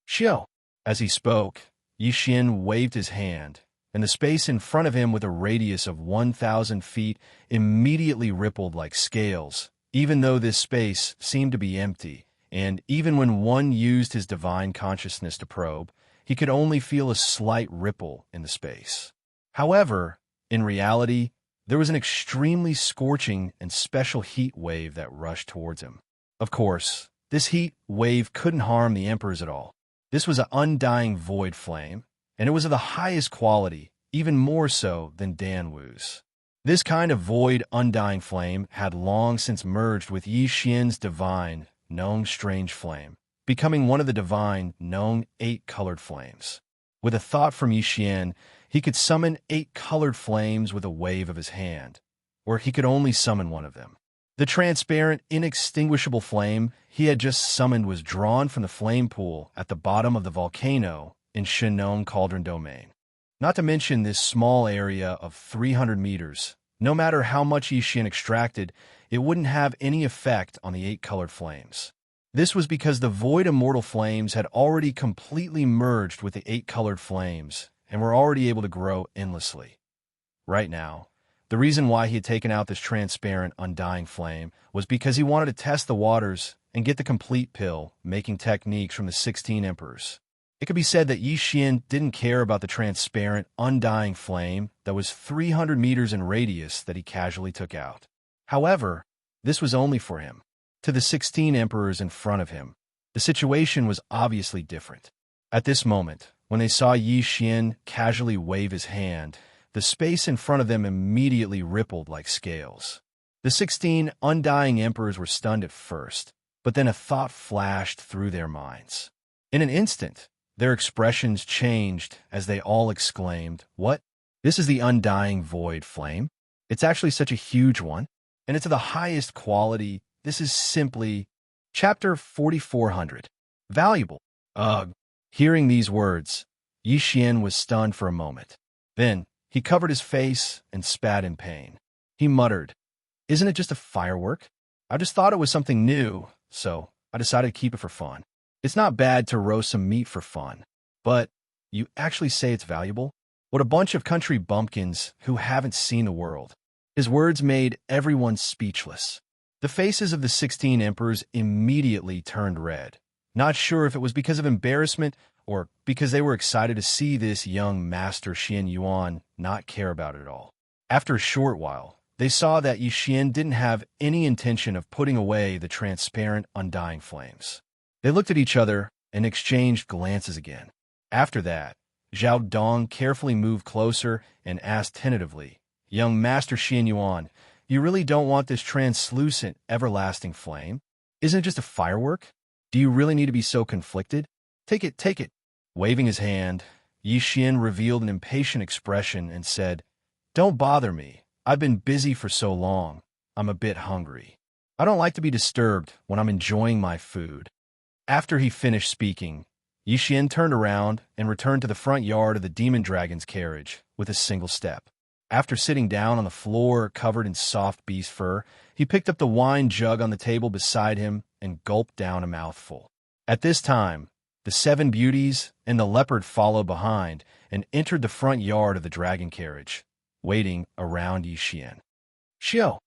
"Xiao." As he spoke, Yi Xian waved his hand, and the space in front of him with a radius of 1,000 feet immediately rippled like scales, even though this space seemed to be empty, and even when one used his divine consciousness to probe, he could only feel a slight ripple in the space. However, in reality, there was an extremely scorching and special heat wave that rushed towards him. Of course, this heat wave couldn't harm the emperors at all. This was an undying void flame, and it was of the highest quality, even more so than Dan Wu's. This kind of void, undying flame had long since merged with Yi Xian's divine, known strange flame, becoming one of the divine, known 8-colored flames. With a thought from Yi Xian, he could summon 8 colored flames with a wave of his hand, or he could only summon one of them. The transparent, inextinguishable flame he had just summoned was drawn from the flame pool at the bottom of the volcano in Shenong Cauldron Domain. Not to mention this small area of 300 meters. No matter how much Yi Xian extracted, it wouldn't have any effect on the 8-colored flames. This was because the void immortal flames had already completely merged with the 8-colored flames and were already able to grow endlessly. Right now, the reason why he had taken out this transparent, undying flame was because he wanted to test the waters and get the complete pill-making techniques from the 16 emperors. It could be said that Yi Xian didn't care about the transparent, undying flame that was 300 meters in radius that he casually took out. However, this was only for him. To the 16 emperors in front of him, the situation was obviously different. At this moment, when they saw Yi Xian casually wave his hand, the space in front of them immediately rippled like scales. The 16 undying emperors were stunned at first, but then a thought flashed through their minds. In an instant, their expressions changed as they all exclaimed, "What? This is the undying void flame? It's actually such a huge one, and it's of the highest quality. This is simply..." Chapter 4400. Valuable. Ugh. Hearing these words, Yi Xian was stunned for a moment. Then, he covered his face and spat in pain. He muttered, "Isn't it just a firework? I just thought it was something new, so I decided to keep it for fun. It's not bad to roast some meat for fun, but you actually say it's valuable? What a bunch of country bumpkins who haven't seen the world." His words made everyone speechless. The faces of the 16 emperors immediately turned red, not sure if it was because of embarrassment or because they were excited to see this young master Xian Yuan not care about it at all. After a short while, they saw that Yi Xian didn't have any intention of putting away the transparent, undying flames. They looked at each other and exchanged glances again. After that, Zhao Dong carefully moved closer and asked tentatively, "Young Master Xian Yuan, you really don't want this translucent, everlasting flame? Isn't it just a firework? Do you really need to be so conflicted? Take it, take it." Waving his hand, Yi Xian revealed an impatient expression and said, "Don't bother me. I've been busy for so long. I'm a bit hungry. I don't like to be disturbed when I'm enjoying my food." After he finished speaking, Yi Xian turned around and returned to the front yard of the demon dragon's carriage with a single step. After sitting down on the floor covered in soft beast fur, he picked up the wine jug on the table beside him and gulped down a mouthful. At this time, the 7 beauties and the leopard followed behind and entered the front yard of the dragon carriage, waiting around Yi Xian. "Xiao,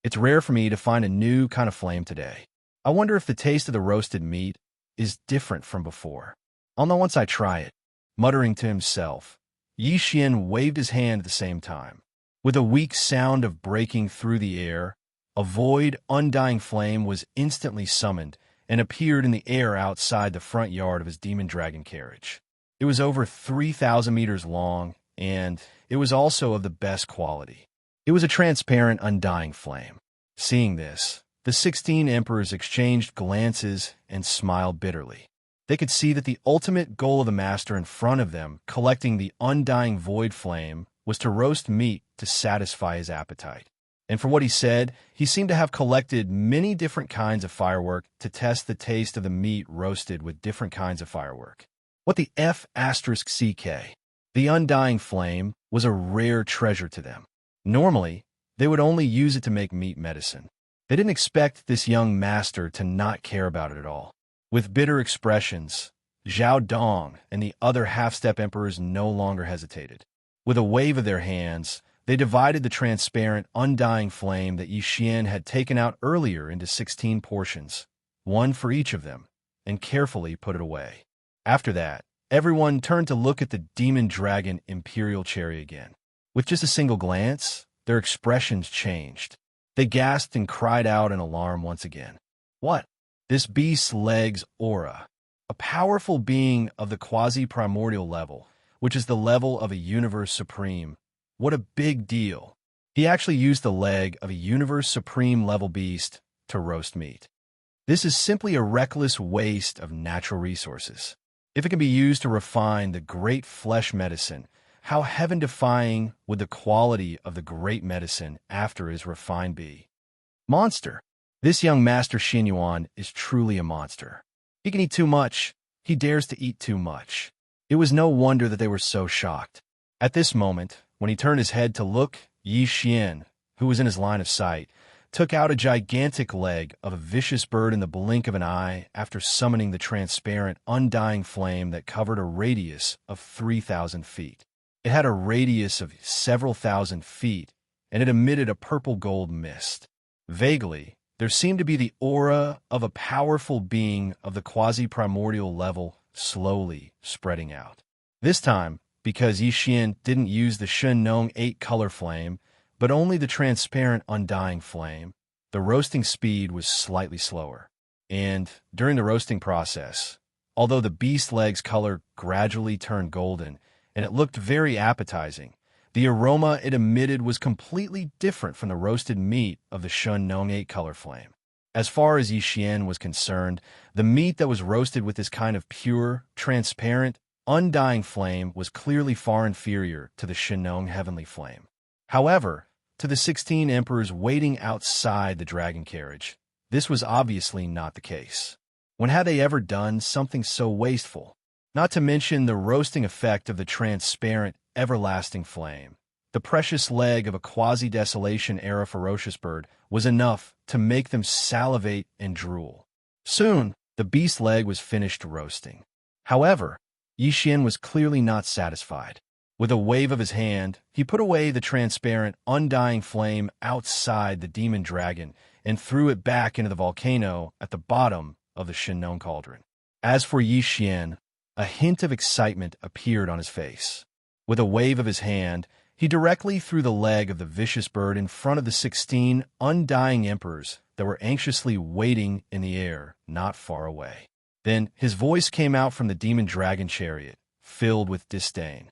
it's rare for me to find a new kind of flame today. I wonder if the taste of the roasted meat is different from before. I'll know once I try it." Muttering to himself, Yi Xian waved his hand at the same time. With a weak sound of breaking through the air, a void, undying flame was instantly summoned and appeared in the air outside the front yard of his demon dragon carriage. It was over 3,000 meters long, and it was also of the best quality. It was a transparent, undying flame. Seeing this, the 16 emperors exchanged glances and smiled bitterly. They could see that the ultimate goal of the master in front of them, collecting the undying void flame, was to roast meat to satisfy his appetite. And for what he said, he seemed to have collected many different kinds of firework to test the taste of the meat roasted with different kinds of firework. What the F***CK? The undying flame was a rare treasure to them. Normally, they would only use it to make meat medicine. They didn't expect this young master to not care about it at all. With bitter expressions, Zhao Dong and the other half-step emperors no longer hesitated. With a wave of their hands, they divided the transparent, undying flame that Yixian had taken out earlier into 16 portions, one for each of them, and carefully put it away. After that, everyone turned to look at the demon dragon imperial cherry again. With just a single glance, their expressions changed. They gasped and cried out in alarm once again. What? This beast's leg's aura. A powerful being of the quasi-primordial level, which is the level of a universe supreme. What a big deal. He actually used the leg of a universe supreme level beast to roast meat. This is simply a reckless waste of natural resources. If it can be used to refine the great flesh medicine, how heaven-defying would the quality of the great medicine after is refined be? Monster. This young master Xinyuan is truly a monster. He can eat too much. He dares to eat too much. It was no wonder that they were so shocked. At this moment, when he turned his head to look, Yi Xian, who was in his line of sight, took out a gigantic leg of a vicious bird in the blink of an eye after summoning the transparent, undying flame that covered a radius of 3,000 feet. It had a radius of several thousand feet, and it emitted a purple-gold mist. Vaguely, there seemed to be the aura of a powerful being of the quasi-primordial level slowly spreading out. This time, because Yixian didn't use the Shen-Nong 8 color flame, but only the transparent undying flame, the roasting speed was slightly slower. And during the roasting process, although the beast leg's color gradually turned golden, and it looked very appetizing, the aroma it emitted was completely different from the roasted meat of the Shen-Nong 8 color flame. As far as Yixian was concerned, the meat that was roasted with this kind of pure, transparent, undying flame was clearly far inferior to the Shen-Nong heavenly flame. However, to the 16 emperors waiting outside the dragon carriage, this was obviously not the case. When had they ever done something so wasteful? Not to mention the roasting effect of the transparent, everlasting flame. The precious leg of a quasi-desolation era ferocious bird was enough to make them salivate and drool. Soon, the beast leg was finished roasting. However, Yixian was clearly not satisfied. With a wave of his hand, he put away the transparent, undying flame outside the demon dragon and threw it back into the volcano at the bottom of the Shen-Nong cauldron. As for Yixian, a hint of excitement appeared on his face. With a wave of his hand, he directly threw the leg of the vicious bird in front of the 16 undying emperors that were anxiously waiting in the air not far away. Then his voice came out from the demon dragon chariot, filled with disdain.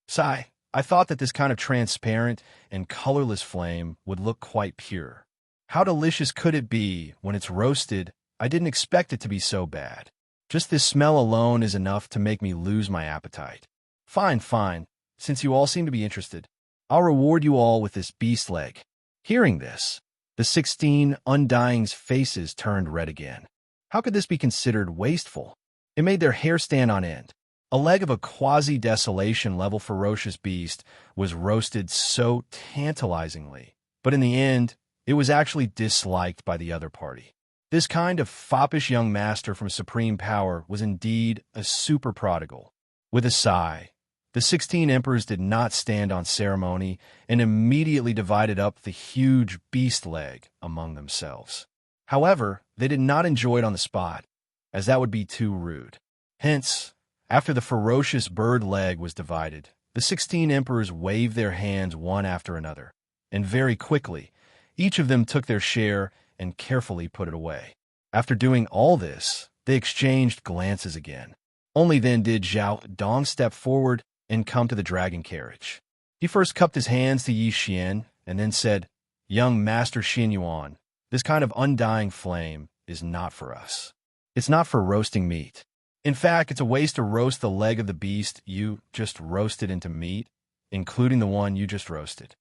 Sigh, I thought that this kind of transparent and colorless flame would look quite pure. How delicious could it be when it's roasted? I didn't expect it to be so bad. Just this smell alone is enough to make me lose my appetite. Fine, fine. Since you all seem to be interested, I'll reward you all with this beast leg. Hearing this, the 16 undying's faces turned red again. How could this be considered wasteful? It made their hair stand on end. A leg of a quasi-desolation level ferocious beast was roasted so tantalizingly, but in the end, it was actually disliked by the other party. This kind of foppish young master from supreme power was indeed a super prodigal. With a sigh, the 16 emperors did not stand on ceremony and immediately divided up the huge beast leg among themselves. However, they did not enjoy it on the spot, as that would be too rude. Hence, after the ferocious bird leg was divided, the 16 emperors waved their hands one after another, and very quickly, each of them took their share and carefully put it away. After doing all this, they exchanged glances again. Only then did Zhao Dong step forward and come to the dragon carriage. He first cupped his hands to Yi Xian and then said, "Young Master Xinyuan, this kind of undying flame is not for us. It's not for roasting meat. In fact, it's a waste to roast the leg of the beast you just roasted into meat, including the one you just roasted.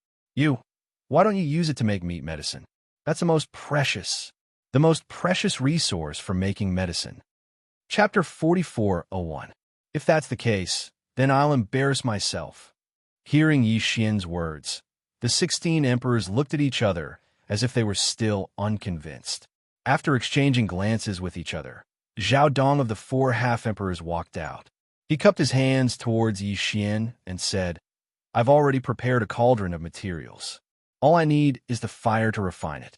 Why don't you use it to make meat medicine? That's the most precious resource for making medicine. Chapter 44:01. If that's the case, then I'll embarrass myself. Hearing Yi Xian's words, the 16 emperors looked at each other as if they were still unconvinced. After exchanging glances with each other, Zhao Dong of the 4 half-emperors walked out. He cupped his hands towards Yi Xian and said, I've already prepared a cauldron of materials. All I need is the fire to refine it.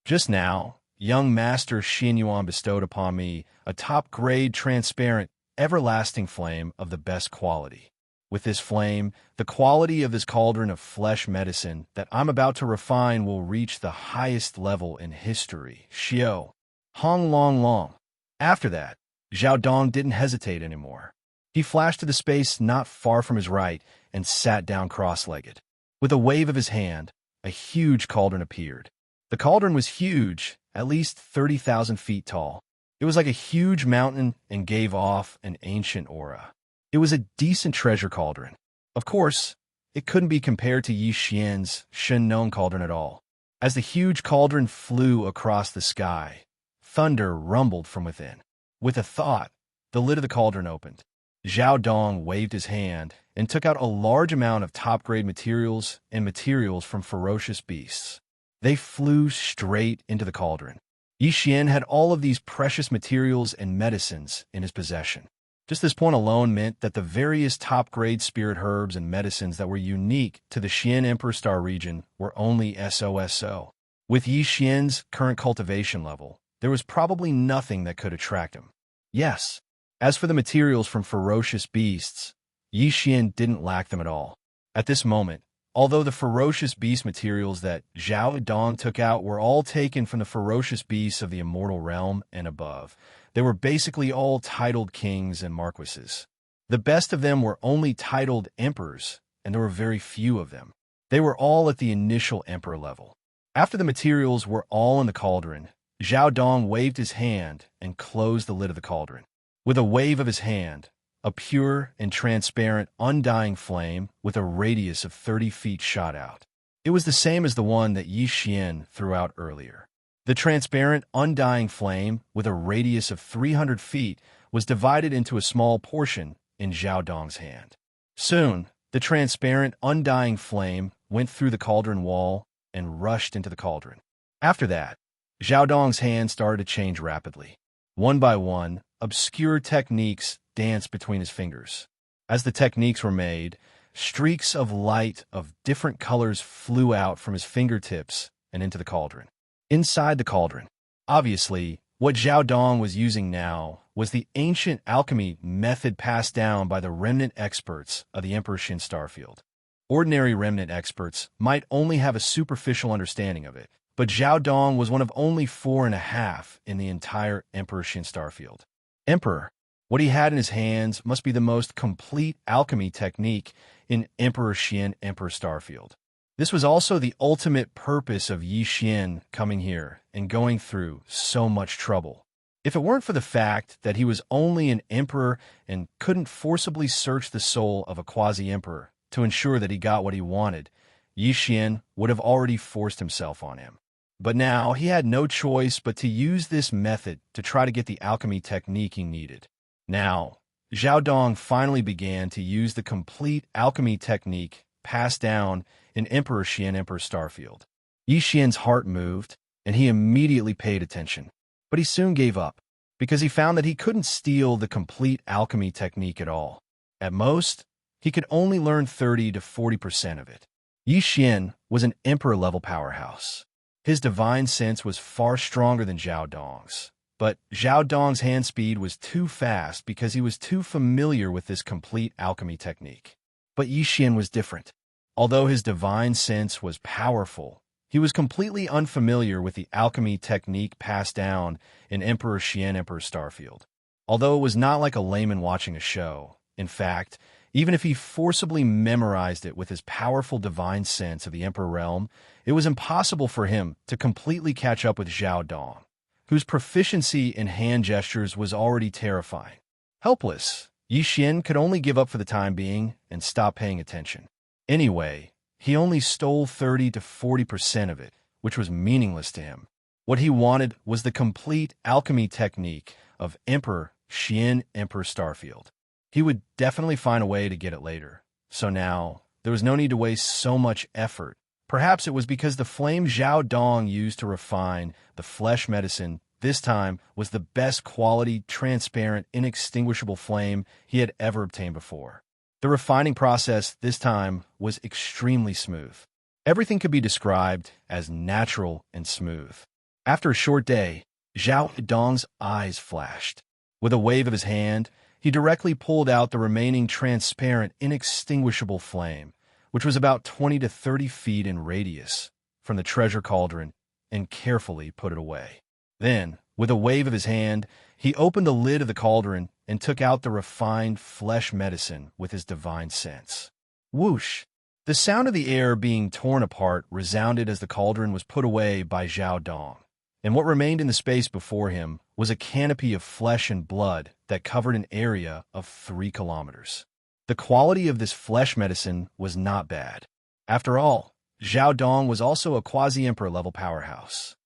Just now, young Master Xianyuan bestowed upon me a top-grade, transparent, everlasting flame of the best quality. With this flame, the quality of this cauldron of flesh medicine that I'm about to refine will reach the highest level in history. Xiao. Hong Long Long. After that, Zhao Dong didn't hesitate anymore. He flashed to the space not far from his right and sat down cross-legged. With a wave of his hand, a huge cauldron appeared. The cauldron was huge, at least 30,000 feet tall. It was like a huge mountain and gave off an ancient aura. It was a decent treasure cauldron. Of course, it couldn't be compared to Yi Xian's Shen-Nong cauldron at all. As the huge cauldron flew across the sky, thunder rumbled from within. With a thought, the lid of the cauldron opened. Zhao Dong waved his hand and took out a large amount of top-grade materials and materials from ferocious beasts. They flew straight into the cauldron. Yi Xian had all of these precious materials and medicines in his possession. Just this point alone meant that the various top-grade spirit herbs and medicines that were unique to the Xian Emperor Star region were only SOSO. With Yi Xian's current cultivation level, there was probably nothing that could attract him. Yes, as for the materials from ferocious beasts, Yi Xian didn't lack them at all. At this moment, although the ferocious beast materials that Zhao Dong took out were all taken from the ferocious beasts of the immortal realm and above, they were basically all titled kings and marquises. The best of them were only titled emperors, and there were very few of them. They were all at the initial emperor level. After the materials were all in the cauldron, Zhao Dong waved his hand and closed the lid of the cauldron. With a wave of his hand, a pure and transparent, undying flame with a radius of 30 feet shot out. It was the same as the one that Yi Xian threw out earlier. The transparent, undying flame with a radius of 300 feet was divided into a small portion in Zhao Dong's hand. Soon, the transparent, undying flame went through the cauldron wall and rushed into the cauldron. After that, Zhao Dong's hand started to change rapidly. One by one, obscure techniques danced between his fingers. As the techniques were made, streaks of light of different colors flew out from his fingertips and into the cauldron. Inside the cauldron, obviously, what Zhao Dong was using now was the ancient alchemy method passed down by the remnant experts of the Emperor Shin Starfield. Ordinary remnant experts might only have a superficial understanding of it, but Zhao Dong was one of only 4.5 in the entire Emperor Shin Starfield. Emperor, what he had in his hands must be the most complete alchemy technique in Emperor Shin Emperor Starfield. This was also the ultimate purpose of Yi Xian coming here and going through so much trouble. If it weren't for the fact that he was only an emperor and couldn't forcibly search the soul of a quasi-emperor to ensure that he got what he wanted, Yi Xian would have already forced himself on him. But now he had no choice but to use this method to try to get the alchemy technique he needed. Now, Zhao Dong finally began to use the complete alchemy technique passed down in Emperor Xian Emperor Starfield. Yi Xian's heart moved, and he immediately paid attention. But he soon gave up, because he found that he couldn't steal the complete alchemy technique at all. At most, he could only learn 30 to 40% of it. Yi Xian was an emperor-level powerhouse. His divine sense was far stronger than Zhao Dong's. But Zhao Dong's hand speed was too fast because he was too familiar with this complete alchemy technique. But Yi Xian was different. Although his divine sense was powerful, he was completely unfamiliar with the alchemy technique passed down in Emperor Xian Emperor Starfield. Although it was not like a layman watching a show, in fact, even if he forcibly memorized it with his powerful divine sense of the Emperor realm, it was impossible for him to completely catch up with Zhao Dong, whose proficiency in hand gestures was already terrifying. Helpless, Yi Xian could only give up for the time being and stop paying attention. Anyway, he only stole 30 to 40% of it, which was meaningless to him. What he wanted was the complete alchemy technique of Emperor Xian Emperor Starfield. He would definitely find a way to get it later. So now, there was no need to waste so much effort. Perhaps it was because the flame Zhao Dong used to refine the flesh medicine this time was the best quality, transparent, inextinguishable flame he had ever obtained before. The refining process this time was extremely smooth. Everything could be described as natural and smooth. After a short day, Zhao Dong's eyes flashed. With a wave of his hand, he directly pulled out the remaining transparent, inextinguishable flame, which was about 20 to 30 feet in radius, from the treasure cauldron, and carefully put it away. Then, with a wave of his hand, he opened the lid of the cauldron and took out the refined flesh medicine with his divine sense. Whoosh! The sound of the air being torn apart resounded as the cauldron was put away by Zhao Dong, and what remained in the space before him was a canopy of flesh and blood that covered an area of 3 kilometers. The quality of this flesh medicine was not bad. After all, Zhao Dong was also a quasi-emperor level powerhouse.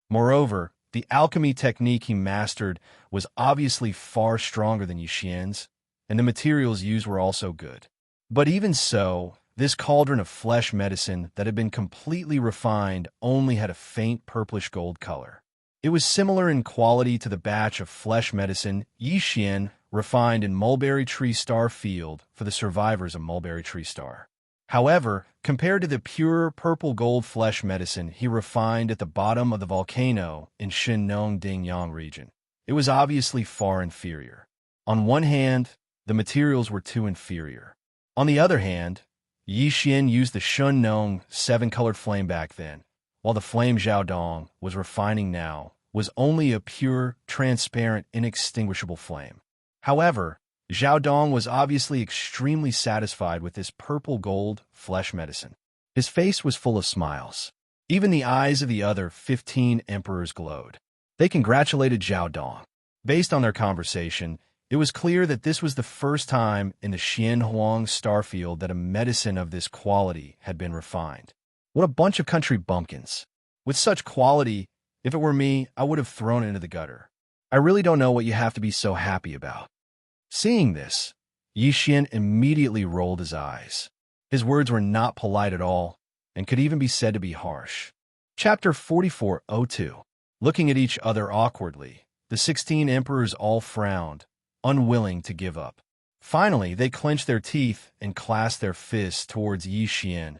Moreover, the alchemy technique he mastered was obviously far stronger than Yi Xian's, and the materials used were also good. But even so, this cauldron of flesh medicine that had been completely refined only had a faint purplish gold color. It was similar in quality to the batch of flesh medicine Yi Xian refined in Mulberry Tree Star Field for the survivors of Mulberry Tree Star. However, compared to the pure purple gold flesh medicine he refined at the bottom of the volcano in Shinnong Dingyang region, it was obviously far inferior. On one hand, the materials were too inferior. On the other hand, Yi Xian used the Shinnong 7-colored flame back then, while the flame Zhao Dong was refining now was only a pure, transparent, inextinguishable flame. However, Zhao Dong was obviously extremely satisfied with this purple gold flesh medicine. His face was full of smiles. Even the eyes of the other 15 emperors glowed. They congratulated Zhao Dong. Based on their conversation, it was clear that this was the first time in the Xianhuang starfield that a medicine of this quality had been refined. What a bunch of country bumpkins. With such quality, if it were me, I would have thrown it into the gutter. I really don't know what you have to be so happy about. Seeing this, Yi Xian immediately rolled his eyes. His words were not polite at all, and could even be said to be harsh. Chapter 44:02. Looking at each other awkwardly, the 16 emperors all frowned, unwilling to give up. Finally, they clenched their teeth and clasped their fists towards Yi Xian.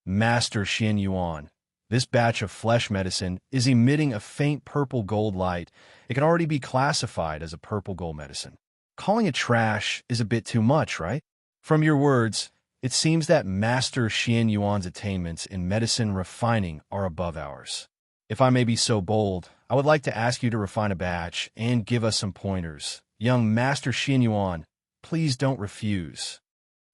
Master Xian Yuan, this batch of flesh medicine is emitting a faint purple gold light. It can already be classified as a purple gold medicine. Calling it trash is a bit too much, right? From your words, it seems that Master Xian Yuan's attainments in medicine refining are above ours. If I may be so bold, I would like to ask you to refine a batch and give us some pointers. Young Master Xian Yuan, please don't refuse.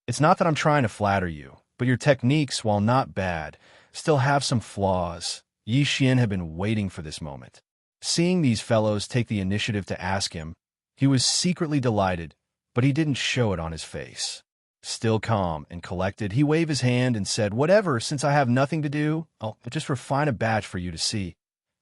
It's not that I'm trying to flatter you, but your techniques, while not bad, still have some flaws. Yi Xian had been waiting for this moment. Seeing these fellows take the initiative to ask him, he was secretly delighted, but he didn't show it on his face. Still calm and collected, he waved his hand and said, "Whatever, since I have nothing to do, I'll just refine a batch for you to see."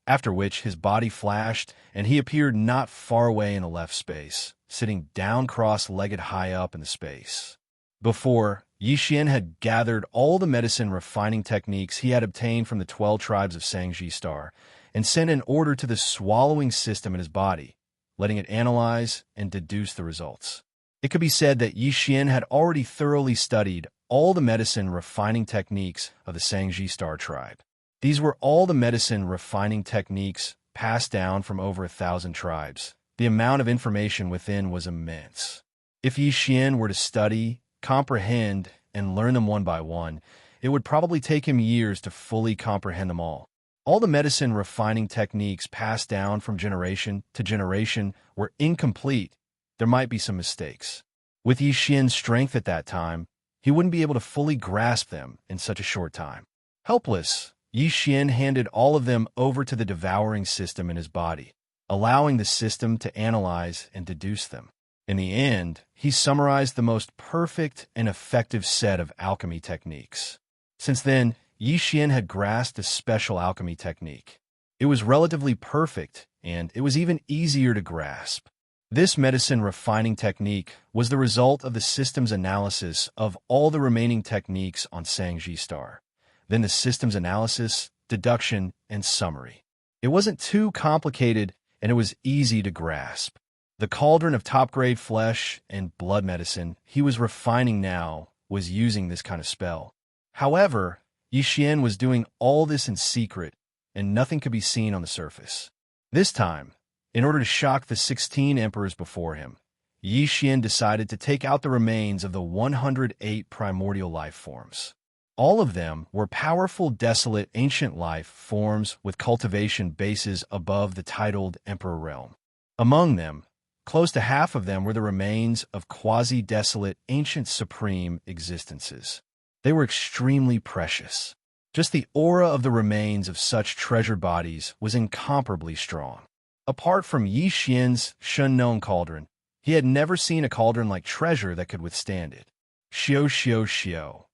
After which his body flashed, and he appeared not far away in the left space, sitting down cross-legged high up in the space. Before, Yi Xian had gathered all the medicine refining techniques he had obtained from the 12 tribes of Xianxia Star, and sent an order to the swallowing system in his body, letting it analyze and deduce the results. It could be said that Yi Xian had already thoroughly studied all the medicine refining techniques of the Xianxia Star tribe. These were all the medicine refining techniques passed down from over 1,000 tribes. The amount of information within was immense. If Yi Xian were to study, comprehend, and learn them one by one, it would probably take him years to fully comprehend them all. All the medicine refining techniques passed down from generation to generation were incomplete. There might be some mistakes. With Yi Xian's strength at that time, he wouldn't be able to fully grasp them in such a short time. Helpless, Yi Xian handed all of them over to the devouring system in his body, allowing the system to analyze and deduce them. In the end, he summarized the most perfect and effective set of alchemy techniques. Since then, Yi Xian had grasped a special alchemy technique. It was relatively perfect, and it was even easier to grasp. This medicine refining technique was the result of the system's analysis of all the remaining techniques on Xianxia star, then the system's analysis, deduction, and summary. It wasn't too complicated, and it was easy to grasp. The cauldron of top-grade flesh and blood medicine he was refining now was using this kind of spell. However, Yi Xian was doing all this in secret, and nothing could be seen on the surface. This time, in order to shock the 16 emperors before him, Yi Xian decided to take out the remains of the 108 primordial life forms. All of them were powerful, desolate, ancient life forms with cultivation bases above the titled Emperor realm. Among them, close to half of them were the remains of quasi-desolate, ancient supreme existences. They were extremely precious. Just the aura of the remains of such treasured bodies was incomparably strong. Apart from Yi Xian's Shen-known cauldron, he had never seen a cauldron like treasure that could withstand it. Xiao.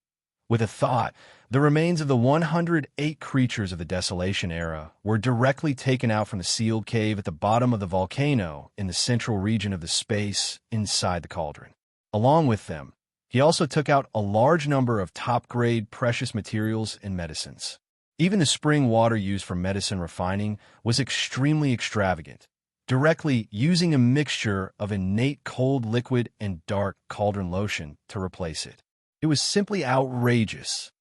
With a thought, the remains of the 108 creatures of the Desolation era were directly taken out from the sealed cave at the bottom of the volcano in the central region of the space inside the cauldron. Along with them, he also took out a large number of top-grade precious materials and medicines. Even the spring water used for medicine refining was extremely extravagant, directly using a mixture of innate cold liquid and dark cauldron lotion to replace it. It was simply outrageous.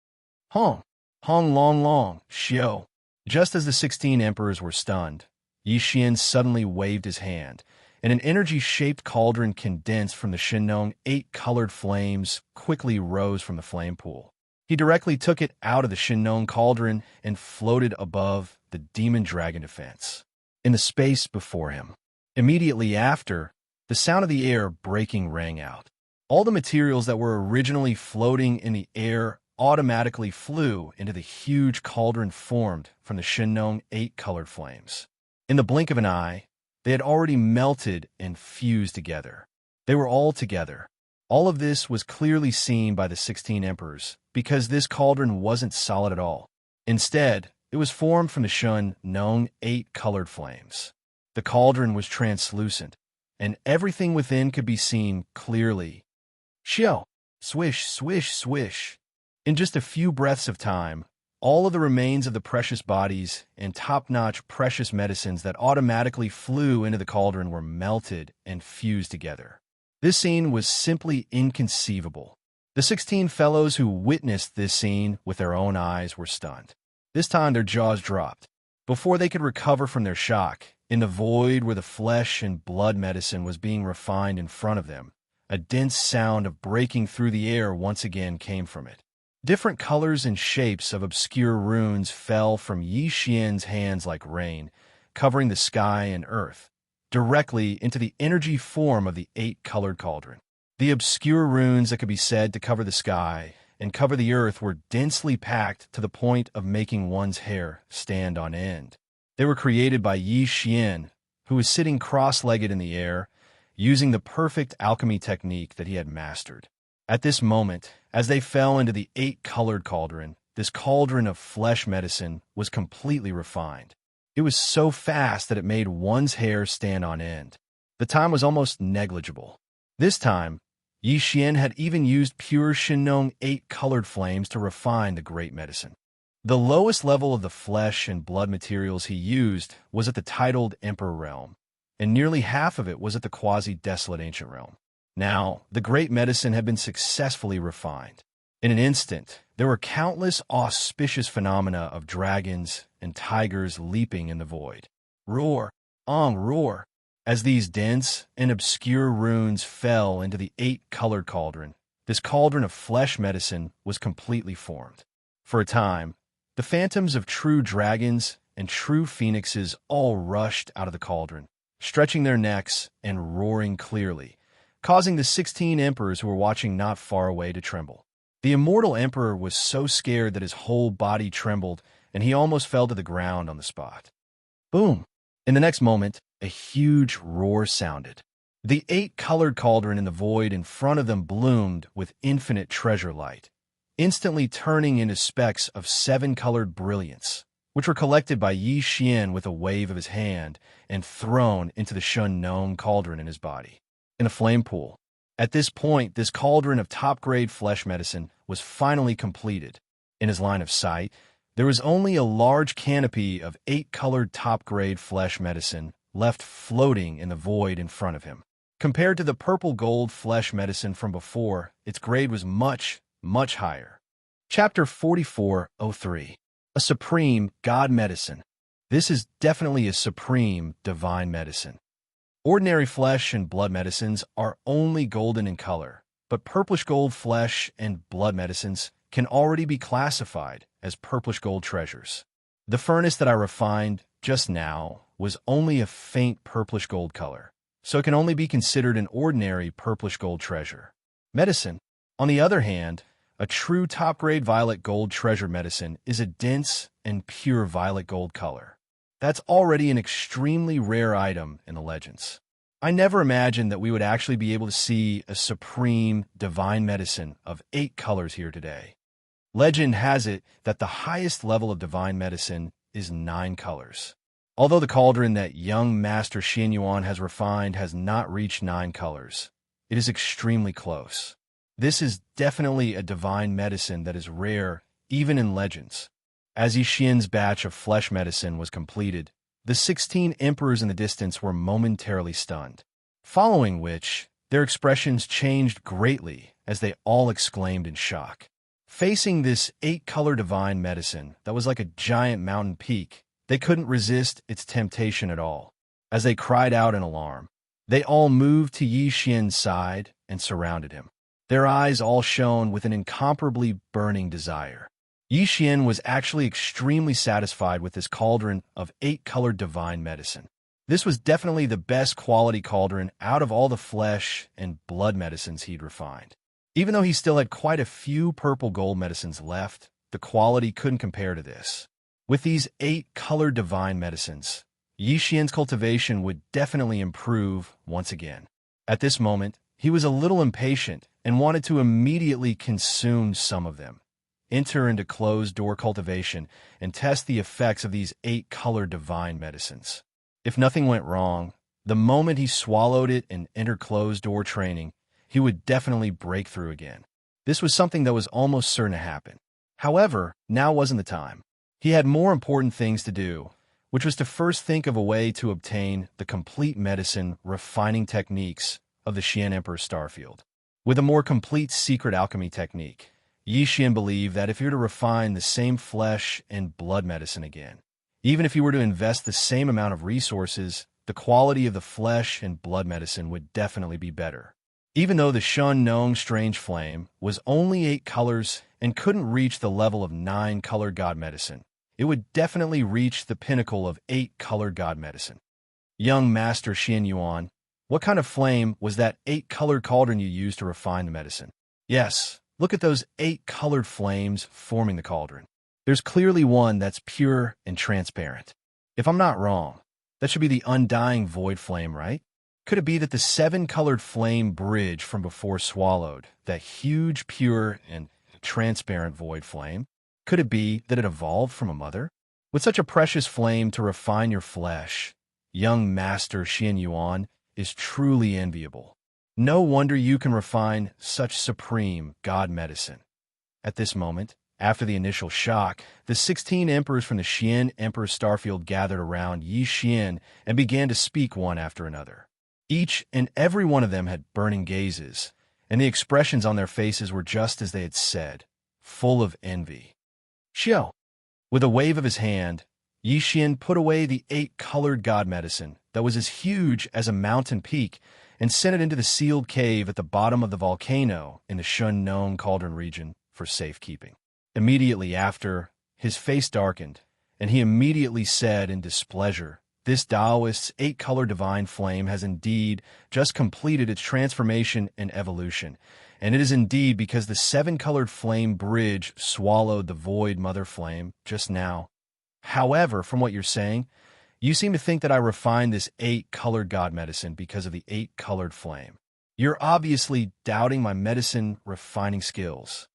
Hong long, Xiao. Just as the 16 emperors were stunned, Yi Xian suddenly waved his hand, and an energy-shaped cauldron condensed from the Shen-known 8 colored flames quickly rose from the flame pool. He directly took it out of the Shen-known cauldron and floated above the demon dragon defense, in the space before him. Immediately after, the sound of the air breaking rang out. All the materials that were originally floating in the air automatically flew into the huge cauldron formed from the Shen-known 8 colored flames. In the blink of an eye, they had already melted and fused together. They were all together. All of this was clearly seen by the 16 emperors, because this cauldron wasn't solid at all. Instead, it was formed from the Shen-known 8 colored flames. The cauldron was translucent, and everything within could be seen clearly. Xiao! Swish. In just a few breaths of time, all of the remains of the precious bodies and top-notch precious medicines that automatically flew into the cauldron were melted and fused together. This scene was simply inconceivable. The 16 fellows who witnessed this scene with their own eyes were stunned. This time their jaws dropped. Before they could recover from their shock, in the void where the flesh and blood medicine was being refined in front of them, a dense sound of breaking through the air once again came from it. Different colors and shapes of obscure runes fell from Yi Xian's hands like rain, covering the sky and earth, directly into the energy form of the 8 colored cauldron. The obscure runes that could be said to cover the sky and cover the earth were densely packed to the point of making one's hair stand on end. They were created by Yi Xian, who was sitting cross-legged in the air, using the perfect alchemy technique that he had mastered. At this moment, as they fell into the 8 colored cauldron, this cauldron of flesh medicine was completely refined. It was so fast that it made one's hair stand on end. The time was almost negligible. This time, Yi Xian had even used pure Shen-known 8 colored flames to refine the great medicine. The lowest level of the flesh and blood materials he used was at the titled Emperor realm, and nearly half of it was at the quasi-desolate ancient realm. Now, the great medicine had been successfully refined. In an instant, there were countless auspicious phenomena of dragons and tigers leaping in the void. Roar! Roar! As these dense and obscure runes fell into the 8 colored cauldron, this cauldron of flesh medicine was completely formed. For a time, the phantoms of true dragons and true phoenixes all rushed out of the cauldron, stretching their necks and roaring clearly, causing the 16 emperors who were watching not far away to tremble. The immortal emperor was so scared that his whole body trembled, and he almost fell to the ground on the spot. Boom! In the next moment, a huge roar sounded. The 8-colored cauldron in the void in front of them bloomed with infinite treasure light, instantly turning into specks of 7-colored brilliance, which were collected by Yi Xian with a wave of his hand and thrown into the Shun cauldron in his body, in a flame pool. At this point, this cauldron of top-grade flesh medicine was finally completed. In his line of sight, there was only a large canopy of 8-colored top-grade flesh medicine left floating in the void in front of him. Compared to the purple-gold flesh medicine from before, its grade was much, much higher. Chapter 44:03. A Supreme God Medicine. This is definitely a supreme divine medicine. Ordinary flesh and blood medicines are only golden in color, but purplish gold flesh and blood medicines can already be classified as purplish gold treasures. The furnace that I refined just now was only a faint purplish gold color, so it can only be considered an ordinary purplish gold treasure. Medicine, on the other hand, a true top-grade violet gold treasure medicine is a dense and pure violet gold color. That's already an extremely rare item in the legends. I never imagined that we would actually be able to see a supreme divine medicine of 8 colors here today. Legend has it that the highest level of divine medicine is 9 colors. Although the cauldron that young Master Xianxia has refined has not reached 9 colors, it is extremely close. This is definitely a divine medicine that is rare even in legends. As Yi Xian's batch of flesh medicine was completed, the 16 emperors in the distance were momentarily stunned, following which their expressions changed greatly as they all exclaimed in shock. Facing this 8-color divine medicine that was like a giant mountain peak, they couldn't resist its temptation at all. As they cried out in alarm, they all moved to Yi Xian's side and surrounded him. Their eyes all shone with an incomparably burning desire. Yi Xian was actually extremely satisfied with this cauldron of 8-colored divine medicine. This was definitely the best quality cauldron out of all the flesh and blood medicines he'd refined. Even though he still had quite a few purple gold medicines left, the quality couldn't compare to this. With these 8-colored divine medicines, Yi Xian's cultivation would definitely improve once again. At this moment, he was a little impatient and wanted to immediately consume some of them, enter into closed-door cultivation, and test the effects of these 8-colored divine medicines. If nothing went wrong, the moment he swallowed it and entered closed-door training, he would definitely break through again. This was something that was almost certain to happen. However, now wasn't the time. He had more important things to do, which was to first think of a way to obtain the complete medicine refining techniques of the Xian Emperor's Starfield. With a more complete secret alchemy technique, Yi Xian believed that if he were to refine the same flesh and blood medicine again, even if he were to invest the same amount of resources, the quality of the flesh and blood medicine would definitely be better. Even though the Shun Strange Flame was only 8 colors and couldn't reach the level of 9-colored god medicine, it would definitely reach the pinnacle of 8-colored god medicine. Young Master Xianxia, what kind of flame was that 8-colored cauldron you used to refine the medicine? Yes, look at those 8-colored flames forming the cauldron. There's clearly one that's pure and transparent. If I'm not wrong, that should be the undying void flame, right? Could it be that the 7-colored flame bridge from before swallowed, that huge, pure, and transparent void flame? Could it be that it evolved from a mother? With such a precious flame to refine your flesh, young Master Xianxia is truly enviable. No wonder you can refine such supreme god medicine. At this moment, after the initial shock, the 16 emperors from the Xian Emperor's Starfield gathered around Yi Xian and began to speak one after another. Each and every one of them had burning gazes, and the expressions on their faces were just as they had said, full of envy. Xiao. With a wave of his hand, Yi Xian put away the 8-colored god medicine that was as huge as a mountain peak and sent it into the sealed cave at the bottom of the volcano in the Shun Cauldron region for safekeeping. Immediately after, his face darkened, and he immediately said in displeasure, "This Taoist's 8-colored divine flame has indeed just completed its transformation and evolution, and it is indeed because the 7-colored flame bridge swallowed the void mother flame just now. However, from what you're saying, You seem to think that I refined this 8-colored god medicine because of the 8-colored flame. You're obviously doubting my medicine refining skills.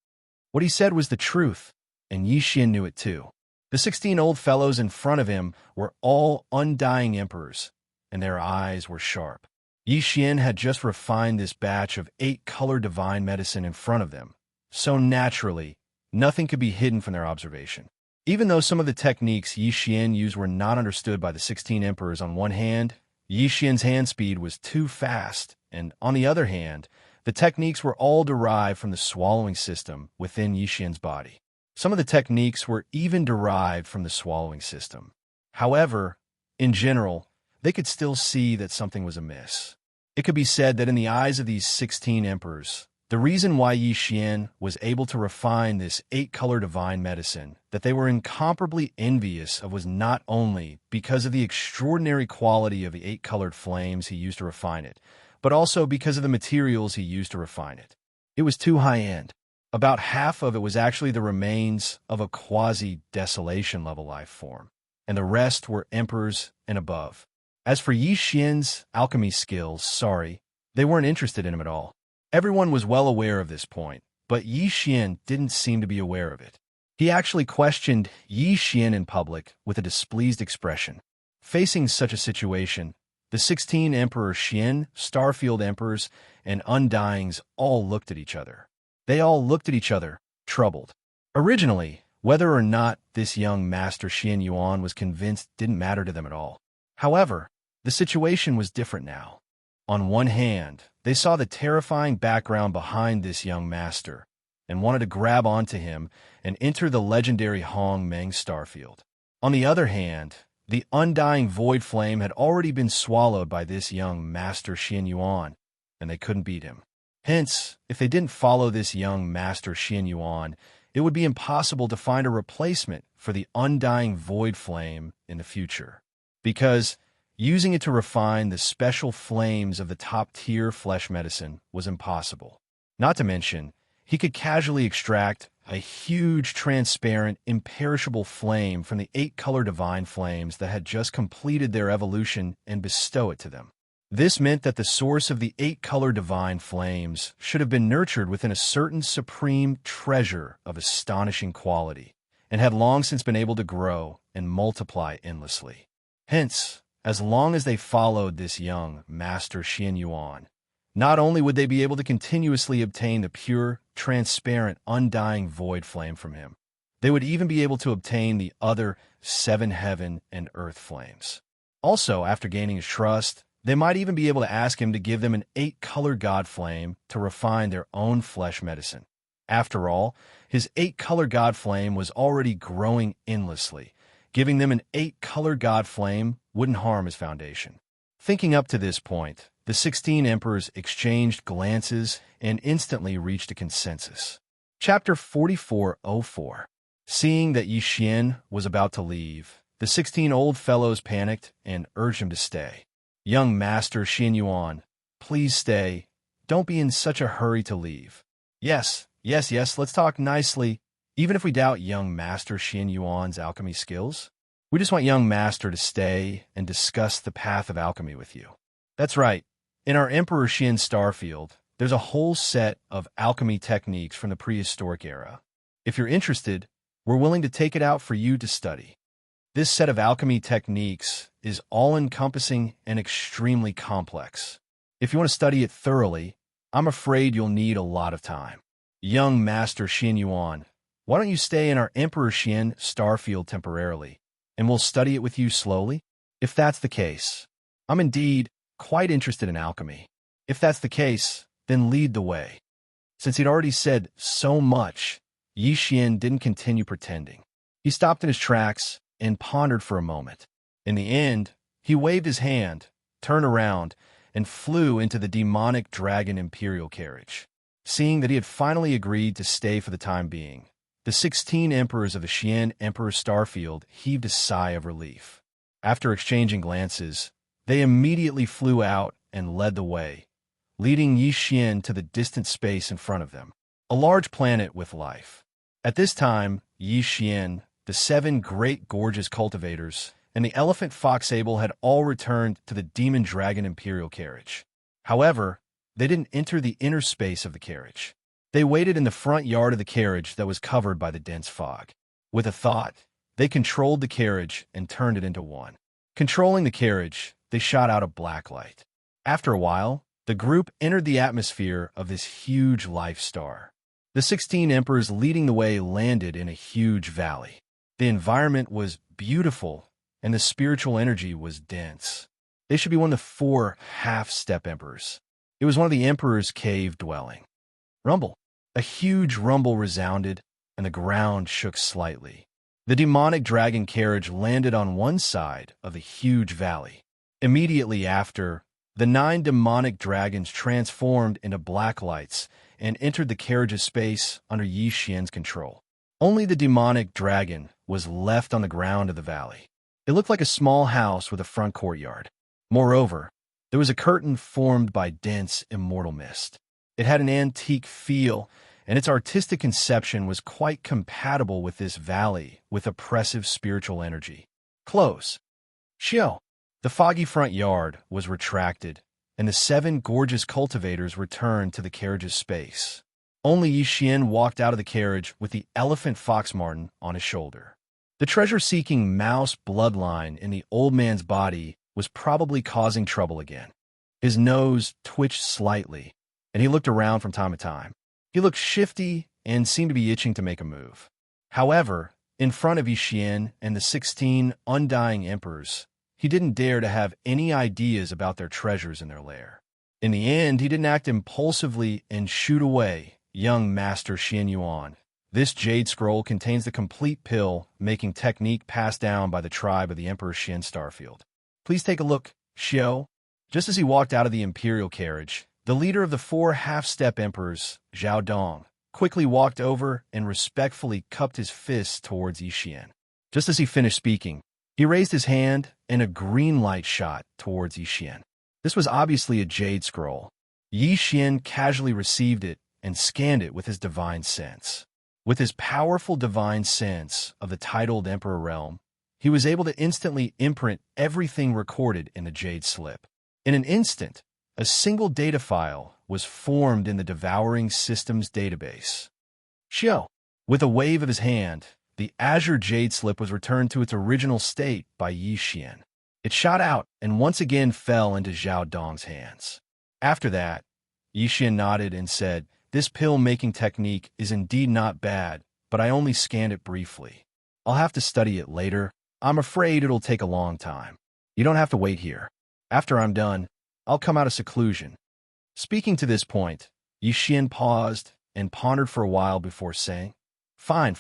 What he said was the truth, and Xianxia knew it too. The 16 old fellows in front of him were all undying emperors, and their eyes were sharp. Xianxia had just refined this batch of 8-colored divine medicine in front of them, so naturally, nothing could be hidden from their observation. Even though some of the techniques Xianxia used were not understood by the 16 emperors on one hand, Xianxia's hand speed was too fast, and on the other hand, the techniques were all derived from the swallowing system within Xianxia's body. Some of the techniques were even derived from the swallowing system. However, in general, they could still see that something was amiss. It could be said that in the eyes of these 16 emperors, the reason why Xianxia was able to refine this 8-color divine medicine that they were incomparably envious of was not only because of the extraordinary quality of the 8-colored flames he used to refine it, but also because of the materials he used to refine it. It was too high-end. About half of it was actually the remains of a quasi-desolation level life form, and the rest were emperors and above. As for Xianxia's alchemy skills, they weren't interested in him at all. Everyone was well aware of this point, but Xianxia didn't seem to be aware of it. He actually questioned Xianxia in public with a displeased expression. Facing such a situation, the 16 Emperor Xian, Starfield Emperors, and Undyings all looked at each other. They all looked at each other, troubled. Originally, whether or not this young Master Xian Yuan was convinced didn't matter to them at all. However, the situation was different now. On one hand, they saw the terrifying background behind this young master and wanted to grab onto him and enter the legendary Hong Meng Starfield. On the other hand, the undying void flame had already been swallowed by this young Master Xian Yuan, and they couldn't beat him. Hence, if they didn't follow this young Master Xian Yuan, it would be impossible to find a replacement for the undying void flame in the future. Because using it to refine the special flames of the top-tier flesh medicine was impossible. Not to mention, he could casually extract a huge, transparent, imperishable flame from the 8-color divine flames that had just completed their evolution and bestow it to them. This meant that the source of the 8-color divine flames should have been nurtured within a certain supreme treasure of astonishing quality, and had long since been able to grow and multiply endlessly. Hence, as long as they followed this young Master Xian Yuan, not only would they be able to continuously obtain the pure, transparent, undying void flame from him, they would even be able to obtain the other 7 heaven and earth flames. Also, after gaining his trust, they might even be able to ask him to give them an 8-color god flame to refine their own flesh medicine. After all, his 8-color god flame was already growing endlessly. Giving them an 8-color god flame wouldn't harm his foundation. Thinking up to this point, the 16 emperors exchanged glances and instantly reached a consensus. Chapter 4404. Seeing that Xian was about to leave, the 16 old fellows panicked and urged him to stay. Young Master Xian Yuan, please stay. Don't be in such a hurry to leave. Yes, let's talk nicely. Even if we doubt young Master Xian Yuan's alchemy skills, we just want young Master to stay and discuss the path of alchemy with you. That's right. In our Emperor Xian Starfield, there's a whole set of alchemy techniques from the prehistoric era. If you're interested, we're willing to take it out for you to study. This set of alchemy techniques is all-encompassing and extremely complex. If you want to study it thoroughly, I'm afraid you'll need a lot of time. Young Master Xian Yuan, why don't you stay in our Emperor Xian Starfield temporarily, and we'll study it with you slowly? If that's the case, I'm indeed quite interested in alchemy. If that's the case, then lead the way. Since he'd already said so much, Xian didn't continue pretending. He stopped in his tracks and pondered for a moment. In the end, he waved his hand, turned around, and flew into the demonic dragon imperial carriage. Seeing that he had finally agreed to stay for the time being, the 16 emperors of the Xian Emperor Starfield heaved a sigh of relief. After exchanging glances, they immediately flew out and led the way, leading Xian to the distant space in front of them, a large planet with life. At this time, Xian, the 7 great gorgeous cultivators, and the elephant fox able had all returned to the demon dragon imperial carriage. However, they didn't enter the inner space of the carriage. They waited in the front yard of the carriage that was covered by the dense fog. With a thought, they controlled the carriage and turned it into one. Controlling the carriage, they shot out a black light. After a while, the group entered the atmosphere of this huge life star. The 16 emperors leading the way landed in a huge valley. The environment was beautiful, and the spiritual energy was dense. They should be one of the 4 half-step emperors. It was one of the emperor's cave dwelling. Rumble. A huge rumble resounded, and the ground shook slightly. The demonic dragon carriage landed on one side of the huge valley. Immediately after, the 9 demonic dragons transformed into black lights and entered the carriage's space under Xianxia's control. Only the demonic dragon was left on the ground of the valley. It looked like a small house with a front courtyard. Moreover, there was a curtain formed by dense immortal mist. It had an antique feel, and its artistic conception was quite compatible with this valley with oppressive spiritual energy. Close. Xiao. The foggy front yard was retracted, and the 7 gorgeous cultivators returned to the carriage's space. Only Yixian walked out of the carriage with the elephant fox marten on his shoulder. The treasure-seeking mouse bloodline in the old man's body was probably causing trouble again. His nose twitched slightly, and he looked around from time to time. He looked shifty and seemed to be itching to make a move. However, in front of Yixian and the 16 undying emperors, he didn't dare to have any ideas about their treasures in their lair. In the end, he didn't act impulsively and shoot away young Master Xianyuan. This jade scroll contains the complete pill-making technique passed down by the tribe of the Emperor Xian Starfield. Please take a look, Xiao. Just as he walked out of the imperial carriage, the leader of the 4 half-step emperors, Zhao Dong, quickly walked over and respectfully cupped his fist towards Yixian. Just as he finished speaking, he raised his hand and a green light shot towards Yixian. This was obviously a jade scroll. Yixian casually received it and scanned it with his divine sense. With his powerful divine sense of the titled Emperor realm, he was able to instantly imprint everything recorded in the jade slip. In an instant, a single data file was formed in the Devouring Systems database. Xiao. With a wave of his hand, the azure jade slip was returned to its original state by Yixian. It shot out and once again fell into Zhao Dong's hands. After that, Yixian nodded and said, "This pill-making technique is indeed not bad, but I only scanned it briefly. I'll have to study it later. I'm afraid it'll take a long time. You don't have to wait here. After I'm done, I'll come out of seclusion." Speaking to this point, Yixian paused and pondered for a while before saying, Fine.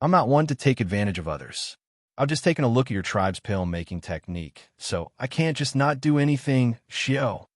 I'm not one to take advantage of others. I've just taken a look at your tribe's pill-making technique, so I can't just not do anything, Xiao.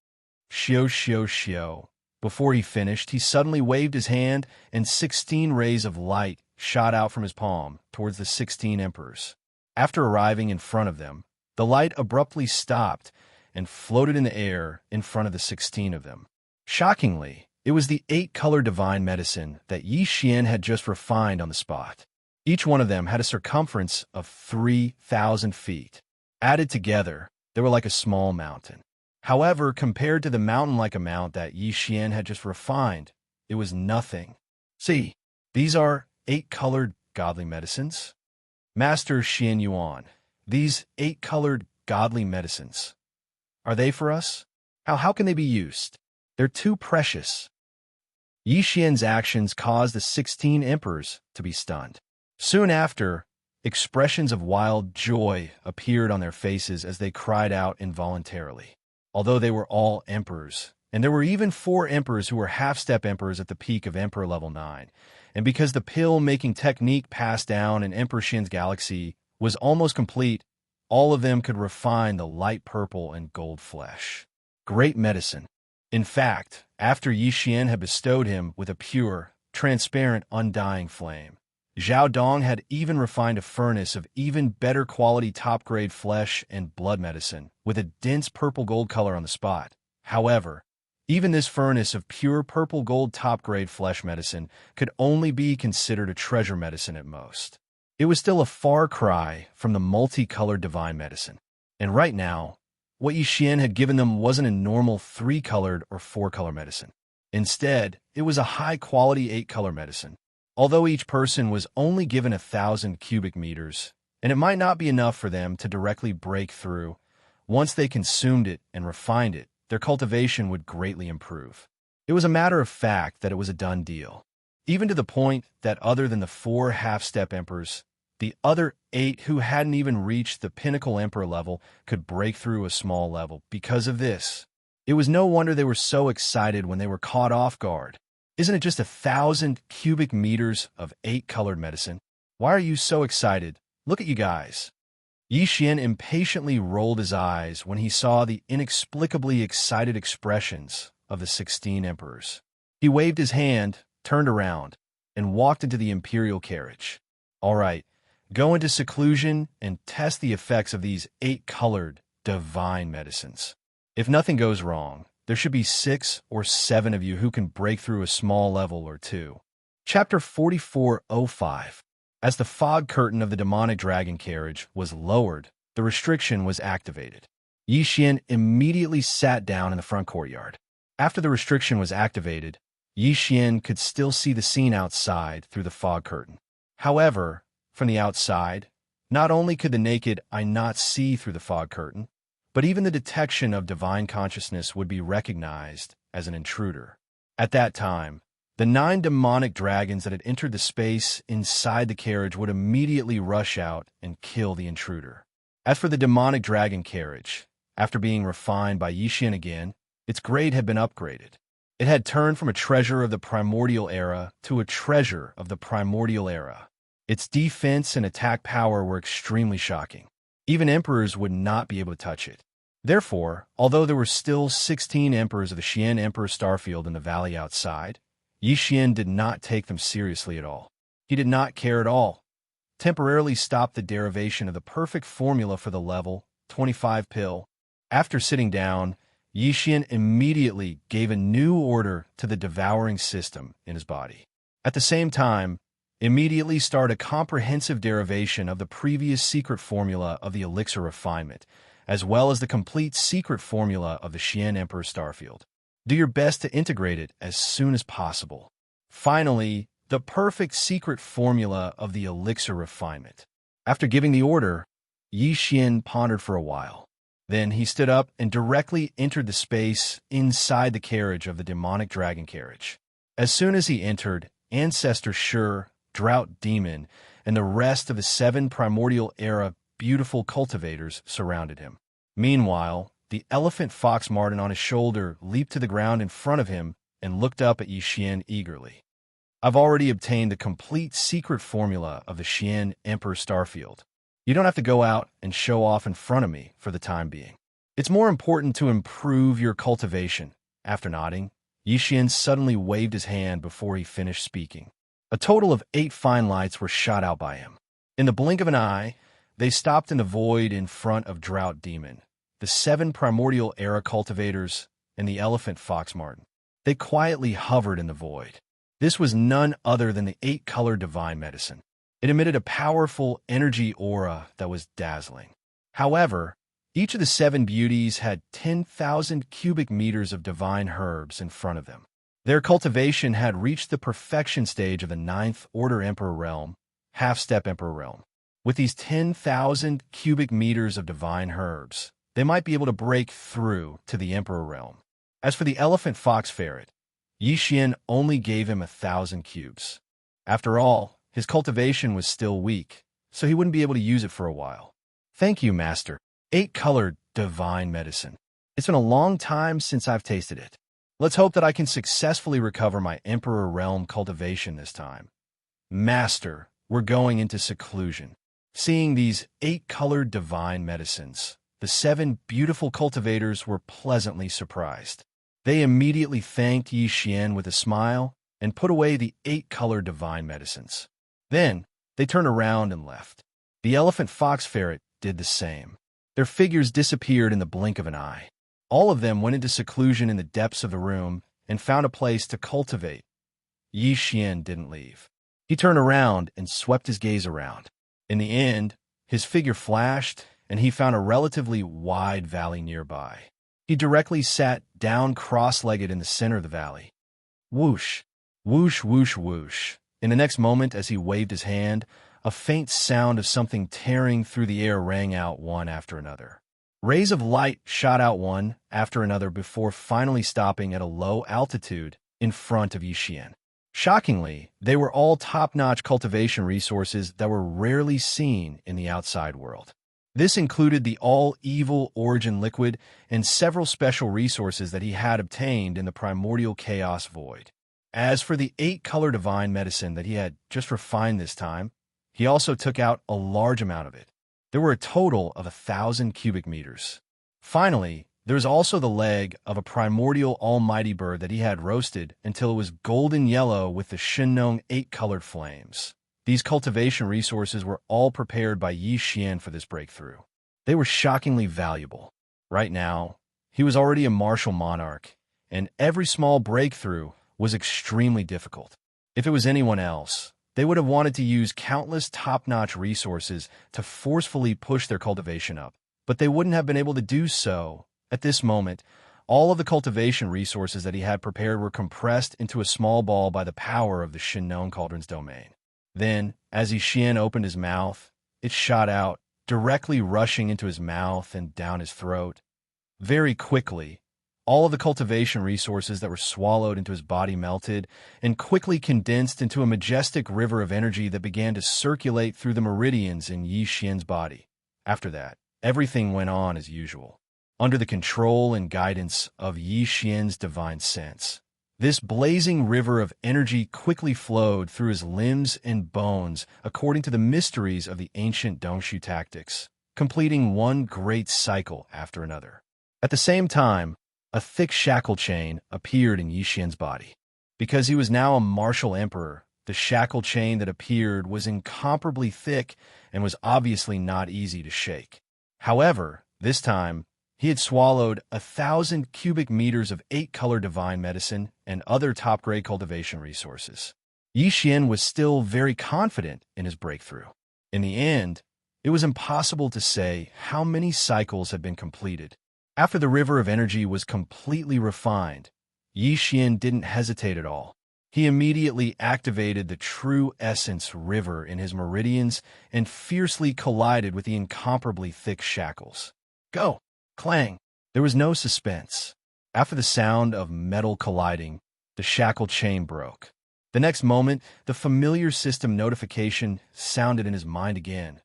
Xiao. Before he finished, he suddenly waved his hand, and 16 rays of light shot out from his palm towards the 16 emperors. After arriving in front of them, the light abruptly stopped and floated in the air in front of the 16 of them. Shockingly, it was the 8-color divine medicine that Yixian had just refined on the spot. Each one of them had a circumference of 3,000 feet. Added together, they were like a small mountain. However, compared to the mountain-like amount that Yixian had just refined, it was nothing. See, these are 8-colored godly medicines. Master Xianyuan, these 8-colored godly medicines, are they for us? How can they be used? They're too precious. Yixian's actions caused the 16 emperors to be stunned. Soon after, expressions of wild joy appeared on their faces as they cried out involuntarily. Although they were all emperors, and there were even 4 emperors who were half-step emperors at the peak of Emperor Level 9, and because the pill-making technique passed down in Emperor Shin's galaxy was almost complete, all of them could refine the light purple and gold flesh. Great medicine. In fact, after Yixian had bestowed him with a pure, transparent, undying flame, Zhao Dong had even refined a furnace of even better quality top-grade flesh and blood medicine with a dense purple gold color on the spot. However, even this furnace of pure purple gold top-grade flesh medicine could only be considered a treasure medicine at most. It was still a far cry from the multicolored divine medicine. And right now, what Yixian had given them wasn't a normal 3-colored or 4-color medicine. Instead, it was a high-quality 8-color medicine. Although each person was only given 1,000 cubic meters, and it might not be enough for them to directly break through, once they consumed it and refined it, their cultivation would greatly improve. It was a matter of fact that it was a done deal, even to the point that other than the 4 half-step emperors, the other 8 who hadn't even reached the pinnacle emperor level could break through a small level because of this. It was no wonder they were so excited when they were caught off guard. Isn't it just 1,000 cubic meters of 8-colored medicine? Why are you so excited? Look at you guys. Yixian impatiently rolled his eyes when he saw the inexplicably excited expressions of the 16 emperors. He waved his hand, turned around, and walked into the imperial carriage. All right, go into seclusion and test the effects of these 8-colored divine medicines. If nothing goes wrong, there should be 6 or 7 of you who can break through a small level or 2. Chapter 4405. As the fog curtain of the demonic dragon carriage was lowered, the restriction was activated. Yixian immediately sat down in the front courtyard. After the restriction was activated, Yixian could still see the scene outside through the fog curtain. However, from the outside, not only could the naked eye not see through the fog curtain, but even the detection of divine consciousness would be recognized as an intruder. At that time, the 9 demonic dragons that had entered the space inside the carriage would immediately rush out and kill the intruder. As for the demonic dragon carriage, after being refined by Yixian again, its grade had been upgraded. It had turned from a treasure of the primordial era to a treasure of the primordial era. Its defense and attack power were extremely shocking. Even emperors would not be able to touch it. Therefore, although there were still 16 emperors of the Xian Emperor Starfield in the valley outside, Yixian did not take them seriously at all. He did not care at all. Temporarily stopped the derivation of the perfect formula for the level 25 pill. After sitting down, Yixian immediately gave a new order to the devouring system in his body. At the same time, immediately started a comprehensive derivation of the previous secret formula of the elixir refinement, as well as the complete secret formula of the Xian Emperor Starfield. Do your best to integrate it as soon as possible. Finally, the perfect secret formula of the elixir refinement. After giving the order, Yixian pondered for a while. Then he stood up and directly entered the space inside the carriage of the demonic dragon carriage. As soon as he entered, Ancestor Sure, Drought Demon, and the rest of the 7 primordial era beautiful cultivators surrounded him. Meanwhile, the elephant fox Martin on his shoulder leaped to the ground in front of him and looked up at Yixian eagerly. I've already obtained the complete secret formula of the Xian Emperor Starfield. You don't have to go out and show off in front of me for the time being. It's more important to improve your cultivation. After nodding, Yixian suddenly waved his hand before he finished speaking. A total of 8 fine lights were shot out by him. In the blink of an eye, they stopped in the void in front of Drought Demon, the 7 primordial era cultivators, and the elephant fox Martin. They quietly hovered in the void. This was none other than the 8-color divine medicine. It emitted a powerful energy aura that was dazzling. However, each of the 7 beauties had 10,000 cubic meters of divine herbs in front of them. Their cultivation had reached the perfection stage of the 9th Order Emperor Realm, Half-Step Emperor Realm. With these 10,000 cubic meters of divine herbs, they might be able to break through to the Emperor Realm. As for the elephant fox ferret, Yixian only gave him 1,000 cubes. After all, his cultivation was still weak, so he wouldn't be able to use it for a while. Thank you, Master. 8-colored divine medicine. It's been a long time since I've tasted it. Let's hope that I can successfully recover my Emperor Realm cultivation this time. Master, we're going into seclusion. Seeing these 8-colored divine medicines, the 7 beautiful cultivators were pleasantly surprised. They immediately thanked Yixian with a smile and put away the 8-colored divine medicines. Then, they turned around and left. The elephant fox ferret did the same. Their figures disappeared in the blink of an eye. All of them went into seclusion in the depths of the room and found a place to cultivate. Yixian didn't leave. He turned around and swept his gaze around. In the end, his figure flashed, and he found a relatively wide valley nearby. He directly sat down cross-legged in the center of the valley. Whoosh, whoosh, whoosh, whoosh. In the next moment, as he waved his hand, a faint sound of something tearing through the air rang out one after another. Rays of light shot out one after another before finally stopping at a low altitude in front of Xianxia. Shockingly, they were all top-notch cultivation resources that were rarely seen in the outside world. This included the all-evil origin liquid and several special resources that he had obtained in the primordial chaos void. As for the 8-color divine medicine that he had just refined this time, he also took out a large amount of it. There were a total of 1,000 cubic meters. Finally, there was also the leg of a primordial almighty bird that he had roasted until it was golden yellow with the Shinong 8-colored flames. These cultivation resources were all prepared by Xianxia for this breakthrough. They were shockingly valuable. Right now, he was already a martial monarch, and every small breakthrough was extremely difficult. If it was anyone else, they would have wanted to use countless top-notch resources to forcefully push their cultivation up, but they wouldn't have been able to do so. At this moment, all of the cultivation resources that he had prepared were compressed into a small ball by the power of the Shinong Cauldron's domain. Then, as Xian opened his mouth, it shot out, directly rushing into his mouth and down his throat. Very quickly, all of the cultivation resources that were swallowed into his body melted and quickly condensed into a majestic river of energy that began to circulate through the meridians in Xian's body. After that, everything went on as usual, under the control and guidance of Xian's divine sense. This blazing river of energy quickly flowed through his limbs and bones according to the mysteries of the ancient Dongshu tactics, completing one great cycle after another. At the same time, a thick shackle chain appeared in Xian's body. Because he was now a martial emperor, the shackle chain that appeared was incomparably thick and was obviously not easy to shake. However, this time, he had swallowed 1,000 cubic meters of 8-color divine medicine and other top-grade cultivation resources. Xian was still very confident in his breakthrough. In the end, it was impossible to say how many cycles had been completed. After the river of energy was completely refined, Xian didn't hesitate at all. He immediately activated the true essence river in his meridians and fiercely collided with the incomparably thick shackles. Go! Clang! There was no suspense. After the sound of metal colliding, the shackle chain broke. The next moment, the familiar system notification sounded in his mind again.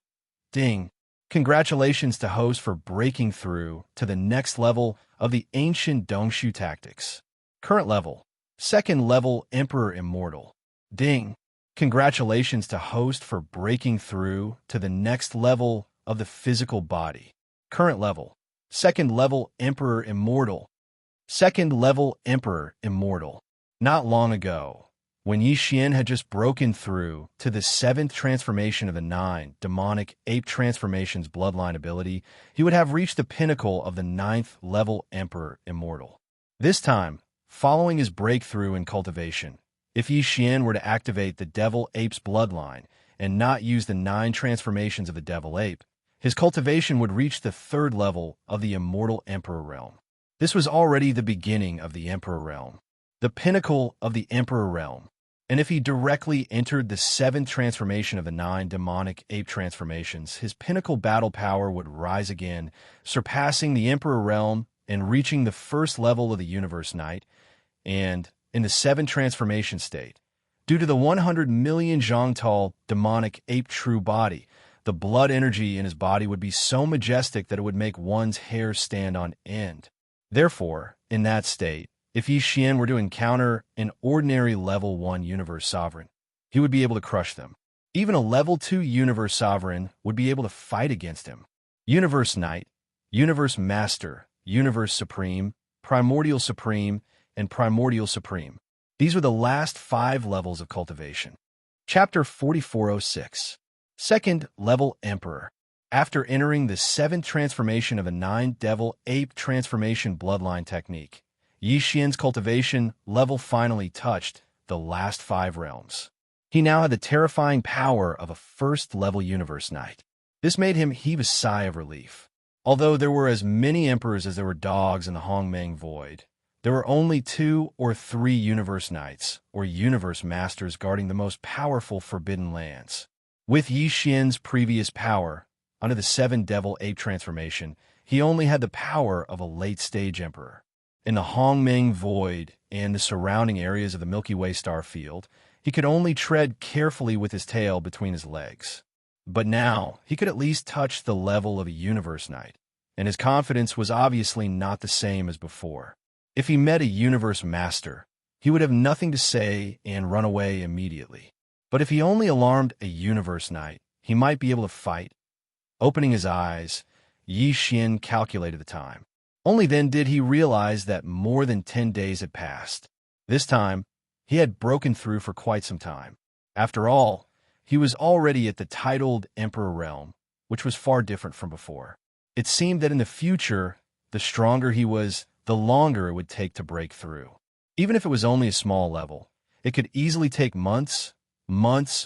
Ding! Congratulations to host for breaking through to the next level of the ancient Dongshu tactics. Current level, 2nd level Emperor Immortal. Ding! Congratulations to host for breaking through to the next level of the physical body. Current level, 2nd level Emperor Immortal. 2nd level Emperor Immortal. Not long ago, when Xian had just broken through to the 7th transformation of the 9 demonic ape transformations bloodline ability, he would have reached the pinnacle of the 9th level Emperor Immortal. This time, following his breakthrough in cultivation, if Xian were to activate the Devil Ape's bloodline and not use the 9 transformations of the Devil Ape, his cultivation would reach the 3rd level of the Immortal Emperor Realm. This was already the beginning of the Emperor Realm, the pinnacle of the Emperor Realm. And if he directly entered the 7th transformation of the 9 demonic ape transformations, his pinnacle battle power would rise again, surpassing the Emperor Realm and reaching the 1st level of the Universe Knight, and in the 7th transformation state. Due to the 100 million Zhangtal demonic ape true body, the blood energy in his body would be so majestic that it would make one's hair stand on end. Therefore, in that state, if Xian were to encounter an ordinary level 1 Universe Sovereign, he would be able to crush them. Even a level 2 Universe Sovereign would be able to fight against him. Universe Knight, Universe Master, Universe Supreme, Primordial Supreme, and Primordial Supreme. These were the last 5 levels of cultivation. Chapter 4406. 2nd Level Emperor. After entering the 7th transformation of the 9 Devil Ape transformation bloodline technique, Xian's cultivation level finally touched the last 5 realms. He now had the terrifying power of a first-level universe knight. This made him heave a sigh of relief. Although there were as many emperors as there were dogs in the Hongmeng Void, there were only 2 or 3 universe knights, or universe masters, guarding the most powerful forbidden lands. With Yi Xian's previous power, under the 7 Devil Ape transformation, he only had the power of a late-stage emperor. In the Hongmeng Void and the surrounding areas of the Milky Way star field, he could only tread carefully with his tail between his legs. But now, he could at least touch the level of a universe knight, and his confidence was obviously not the same as before. If he met a universe master, he would have nothing to say and run away immediately. But if he only alarmed a universe knight, he might be able to fight. Opening his eyes, Yi Xian calculated the time. Only then did he realize that more than 10 days had passed. This time, he had broken through for quite some time. After all, he was already at the titled Emperor realm, which was far different from before. It seemed that in the future, the stronger he was, the longer it would take to break through. Even if it was only a small level, it could easily take months,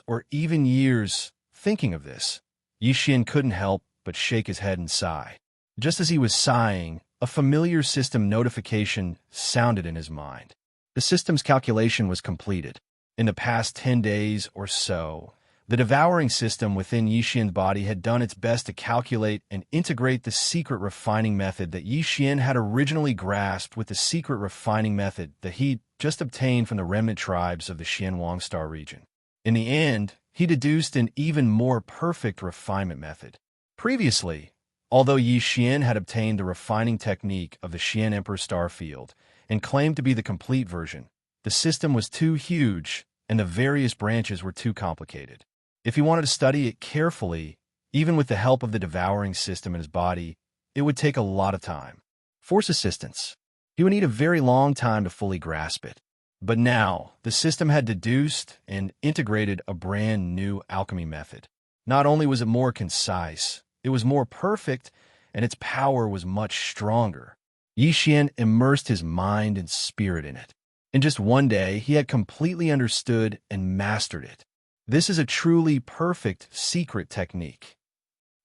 or even years. Thinking of this, Yi Xian couldn't help but shake his head and sigh. Just as he was sighing, a familiar system notification sounded in his mind. The system's calculation was completed. In the past 10 days or so, the devouring system within Yi Xian's body had done its best to calculate and integrate the secret refining method that Yi Xian had originally grasped with the secret refining method that he'd just obtained from the remnant tribes of the Xianwang Star region. In the end, he deduced an even more perfect refinement method. Previously, although Yi Xian had obtained the refining technique of the Xian Emperor Star Field and claimed to be the complete version, the system was too huge and the various branches were too complicated. If he wanted to study it carefully, even with the help of the devouring system in his body, it would take a lot of time. Force assistance. He would need a very long time to fully grasp it. But now, the system had deduced and integrated a brand new alchemy method. Not only was it more concise, it was more perfect, and its power was much stronger. Yi Xian immersed his mind and spirit in it. In just one day, he had completely understood and mastered it. This is a truly perfect secret technique.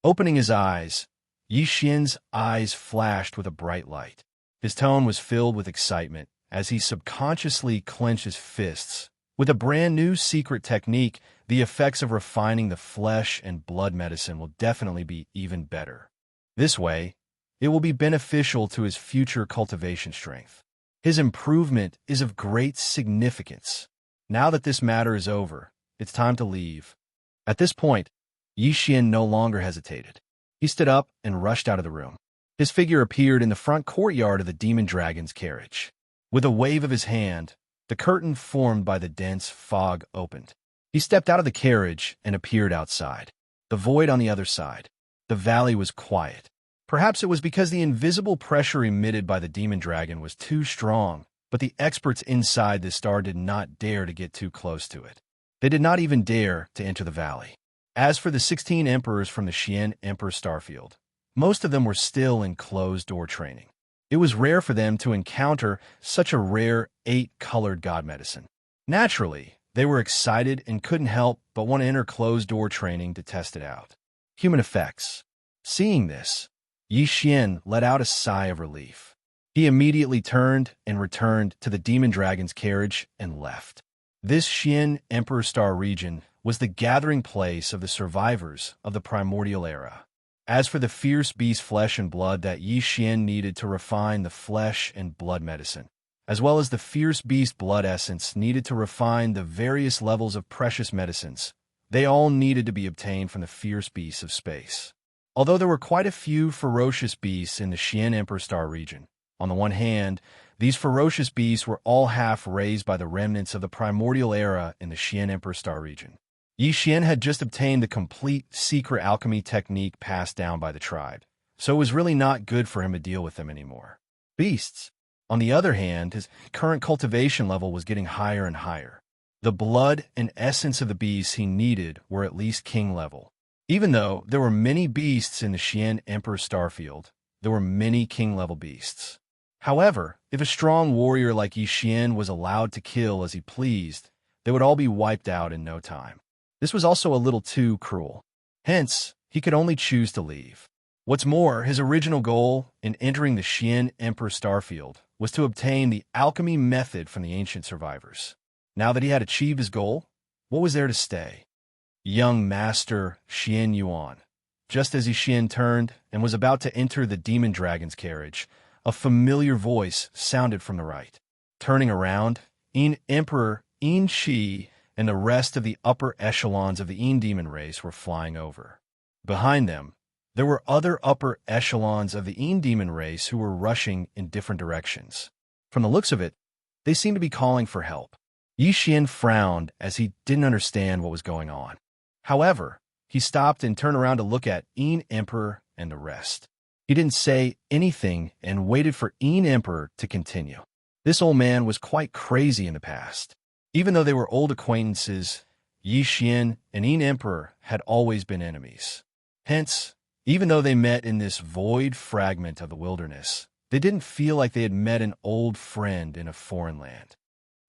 Opening his eyes, Yi Xian's eyes flashed with a bright light. His tone was filled with excitement as he subconsciously clenched his fists. With a brand new secret technique, the effects of refining the flesh and blood medicine will definitely be even better. This way, it will be beneficial to his future cultivation strength. His improvement is of great significance. Now that this matter is over, it's time to leave. At this point, Yi Xian no longer hesitated. He stood up and rushed out of the room. His figure appeared in the front courtyard of the demon dragon's carriage. With a wave of his hand, the curtain formed by the dense fog opened. He stepped out of the carriage and appeared outside. The void on the other side. The valley was quiet. Perhaps it was because the invisible pressure emitted by the demon dragon was too strong, but the experts inside the star did not dare to get too close to it. They did not even dare to enter the valley. As for the 16 emperors from the Xian Emperor Starfield, most of them were still in closed-door training. It was rare for them to encounter such a rare 8-colored god medicine. Naturally, they were excited and couldn't help but want to enter closed-door training to test it out. Human effects. Seeing this, Yi Xian let out a sigh of relief. He immediately turned and returned to the demon dragon's carriage and left. This Xian Emperor Star region was the gathering place of the survivors of the primordial era. As for the fierce beast flesh and blood that Yi Xian needed to refine the flesh and blood medicine, as well as the fierce beast blood essence needed to refine the various levels of precious medicines, they all needed to be obtained from the fierce beasts of space. Although there were quite a few ferocious beasts in the Xian Emperor Star region, on the one hand, these ferocious beasts were all half raised by the remnants of the primordial era in the Xian Emperor Star region. Yi Xian had just obtained the complete secret alchemy technique passed down by the tribe, so it was really not good for him to deal with them anymore. Beasts. On the other hand, his current cultivation level was getting higher and higher. The blood and essence of the beasts he needed were at least king level. Even though there were many beasts in the Xian Emperor Starfield, there were many king-level beasts. However, if a strong warrior like Yi Xian was allowed to kill as he pleased, they would all be wiped out in no time. This was also a little too cruel. Hence, he could only choose to leave. What's more, his original goal in entering the Xian Emperor Starfield was to obtain the alchemy method from the ancient survivors. Now that he had achieved his goal, what was there to stay? Young Master Xianyuan. Just as Xian turned and was about to enter the demon dragon's carriage, a familiar voice sounded from the right. Turning around, Emperor Shi and the rest of the upper echelons of the demon race were flying over. Behind them, there were other upper echelons of the demon race who were rushing in different directions. From the looks of it, they seemed to be calling for help. Xian frowned as he didn't understand what was going on. However, he stopped and turned around to look at Emperor and the rest. He didn't say anything and waited for Emperor to continue. This old man was quite crazy in the past. Even though they were old acquaintances, Xian and Emperor had always been enemies. Hence, even though they met in this void fragment of the wilderness, they didn't feel like they had met an old friend in a foreign land.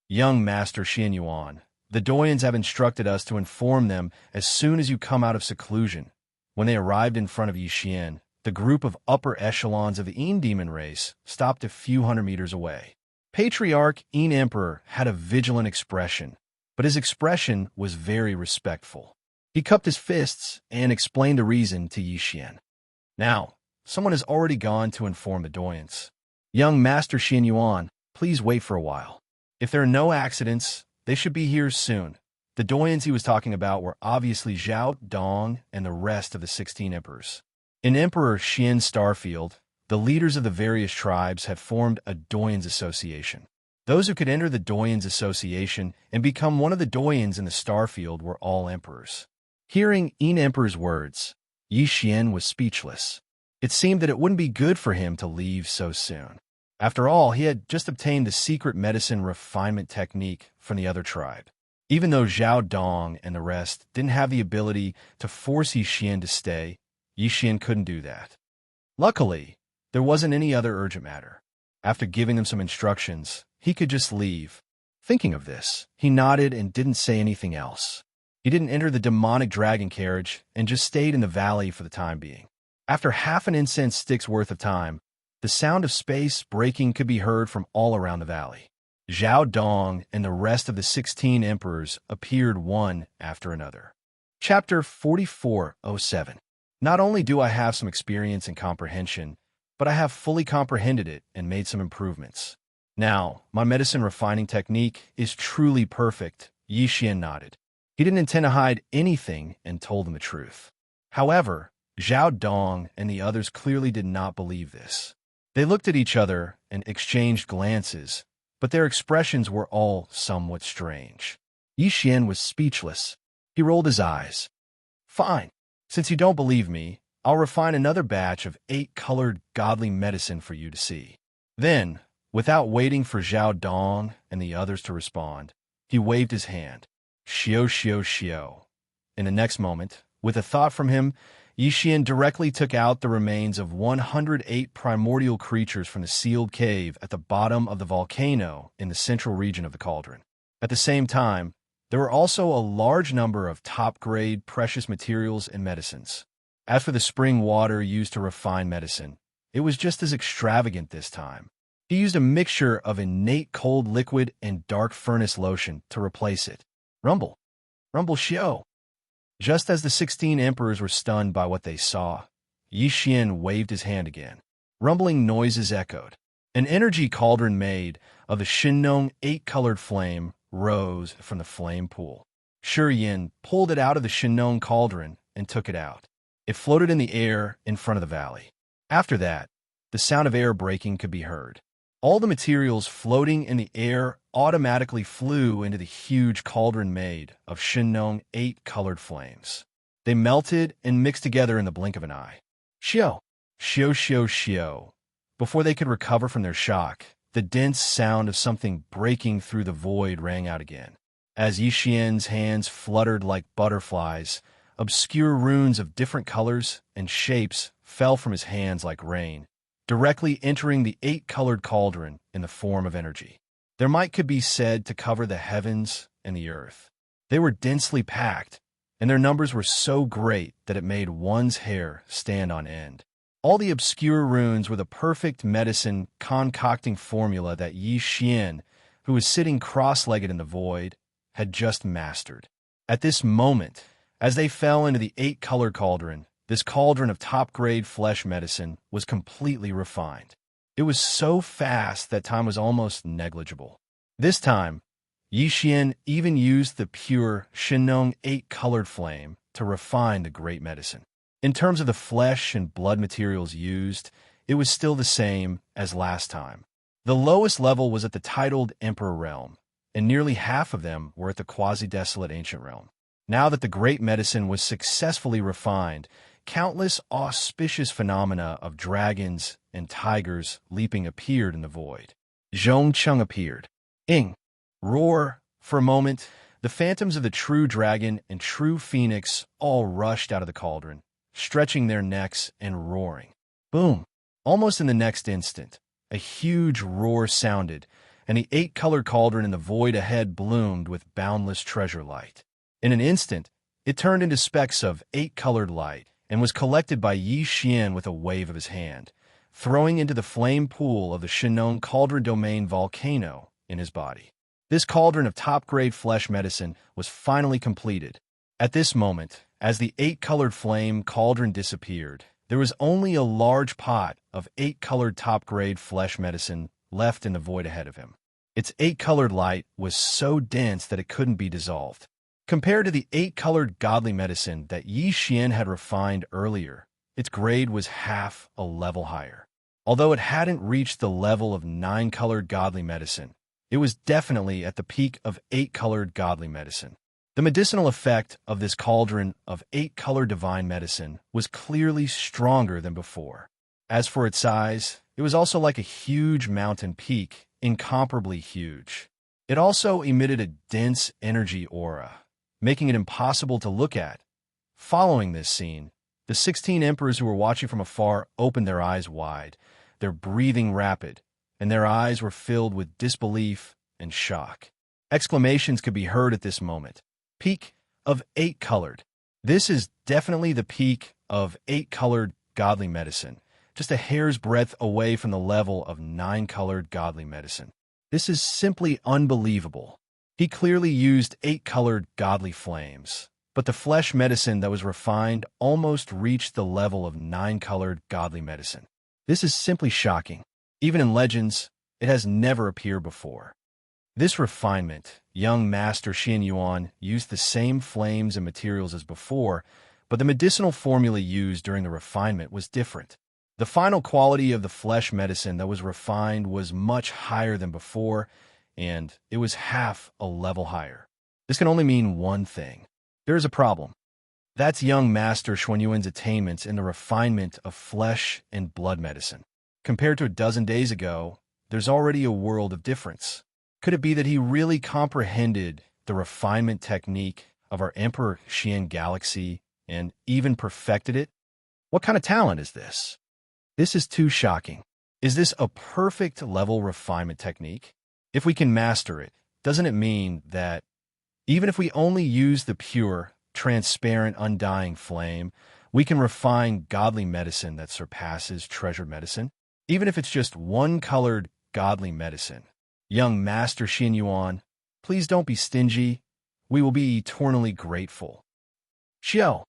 Young Master Xianyuan, the Doyens have instructed us to inform them as soon as you come out of seclusion. When they arrived in front of Xian, the group of upper echelons of the demon race stopped a few hundred meters away. Patriarch Emperor had a vigilant expression, but his expression was very respectful. He cupped his fists and explained the reason to Xian. Now, someone has already gone to inform the Doyens. Young Master Xianyuan, please wait for a while. If there are no accidents, they should be here soon. The Doyens he was talking about were obviously Zhao Dong and the rest of the 16 emperors. In Emperor Xian Starfield, the leaders of the various tribes had formed a Doyens Association. Those who could enter the Doyens Association and become one of the Doyens in the Starfield were all emperors. Hearing Emperor's words, Xian was speechless. It seemed that it wouldn't be good for him to leave so soon. After all, he had just obtained the secret medicine refinement technique from the other tribe. Even though Zhao Dong and the rest didn't have the ability to force Xian to stay, Xian couldn't do that. Luckily, there wasn't any other urgent matter. After giving them some instructions, he could just leave. Thinking of this, he nodded and didn't say anything else. He didn't enter the demonic dragon carriage and just stayed in the valley for the time being. After half an incense stick's worth of time, the sound of space breaking could be heard from all around the valley. Zhao Dong and the rest of the 16 emperors appeared one after another. Chapter 4407. Not only do I have some experience and comprehension, but I have fully comprehended it and made some improvements. Now, my medicine refining technique is truly perfect, Xian nodded. He didn't intend to hide anything and told them the truth. However, Zhao Dong and the others clearly did not believe this. They looked at each other and exchanged glances, but their expressions were all somewhat strange. Xian was speechless. He rolled his eyes. Fine. Since you don't believe me, I'll refine another batch of 8-colored godly medicine for you to see. Then, without waiting for Zhao Dong and the others to respond, he waved his hand. Xiao. In the next moment, with a thought from him, Xian directly took out the remains of 108 primordial creatures from the sealed cave at the bottom of the volcano in the central region of the cauldron. At the same time, there were also a large number of top-grade precious materials and medicines. As for the spring water used to refine medicine, it was just as extravagant this time. He used a mixture of innate cold liquid and dark furnace lotion to replace it. Rumble Xiao. Just as the 16 emperors were stunned by what they saw, Xian waved his hand again. Rumbling noises echoed. An energy cauldron made of the Shinnong 8-colored flame rose from the flame pool. Yin pulled it out of the Shinnong cauldron and took it out. It floated in the air in front of the valley. After that, the sound of air breaking could be heard. All the materials floating in the air automatically flew into the huge cauldron made of Shinnong 8-colored flames. They melted and mixed together in the blink of an eye. Xiao. Before they could recover from their shock, the dense sound of something breaking through the void rang out again. As Xian's hands fluttered like butterflies, obscure runes of different colors and shapes fell from his hands like rain, directly entering the 8-colored cauldron in the form of energy. Their might could be said to cover the heavens and the earth. They were densely packed, and their numbers were so great that it made one's hair stand on end. All the obscure runes were the perfect medicine concocting formula that Yi Xian, who was sitting cross-legged in the void, had just mastered. At this moment, as they fell into the 8-color cauldron, this cauldron of top-grade flesh medicine was completely refined. It was so fast that time was almost negligible. This time, Yi Xian even used the pure Shenong 8-colored flame to refine the great medicine. In terms of the flesh and blood materials used, it was still the same as last time. The lowest level was at the titled Emperor realm, and nearly half of them were at the quasi-desolate ancient realm. Now that the great medicine was successfully refined, countless auspicious phenomena of dragons and tigers leaping appeared in the void. Zhongcheng appeared. Ing. Roar. For a moment, the phantoms of the true dragon and true phoenix all rushed out of the cauldron, stretching their necks and roaring. Boom! Almost in the next instant, a huge roar sounded, and the 8-colored cauldron in the void ahead bloomed with boundless treasure light. In an instant, it turned into specks of 8-colored light and was collected by Yi Xian with a wave of his hand, throwing into the flame pool of the Shenong cauldron domain volcano in his body. This cauldron of top-grade flesh medicine was finally completed. At this moment, as the 8-colored flame cauldron disappeared, there was only a large pot of 8-colored top-grade flesh medicine left in the void ahead of him. Its 8-colored light was so dense that it couldn't be dissolved. Compared to the 8-colored godly medicine that Yi Xian had refined earlier, its grade was half a level higher. Although it hadn't reached the level of 9-colored godly medicine, it was definitely at the peak of 8-colored godly medicine. The medicinal effect of this cauldron of 8-colored divine medicine was clearly stronger than before. As for its size, it was also like a huge mountain peak, incomparably huge. It also emitted a dense energy aura, making it impossible to look at. Following this scene, the 16 emperors who were watching from afar opened their eyes wide, their breathing rapid, and their eyes were filled with disbelief and shock. Exclamations could be heard at this moment. Peak of 8-colored. This is definitely the peak of 8-colored godly medicine, just a hair's breadth away from the level of 9-colored godly medicine. This is simply unbelievable. He clearly used 8-colored godly flames, but the flesh medicine that was refined almost reached the level of 9-colored godly medicine. This is simply shocking. Even in legends, it has never appeared before. This refinement, young Master Xianyuan used the same flames and materials as before, but the medicinal formula used during the refinement was different. The final quality of the flesh medicine that was refined was much higher than before, and it was half a level higher. This can only mean one thing. There is a problem. That's young Master Xuanyuan's attainments in the refinement of flesh and blood medicine. Compared to a dozen days ago, there's already a world of difference. Could it be that he really comprehended the refinement technique of our Emperor Xian galaxy and even perfected it? What kind of talent is this? This is too shocking. Is this a perfect level refinement technique? If we can master it, doesn't it mean that even if we only use the pure, transparent, undying flame, we can refine godly medicine that surpasses treasured medicine? Even if it's just one-colored godly medicine. Young Master Xianyuan, please don't be stingy. We will be eternally grateful. Xiao.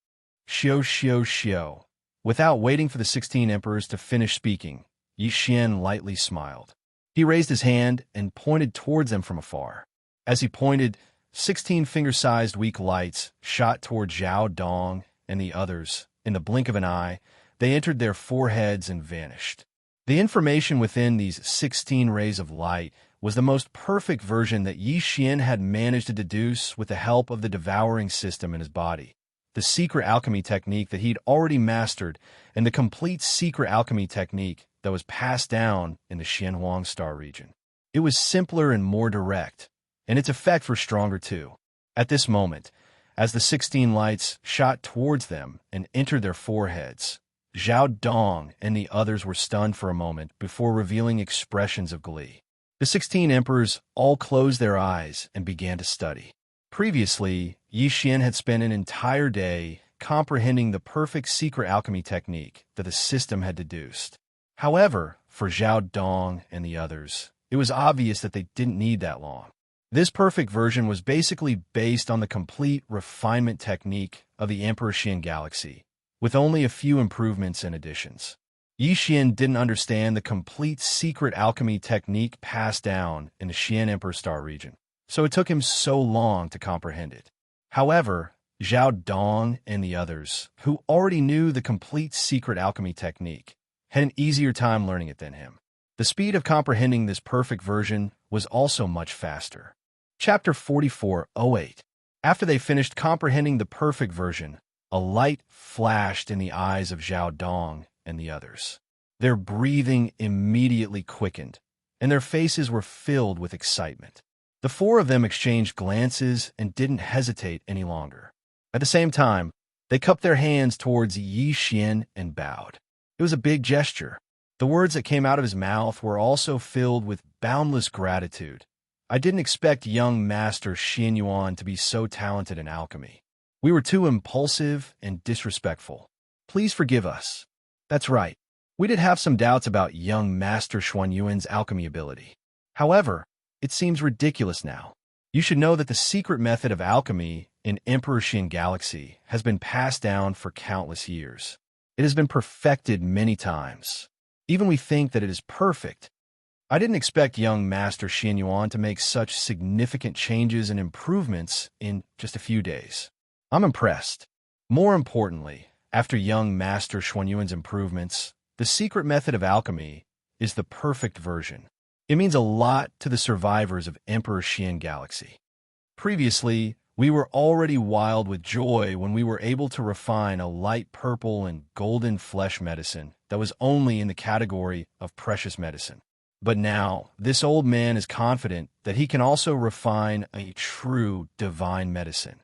Xiao. Without waiting for the 16 emperors to finish speaking, Yi Xian lightly smiled. He raised his hand and pointed towards them from afar. As he pointed, 16 finger-sized weak lights shot toward Zhao Dong and the others. In the blink of an eye, they entered their foreheads and vanished. The information within these 16 rays of light was the most perfect version that Yi Xian had managed to deduce with the help of the devouring system in his body, the secret alchemy technique that he'd already mastered, and the complete secret alchemy technique that was passed down in the Xianhuang star region. It was simpler and more direct, and its effects were stronger too. At this moment, as the 16 lights shot towards them and entered their foreheads, Zhao Dong and the others were stunned for a moment before revealing expressions of glee. The 16 emperors all closed their eyes and began to study. Previously, Xian had spent an entire day comprehending the perfect secret alchemy technique that the system had deduced. However, for Zhao Dong and the others, it was obvious that they didn't need that long. This perfect version was basically based on the complete refinement technique of the Emperor Xian galaxy, with only a few improvements and additions. Xian didn't understand the complete secret alchemy technique passed down in the Xian Emperor Star region, so it took him so long to comprehend it. However, Zhao Dong and the others, who already knew the complete secret alchemy technique, had an easier time learning it than him. The speed of comprehending this perfect version was also much faster. Chapter 44:08. After they finished comprehending the perfect version, a light flashed in the eyes of Zhao Dong and the others. Their breathing immediately quickened, and their faces were filled with excitement. The four of them exchanged glances and didn't hesitate any longer. At the same time, they cupped their hands towards Xian and bowed. It was a big gesture. The words that came out of his mouth were also filled with boundless gratitude. I didn't expect young Master Xin Yuan to be so talented in alchemy. We were too impulsive and disrespectful. Please forgive us. That's right. We did have some doubts about young Master Xuan Yuan's alchemy ability. However, it seems ridiculous now. You should know that the secret method of alchemy in Emperor Xian Galaxy has been passed down for countless years. It has been perfected many times. Even we think that it is perfect. I didn't expect young Master Xin Yuan to make such significant changes and improvements in just a few days. I'm impressed. More importantly, after young Master Xuan Yuan's improvements, the secret method of alchemy is the perfect version. It means a lot to the survivors of Emperor Xian Galaxy. Previously, we were already wild with joy when we were able to refine a light purple and golden flesh medicine that was only in the category of precious medicine. But now, this old man is confident that he can also refine a true divine medicine.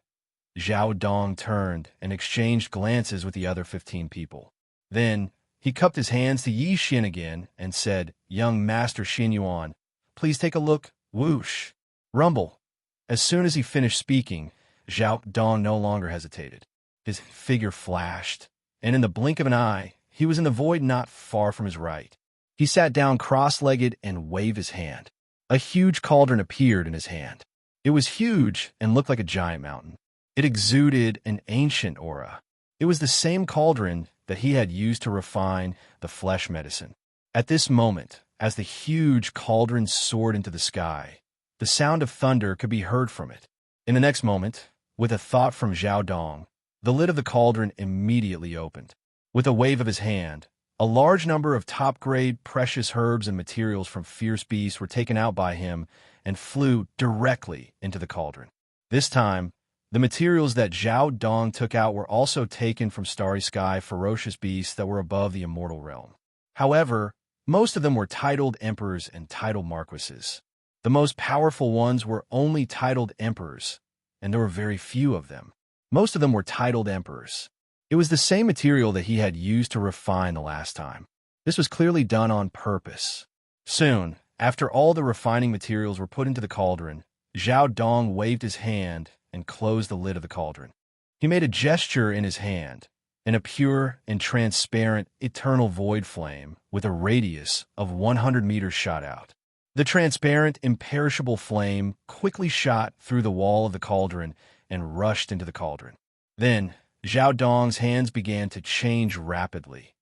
Zhao Dong turned and exchanged glances with the other 15 people. Then, he cupped his hands to Xian again and said, "Young Master Xin Yuan, please take a look." Whoosh! Rumble! As soon as he finished speaking, Zhao Dong no longer hesitated. His figure flashed, and in the blink of an eye, he was in the void not far from his right. He sat down cross-legged and waved his hand. A huge cauldron appeared in his hand. It was huge and looked like a giant mountain. It exuded an ancient aura. It was the same cauldron that he had used to refine the flesh medicine. At this moment, as the huge cauldron soared into the sky, the sound of thunder could be heard from it. In the next moment, with a thought from Zhao Dong, the lid of the cauldron immediately opened. With a wave of his hand, a large number of top-grade precious herbs and materials from fierce beasts were taken out by him and flew directly into the cauldron. This time, the materials that Zhao Dong took out were also taken from starry sky ferocious beasts that were above the immortal realm. However, most of them were titled emperors and titled marquises. The most powerful ones were only titled emperors, and there were very few of them. Most of them were titled emperors. It was the same material that he had used to refine the last time. This was clearly done on purpose. Soon, after all the refining materials were put into the cauldron, Zhao Dong waved his hand and closed the lid of the cauldron. He made a gesture in his hand, and a pure and transparent eternal void flame with a radius of 100 meters shot out. The transparent, imperishable flame quickly shot through the wall of the cauldron and rushed into the cauldron. Then, Zhao Dong's hands began to change rapidly.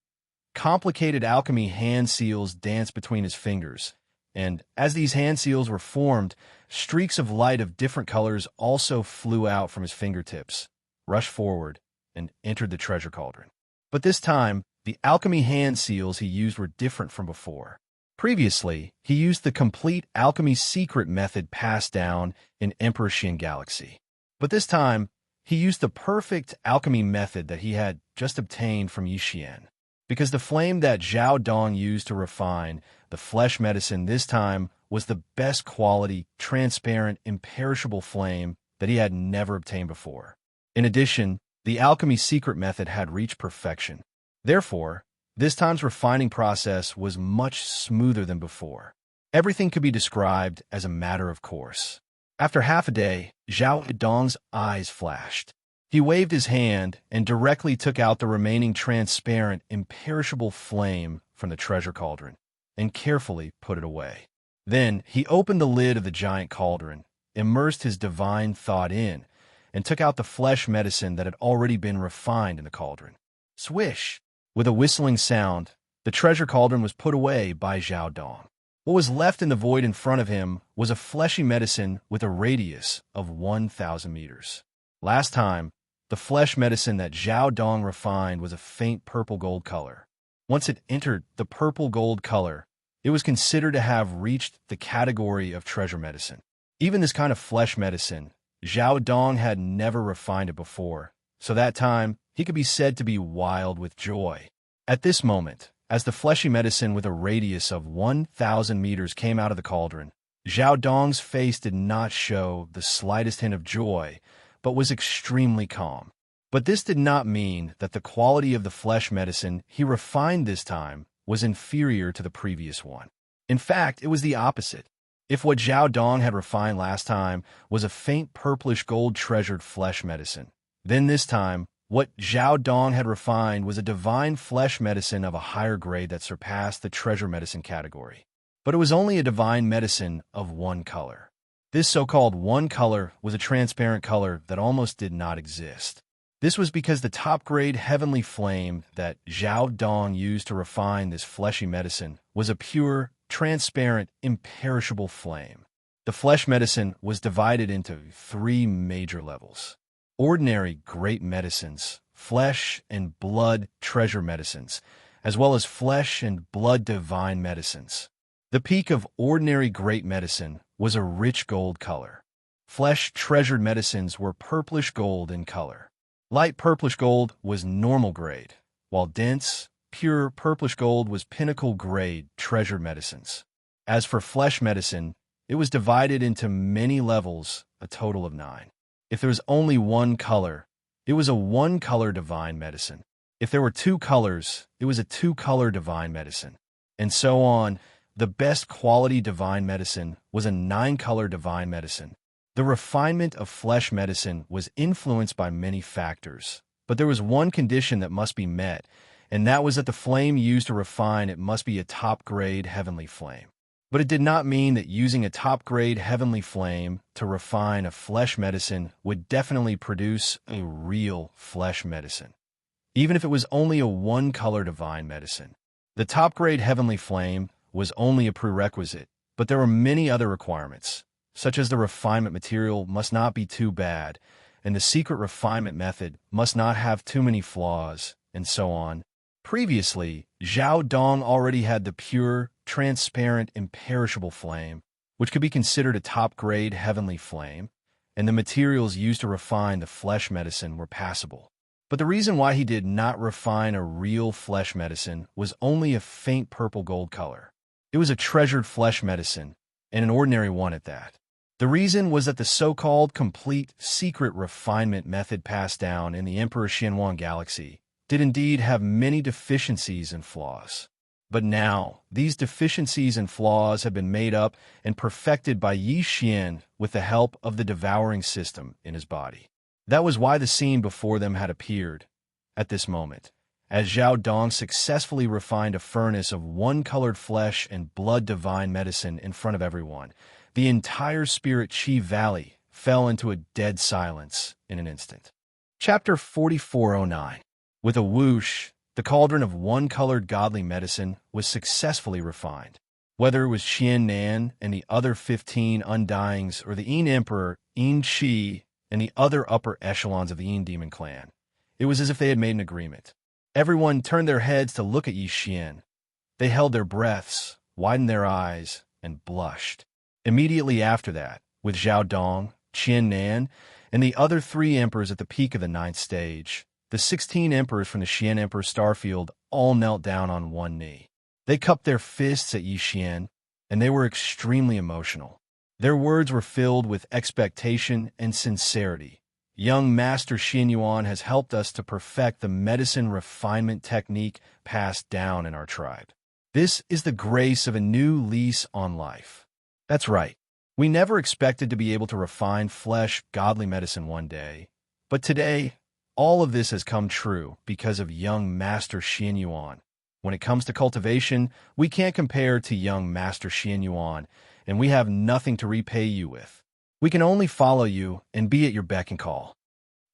Complicated alchemy hand seals danced between his fingers, and as these hand seals were formed, streaks of light of different colors also flew out from his fingertips, rushed forward, and entered the treasure cauldron. But this time, the alchemy hand seals he used were different from before. Previously, he used the complete alchemy secret method passed down in Emperor Xian Galaxy. But this time, he used the perfect alchemy method that he had just obtained from Xian. Because the flame that Zhao Dong used to refine the flesh medicine this time was the best quality, transparent, imperishable flame that he had never obtained before. In addition, the alchemy secret method had reached perfection. Therefore, this time's refining process was much smoother than before. Everything could be described as a matter of course. After half a day, Zhao Dong's eyes flashed. He waved his hand and directly took out the remaining transparent, imperishable flame from the treasure cauldron and carefully put it away. Then he opened the lid of the giant cauldron, immersed his divine thought in, and took out the flesh medicine that had already been refined in the cauldron. Swish! With a whistling sound, the treasure cauldron was put away by Zhao Dong. What was left in the void in front of him was a fleshy medicine with a radius of 1,000 meters. Last time, the flesh medicine that Zhao Dong refined was a faint purple gold color. Once it entered the purple gold color, it was considered to have reached the category of treasure medicine. Even this kind of flesh medicine, Zhao Dong had never refined it before, so that time he could be said to be wild with joy. At this moment, as the fleshy medicine with a radius of 1,000 meters came out of the cauldron, Zhao Dong's face did not show the slightest hint of joy, but was extremely calm. But this did not mean that the quality of the flesh medicine he refined this time was inferior to the previous one. In fact, it was the opposite. If what Zhao Dong had refined last time was a faint purplish gold treasured flesh medicine, then this time, what Zhao Dong had refined was a divine flesh medicine of a higher grade that surpassed the treasure medicine category. But it was only a divine medicine of one color. This so-called one color was a transparent color that almost did not exist. This was because the top-grade heavenly flame that Zhao Dong used to refine this fleshy medicine was a pure, transparent, imperishable flame. The flesh medicine was divided into 3 major levels: ordinary great medicines, flesh and blood treasure medicines, as well as flesh and blood divine medicines. The peak of ordinary great medicine was a rich gold color. Flesh treasured medicines were purplish gold in color. Light purplish gold was normal grade, while dense, pure purplish gold was pinnacle grade treasured medicines. As for flesh medicine, it was divided into many levels, a total of 9. If there was only one color, it was a one-color divine medicine. If there were 2 colors, it was a 2-color divine medicine. And so on. The best quality divine medicine was a 9-color divine medicine. The refinement of flesh medicine was influenced by many factors, but there was one condition that must be met, and that was that the flame used to refine it must be a top-grade heavenly flame. But it did not mean that using a top-grade heavenly flame to refine a flesh medicine would definitely produce a real flesh medicine, even if it was only a one-color divine medicine. The top-grade heavenly flame was only a prerequisite, but there were many other requirements, such as the refinement material must not be too bad, and the secret refinement method must not have too many flaws, and so on. Previously, Zhao Dong already had the pure, transparent, imperishable flame, which could be considered a top-grade heavenly flame, and the materials used to refine the flesh medicine were passable. But the reason why he did not refine a real flesh medicine was only a faint purple gold color. It was a treasured flesh medicine, and an ordinary one at that. The reason was that the so-called complete secret refinement method passed down in the Emperor Xianxia galaxy did indeed have many deficiencies and flaws. But now, these deficiencies and flaws have been made up and perfected by Yi Xian with the help of the devouring system in his body. That was why the scene before them had appeared at this moment, as Zhao Dong successfully refined a furnace of one-colored flesh and blood divine medicine in front of everyone. The entire Spirit Chi Valley fell into a dead silence in an instant. Chapter 4409. With a whoosh, the cauldron of one-colored godly medicine was successfully refined. Whether it was Qian Nan and the other 15 Undyings, or the Yin Emperor, Yin Qi, and the other upper echelons of the Yin Demon clan, it was as if they had made an agreement. Everyone turned their heads to look at Yi Xian. They held their breaths, widened their eyes, and blushed. Immediately after that, with Zhao Dong, Qian Nan, and the other 3 emperors at the peak of the 9th stage, the 16 emperors from the Xian Emperor Starfield all knelt down on one knee. They cupped their fists at Yi Xian, and they were extremely emotional. Their words were filled with expectation and sincerity. Young Master Xin Yuan has helped us to perfect the medicine refinement technique passed down in our tribe. This is the grace of a new lease on life. That's right. We never expected to be able to refine flesh, godly medicine one day. But today, all of this has come true because of young Master Xianyuan. When it comes to cultivation, we can't compare to young Master Xianyuan, and we have nothing to repay you with. We can only follow you and be at your beck and call.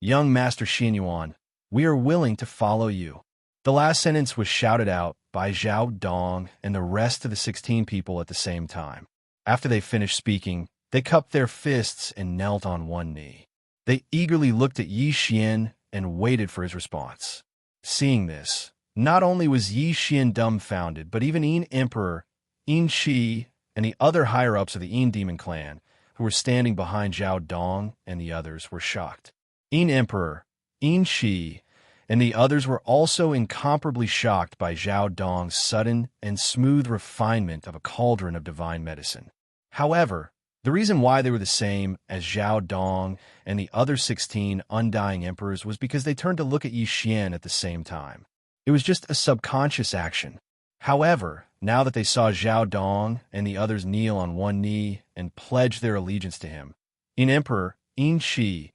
Young Master Xianyuan, we are willing to follow you. The last sentence was shouted out by Zhao Dong and the rest of the 16 people at the same time. After they finished speaking, they cupped their fists and knelt on one knee. They eagerly looked at Yi Xian and waited for his response. Seeing this, not only was Yi Xian dumbfounded, but even Yin Emperor, Yin Shi, and the other higher-ups of the Yin Demon clan, who were standing behind Zhao Dong and the others, were shocked. Yin Emperor, Yin Shi, and the others were also incomparably shocked by Zhao Dong's sudden and smooth refinement of a cauldron of divine medicine. However, the reason why they were the same as Zhao Dong and the other 16 undying emperors was because they turned to look at Yi Xian at the same time. It was just a subconscious action. However, now that they saw Zhao Dong and the others kneel on one knee and pledge their allegiance to him, Yin Emperor, Yin Shi,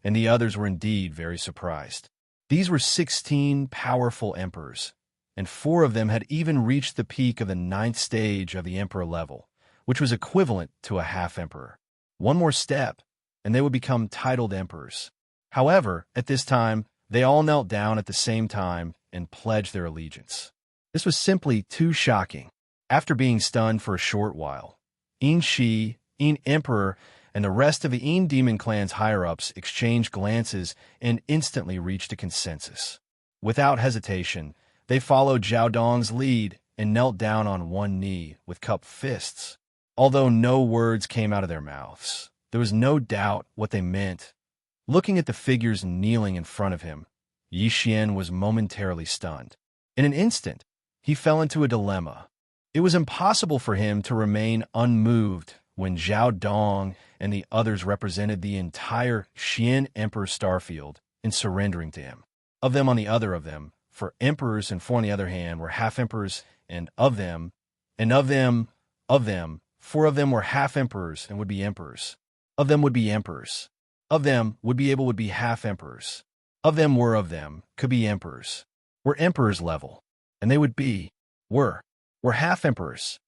and the others were indeed very surprised. These were 16 powerful emperors, and 4 of them had even reached the peak of the 9th stage of the emperor level, which was equivalent to a half-emperor. One more step, and they would become titled emperors. However, at this time, they all knelt down at the same time and pledged their allegiance. This was simply too shocking. After being stunned for a short while, Yin Shi, Yin Emperor, and the rest of the Yin Demon clan's higher-ups exchanged glances and instantly reached a consensus. Without hesitation, they followed Zhao Dong's lead and knelt down on one knee with cupped fists. Although no words came out of their mouths, there was no doubt what they meant. Looking at the figures kneeling in front of him, Yi Xian was momentarily stunned. In an instant, he fell into a dilemma. It was impossible for him to remain unmoved when Zhao Dong and the others represented the entire Xian Emperor Starfield in surrendering to him. Of them on the other of them, for emperors and 4 on the other hand, were half-emperors, and of them, 4 of them were half-emperors and would be emperors. Of them would be emperors. Of them would be half-emperors. Of them could be emperors. Were emperors level, and they would be, were half-emperors.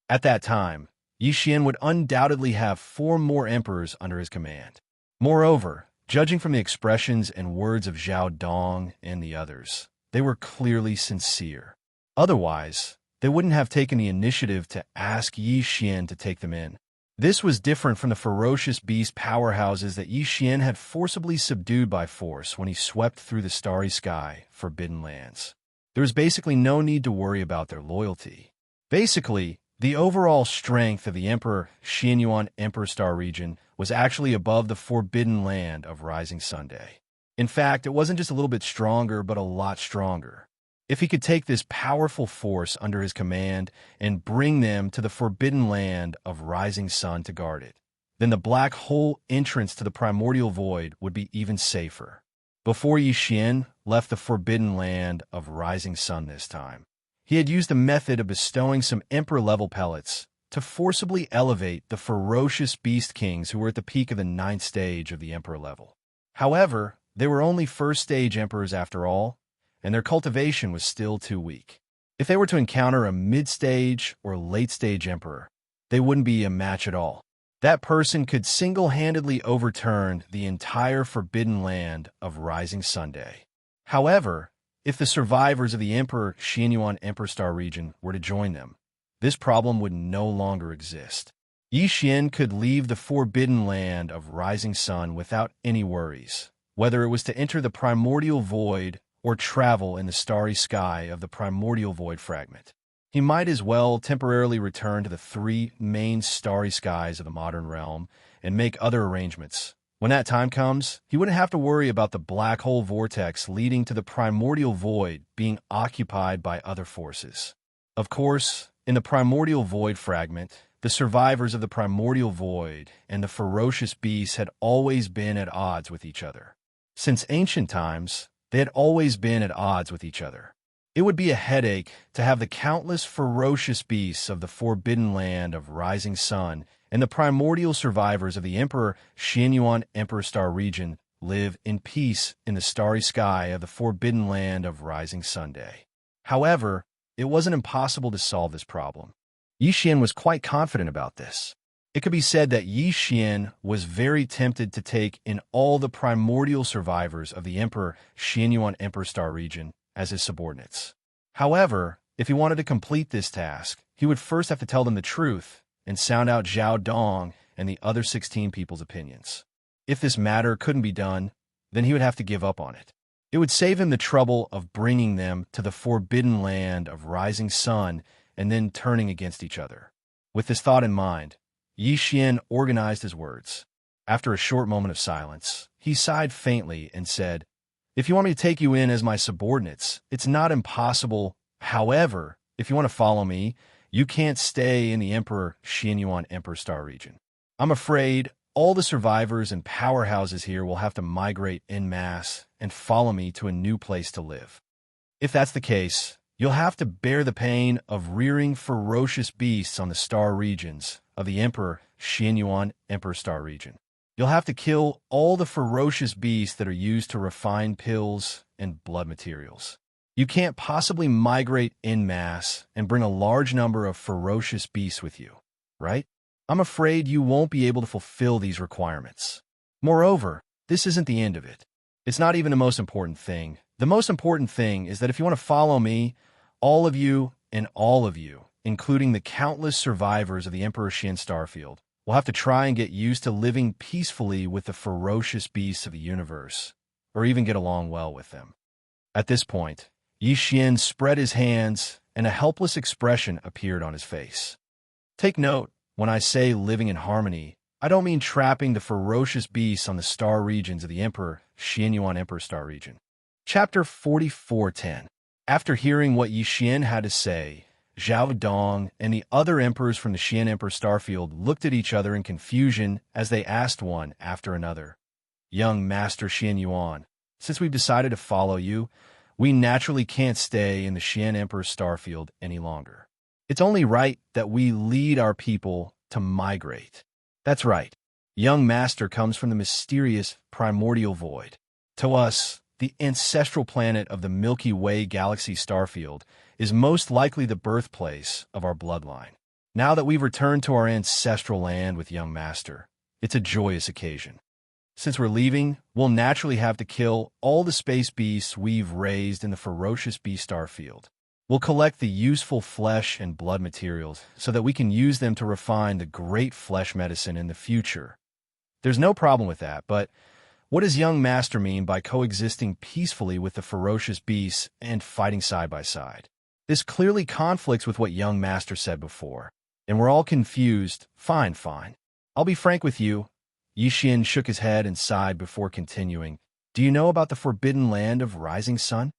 At that time, Yi Xian would undoubtedly have 4 more emperors under his command. Moreover, judging from the expressions and words of Zhao Dong and the others, they were clearly sincere. Otherwise, they wouldn't have taken the initiative to ask Yi Xian to take them in. This was different from the ferocious beast powerhouses that Yi Xian had forcibly subdued by force when he swept through the starry sky, forbidden lands. There was basically no need to worry about their loyalty. Basically, the overall strength of the Emperor Xianyuan Emperor Star region was actually above the forbidden land of Rising Sunday. In fact, it wasn't just a little bit stronger, but a lot stronger. If he could take this powerful force under his command and bring them to the forbidden land of Rising Sun to guard it, then the black hole entrance to the primordial void would be even safer. Before Yi Xian left the forbidden land of Rising Sun this time, he had used a method of bestowing some emperor-level pellets to forcibly elevate the ferocious beast kings who were at the peak of the 9th stage of the emperor level. However, they were only first-stage emperors after all, and their cultivation was still too weak. If they were to encounter a mid-stage or late-stage emperor, they wouldn't be a match at all. That person could single-handedly overturn the entire forbidden land of Rising Sunday. However, if the survivors of the Emperor Xianyuan Emperor Star region were to join them, this problem would no longer exist. Yi Xian could leave the forbidden land of Rising Sun without any worries, whether it was to enter the primordial void or travel in the starry sky of the primordial void fragment. He might as well temporarily return to the 3 main starry skies of the modern realm and make other arrangements. When that time comes, he wouldn't have to worry about the black hole vortex leading to the primordial void being occupied by other forces. Of course, in the primordial void fragment, the survivors of the primordial void and the ferocious beasts had always been at odds with each other. Since ancient times, they had always been at odds with each other. It would be a headache to have the countless ferocious beasts of the forbidden land of Rising Sun and the primordial survivors of the Emperor Xianyuan Emperor Star region live in peace in the starry sky of the forbidden land of Rising Sun Day. However, it wasn't impossible to solve this problem. Yi Xian was quite confident about this. It could be said that Yi Xian was very tempted to take in all the primordial survivors of the Emperor Xianyuan Emperor Star region as his subordinates. However, if he wanted to complete this task, he would first have to tell them the truth and sound out Zhao Dong and the other 16 people's opinions. If this matter couldn't be done, then he would have to give up on it. It would save him the trouble of bringing them to the forbidden land of Rising Sun and then turning against each other. With this thought in mind, Yi Xian organized his words. After a short moment of silence, he sighed faintly and said, "If you want me to take you in as my subordinates, it's not impossible. However, if you want to follow me, you can't stay in the Emperor Xianyuan Emperor Star region. I'm afraid all the survivors and powerhouses here will have to migrate en masse and follow me to a new place to live. If that's the case, you'll have to bear the pain of rearing ferocious beasts on the star regions of the Emperor Xianyuan Emperor Star region. You'll have to kill all the ferocious beasts that are used to refine pills and blood materials. You can't possibly migrate en masse and bring a large number of ferocious beasts with you, right? I'm afraid you won't be able to fulfill these requirements. Moreover, this isn't the end of it. It's not even the most important thing. The most important thing is that if you want to follow me, all of you, including the countless survivors of the Emperor Xian Starfield, will have to try and get used to living peacefully with the ferocious beasts of the universe, or even get along well with them." At this point, Yi Xian spread his hands, and a helpless expression appeared on his face. Take note, when I say living in harmony, I don't mean trapping the ferocious beasts on the star regions of the Emperor Xianyuan Emperor Star region. Chapter 44:10. After hearing what Yi Xian had to say, Zhao Dong and the other emperors from the Xian Emperor Starfield looked at each other in confusion as they asked one after another, "Young Master Xianyuan, since we've decided to follow you, we naturally can't stay in the Xian Emperor Starfield any longer. It's only right that we lead our people to migrate." That's right. Young Master comes from the mysterious primordial void. To us, the ancestral planet of the Milky Way galaxy Starfield is most likely the birthplace of our bloodline. Now that we've returned to our ancestral land with Young Master, it's a joyous occasion. Since we're leaving, we'll naturally have to kill all the space beasts we've raised in the ferocious beast Starfield. We'll collect the useful flesh and blood materials so that we can use them to refine the great flesh medicine in the future. There's no problem with that, but what does Young Master mean by coexisting peacefully with the ferocious beasts and fighting side by side? This clearly conflicts with what Young Master said before, and we're all confused. Fine. I'll be frank with you. Yi Xian shook his head and sighed before continuing. Do you know about the forbidden land of Rising Sun?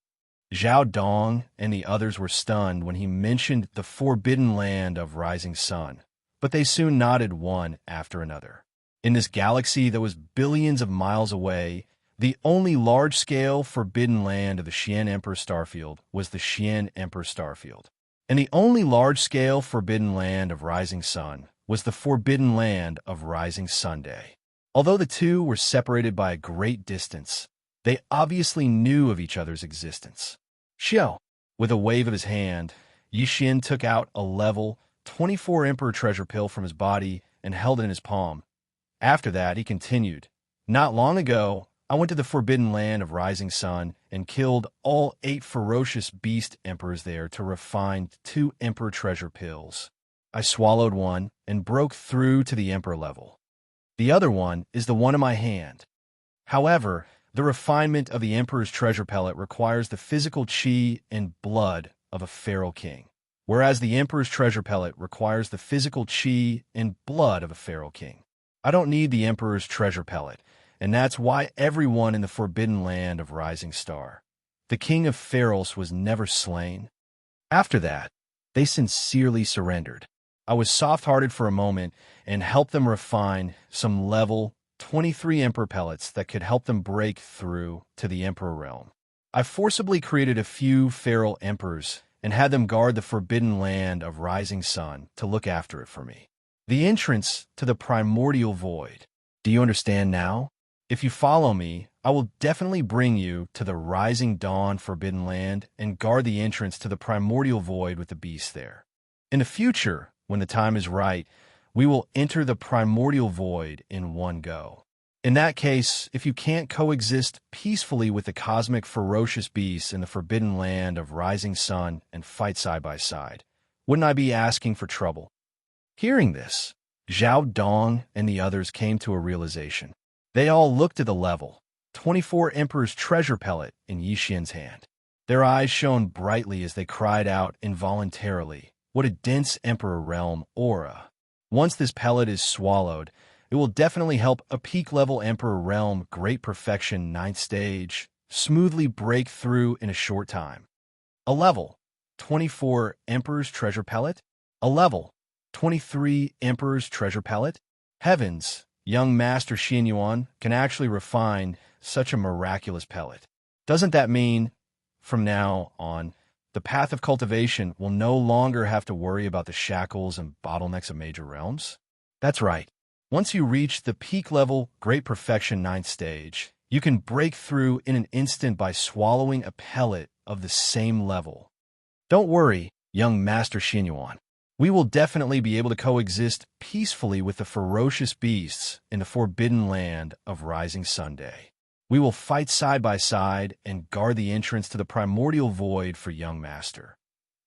Zhao Dong and the others were stunned when he mentioned the forbidden land of Rising Sun, but they soon nodded one after another. In this galaxy that was billions of miles away, the only large-scale forbidden land of the Xian Emperor Starfield was the Xian Emperor Starfield. And the only large-scale forbidden land of Rising Sun was the forbidden land of Rising Sun Day. Although the two were separated by a great distance, they obviously knew of each other's existence. Xiao, with a wave of his hand, Yi Xian took out a level 24 Emperor treasure pill from his body and held it in his palm. After that, he continued, "Not long ago, I went to the forbidden land of Rising Sun and killed all 8 ferocious beast emperors there to refine 2 Emperor treasure pills. I swallowed one and broke through to the Emperor level. The other one is the one in my hand. However, the refinement of the Emperor's treasure pellet requires the physical chi and blood of a feral king, whereas the Emperor's treasure pellet requires the physical chi and blood of a feral king. I don't need the Emperor's treasure pellet, and that's why everyone in the forbidden land of Rising Star, the king of Pharos, was never slain. After that, they sincerely surrendered. I was soft-hearted for a moment and helped them refine some level 23 Emperor pellets that could help them break through to the Emperor realm. I forcibly created a few feral emperors and had them guard the forbidden land of Rising Sun to look after it for me. the entrance to the primordial void. Do you understand now? If you follow me, I will definitely bring you to the rising dawn forbidden land and guard the entrance to the primordial void with the beast there. In the future, when the time is right, we will enter the primordial void in one go. In that case, if you can't coexist peacefully with the cosmic ferocious beasts in the forbidden land of rising sun and fight side by side, wouldn't I be asking for trouble? Hearing this, Zhao Dong and the others came to a realization. They all looked at the level 24 Emperor's treasure pellet in Yixian's hand. Their eyes shone brightly as they cried out involuntarily, "What a dense Emperor realm aura!" Once this pellet is swallowed, it will definitely help a peak-level Emperor realm Great Perfection 9th stage smoothly break through in a short time. A level 24 Emperor's treasure pellet? A level 23 Emperor's treasure pellet? Heavens, young Master Xianyuan can actually refine such a miraculous pellet. Doesn't that mean, from now on, the path of cultivation will no longer have to worry about the shackles and bottlenecks of major realms? That's right. Once you reach the peak level Great Perfection 9th stage, you can break through in an instant by swallowing a pellet of the same level. Don't worry, young Master Xianyuan. We will definitely be able to coexist peacefully with the ferocious beasts in the forbidden land of Rising Sunday. We will fight side by side and guard the entrance to the primordial void for young Master.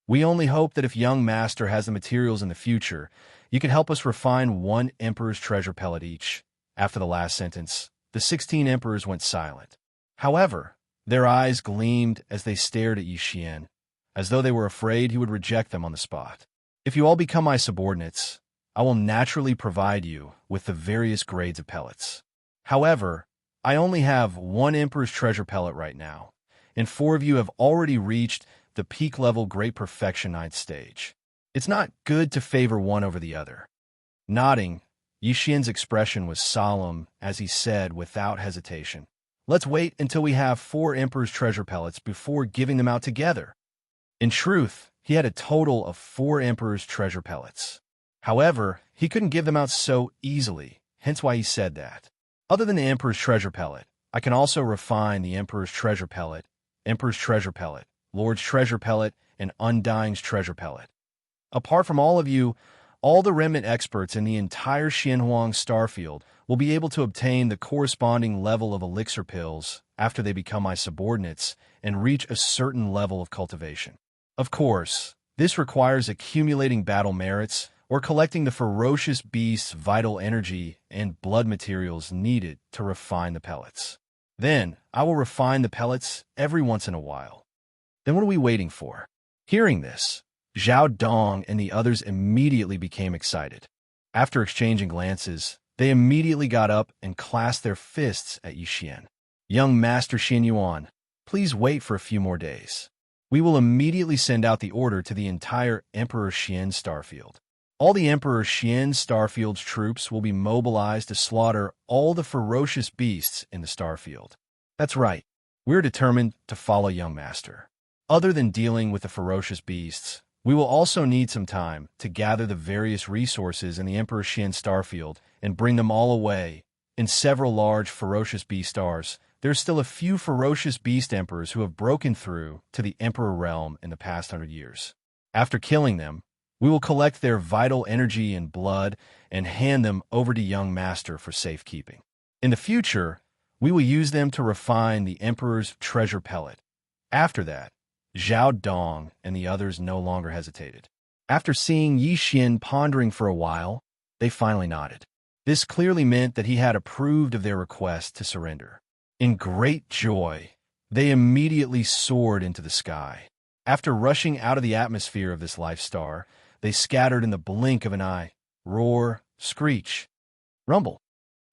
We only hope that if young Master has the materials in the future, you can help us refine one Emperor's treasure pellet each. After the last sentence, the 16 Emperors went silent. However, their eyes gleamed as they stared at Yixian, as though they were afraid he would reject them on the spot. If you all become my subordinates, I will naturally provide you with the various grades of pellets. However, I only have one Emperor's treasure pellet right now, and 4 of you have already reached the peak level Great Perfection 9th stage. It's not good to favor one over the other. Nodding, Yixian's expression was solemn as he said without hesitation, "Let's wait until we have 4 Emperor's treasure pellets before giving them out together." In truth, he had a total of 4 Emperor's treasure pellets. However, he couldn't give them out so easily, hence why he said that. Other than the Emperor's treasure pellet, I can also refine the Emperor's treasure pellet, Emperor's treasure pellet, Lord's treasure pellet, and Undying's treasure pellet. Apart from all of you, all the remnant experts in the entire Xianhuang starfield will be able to obtain the corresponding level of elixir pills after they become my subordinates and reach a certain level of cultivation. Of course, this requires accumulating battle merits or collecting the ferocious beast's vital energy and blood materials needed to refine the pellets. Then, I will refine the pellets every once in a while. Then what are we waiting for? Hearing this, Zhao Dong and the others immediately became excited. After exchanging glances, they immediately got up and clasped their fists at Yixian. "Young Master Xianyuan, please wait for a few more days. We will immediately send out the order to the entire Emperor Xian starfield. All the Emperor Xian starfield's troops will be mobilized to slaughter all the ferocious beasts in the starfield." That's right. We're determined to follow young Master. Other than dealing with the ferocious beasts, we will also need some time to gather the various resources in the Emperor Xian starfield and bring them all away. In several large ferocious beast stars, there's still a few ferocious beast emperors who have broken through to the Emperor realm in the past 100 years. After killing them, we will collect their vital energy and blood and hand them over to young Master for safekeeping. In the future, we will use them to refine the Emperor's treasure pellet. After that, Zhao Dong and the others no longer hesitated. After seeing Yixian pondering for a while, they finally nodded. This clearly meant that he had approved of their request to surrender. In great joy, they immediately soared into the sky. After rushing out of the atmosphere of this life star, they scattered in the blink of an eye. Roar, screech, rumble.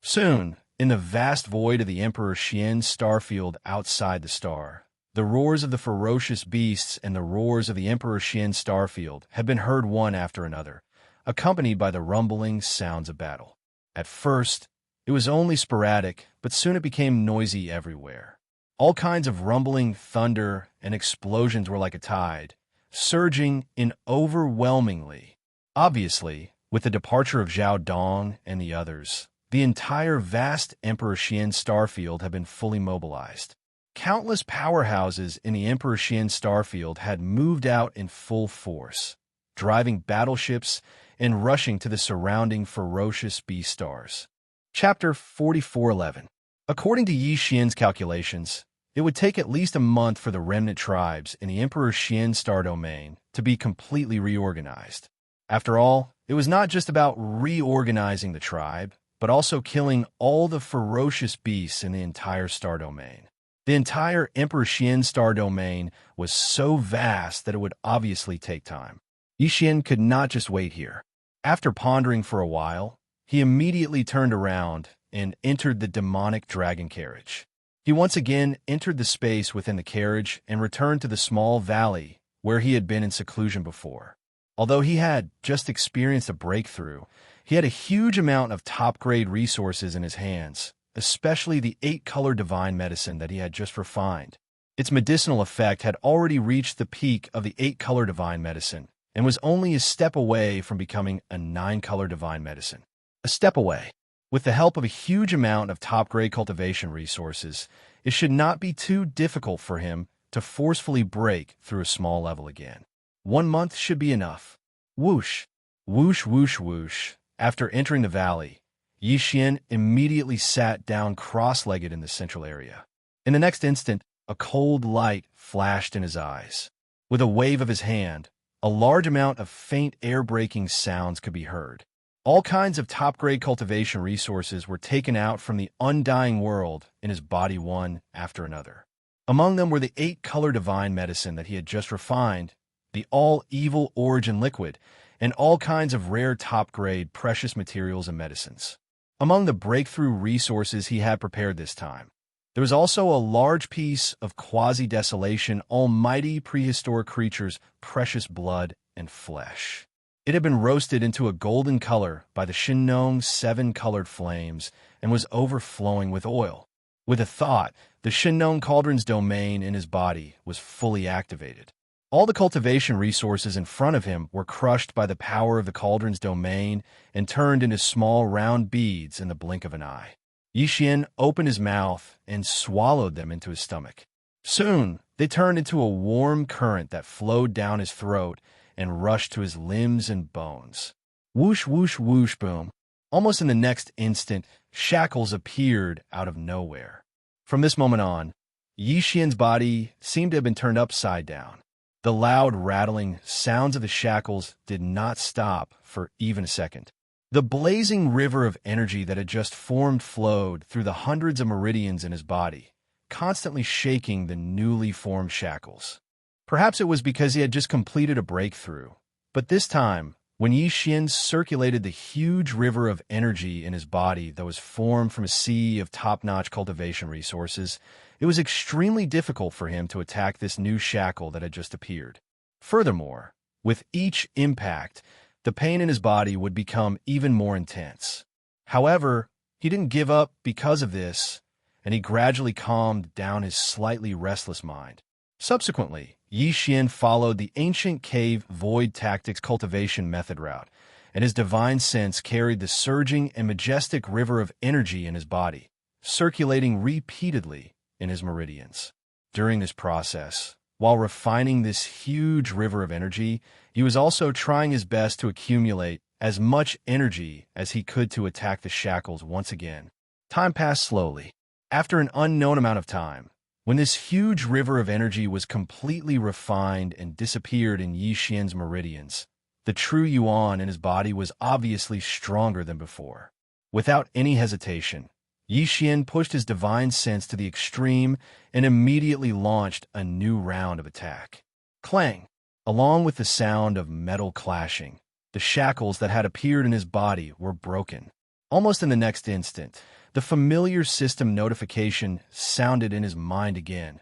Soon, in the vast void of the Emperor Xian's starfield outside the star, the roars of the ferocious beasts and the roars of the Emperor Xian starfield had been heard one after another, accompanied by the rumbling sounds of battle. At first, it was only sporadic, but soon it became noisy everywhere. All kinds of rumbling, thunder, and explosions were like a tide, surging in overwhelmingly. Obviously, With the departure of Zhao Dong and the others, the entire vast Emperor Xian starfield had been fully mobilized. Countless powerhouses in the Emperor Xian starfield had moved out in full force, driving battleships and rushing to the surrounding ferocious beast stars. Chapter 4411. According to Yi Xian's calculations, it would take at least a month for the remnant tribes in the Emperor Xian star domain to be completely reorganized. After all, it was not just about reorganizing the tribe, but also killing all the ferocious beasts in the entire star domain. The entire Emperor Xian star domain was so vast that it would obviously take time. Yi Xian could not just wait here. After pondering for a while, he immediately turned around and entered the demonic dragon carriage. He once again entered the space within the carriage and returned to the small valley where he had been in seclusion before. Although he had just experienced a breakthrough, he had a huge amount of top-grade resources in his hands, especially the 8-color divine medicine that he had just refined. Its medicinal effect had already reached the peak of the 8-color divine medicine and was only a step away from becoming a 9-color divine medicine. A step away. With the help of a huge amount of top-grade cultivation resources, it should not be too difficult for him to forcefully break through a small level again. 1 month should be enough. Whoosh, whoosh, whoosh, whoosh. After entering the valley, Yi Xian immediately sat down cross-legged in the central area. In the next instant, a cold light flashed in his eyes. With a wave of his hand, a large amount of faint air-breaking sounds could be heard. All kinds of top-grade cultivation resources were taken out from the undying world in his body one after another. Among them were the 8-color divine medicine that he had just refined, the all-evil origin liquid, and all kinds of rare top-grade precious materials and medicines. Among the breakthrough resources he had prepared this time, there was also a large piece of quasi-desolation, almighty prehistoric creatures' precious blood and flesh. It had been roasted into a golden color by the Shinnong's 7-colored flames and was overflowing with oil. With a thought, the Shinnong cauldron's domain in his body was fully activated. All the cultivation resources in front of him were crushed by the power of the cauldron's domain and turned into small round beads in the blink of an eye. Yi Xian opened his mouth and swallowed them into his stomach. Soon, they turned into a warm current that flowed down his throat and rushed to his limbs and bones. Whoosh, whoosh, whoosh, boom. Almost in the next instant, shackles appeared out of nowhere. From this moment on, Yi Xian's body seemed to have been turned upside down. The loud rattling sounds of the shackles did not stop for even a second. The blazing river of energy that had just formed flowed through the hundreds of meridians in his body, constantly shaking the newly formed shackles. Perhaps it was because he had just completed a breakthrough, but this time, when Yi Xian circulated the huge river of energy in his body that was formed from a sea of top-notch cultivation resources, it was extremely difficult for him to attack this new shackle that had just appeared. Furthermore, with each impact, the pain in his body would become even more intense. However, he didn't give up because of this, and he gradually calmed down his slightly restless mind. Subsequently, Yi Xian followed the ancient cave void tactics cultivation method route, and his divine sense carried the surging and majestic river of energy in his body, circulating repeatedly in his meridians. During this process, while refining this huge river of energy, he was also trying his best to accumulate as much energy as he could to attack the shackles once again. Time passed slowly. After an unknown amount of time, when this huge river of energy was completely refined and disappeared in Yi Xian's meridians, the true Yuan in his body was obviously stronger than before. Without any hesitation, Yi Xian pushed his divine sense to the extreme and immediately launched a new round of attack. Clang! Along with the sound of metal clashing, the shackles that had appeared in his body were broken. Almost in the next instant, the familiar system notification sounded in his mind again.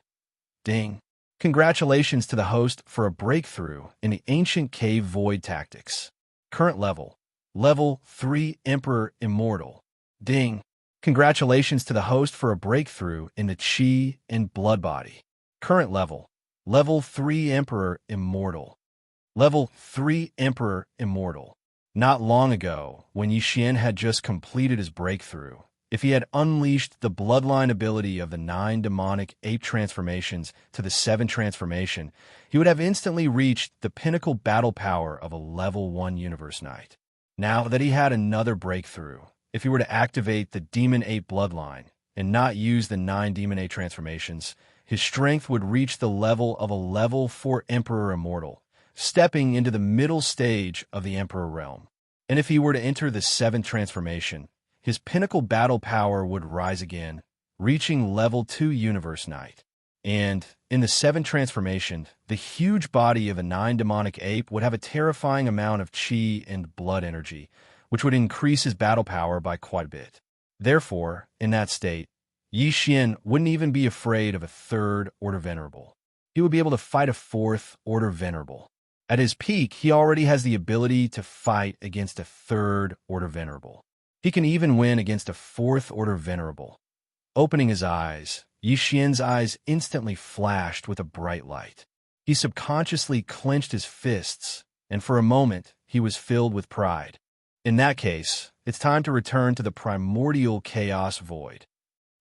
Ding! Congratulations to the host for a breakthrough in the ancient cave void tactics. Current level, Level 3 Emperor Immortal. Ding! Congratulations to the host for a breakthrough in the Qi and Blood Body. Current level, Level 3 Emperor Immortal. Level 3 Emperor Immortal. Not long ago, when Yixian had just completed his breakthrough, if he had unleashed the bloodline ability of the 9 demonic ape transformations to the 7 transformation, he would have instantly reached the pinnacle battle power of a level 1 universe knight. Now that he had another breakthrough, if he were to activate the demon ape bloodline and not use the 9 demon ape transformations, his strength would reach the level of a level 4 Emperor Immortal, stepping into the middle stage of the Emperor realm. And if he were to enter the 7th transformation, his pinnacle battle power would rise again, reaching level 2 Universe Knight. And in the 7th transformation, the huge body of a 9 demonic ape would have a terrifying amount of chi and blood energy, which would increase his battle power by quite a bit. Therefore, in that state, Yixian wouldn't even be afraid of a 3rd Order Venerable. He would be able to fight a 4th Order Venerable. At his peak, he already has the ability to fight against a 3rd Order Venerable. He can even win against a 4th Order Venerable. Opening his eyes, Yixian's eyes instantly flashed with a bright light. He subconsciously clenched his fists, and for a moment, he was filled with pride. In that case, it's time to return to the primordial chaos void.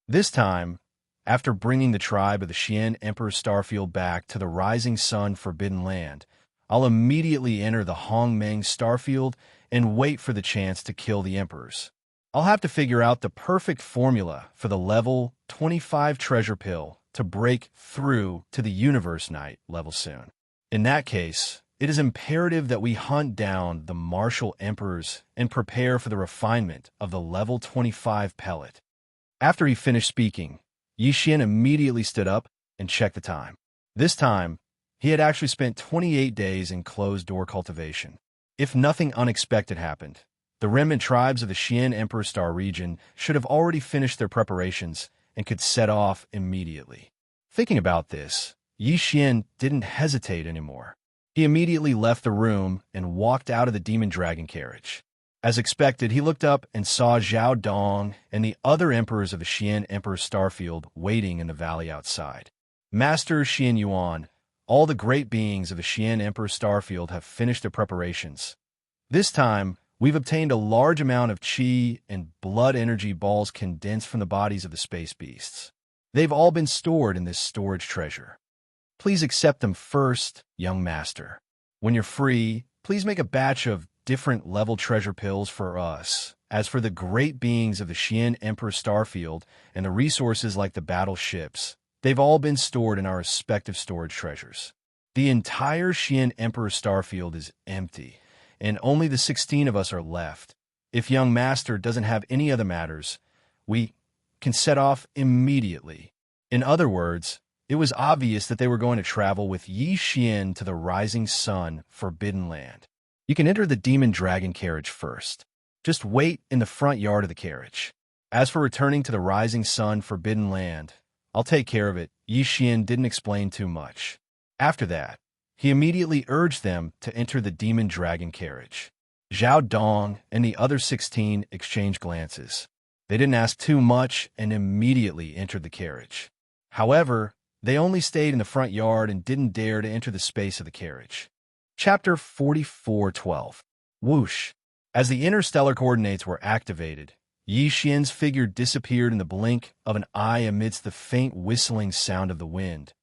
This time, after bringing the tribe of the Xian Emperor Starfield back to the Rising Sun Forbidden Land, I'll immediately enter the Hongmeng Starfield and wait for the chance to kill the Emperors. I'll have to figure out the perfect formula for the level 25 treasure pill to break through to the Universe Knight level soon. In that case, it is imperative that we hunt down the martial Emperors and prepare for the refinement of the level 25 pellet. After he finished speaking, Yixian immediately stood up and checked the time. This time, he had actually spent 28 days in closed-door cultivation. If nothing unexpected happened, the remnant tribes of the Xian Emperor Star region should have already finished their preparations and could set off immediately. Thinking about this, Yixian didn't hesitate anymore. He immediately left the room and walked out of the demon dragon carriage. As expected, he looked up and saw Zhao Dong and the other emperors of the Xian Emperor Starfield waiting in the valley outside. Master Xian Yuan, all the great beings of the Xian Emperor Starfield have finished their preparations. This time, we've obtained a large amount of chi and blood energy balls condensed from the bodies of the space beasts. They've all been stored in this storage treasure. Please accept them first, young master. When you're free, please make a batch of different level treasure pills for us. As for the great beings of the Xian Emperor Starfield and the resources like the battleships, they've all been stored in our respective storage treasures. The entire Xian Emperor Starfield is empty, and only the 16 of us are left. If young master doesn't have any other matters, we can set off immediately. In other words, it was obvious that they were going to travel with Yixian to the Rising Sun Forbidden Land. You can enter the demon dragon carriage first. Just wait in the front yard of the carriage. As for returning to the Rising Sun Forbidden Land, I'll take care of it. Yixian didn't explain too much. After that, he immediately urged them to enter the demon dragon carriage. Zhao Dong and the other 16 exchanged glances. They didn't ask too much and immediately entered the carriage. However, they only stayed in the front yard and didn't dare to enter the space of the carriage. Chapter 44:12. Whoosh. As the interstellar coordinates were activated, Yixian's figure disappeared in the blink of an eye amidst the faint whistling sound of the wind.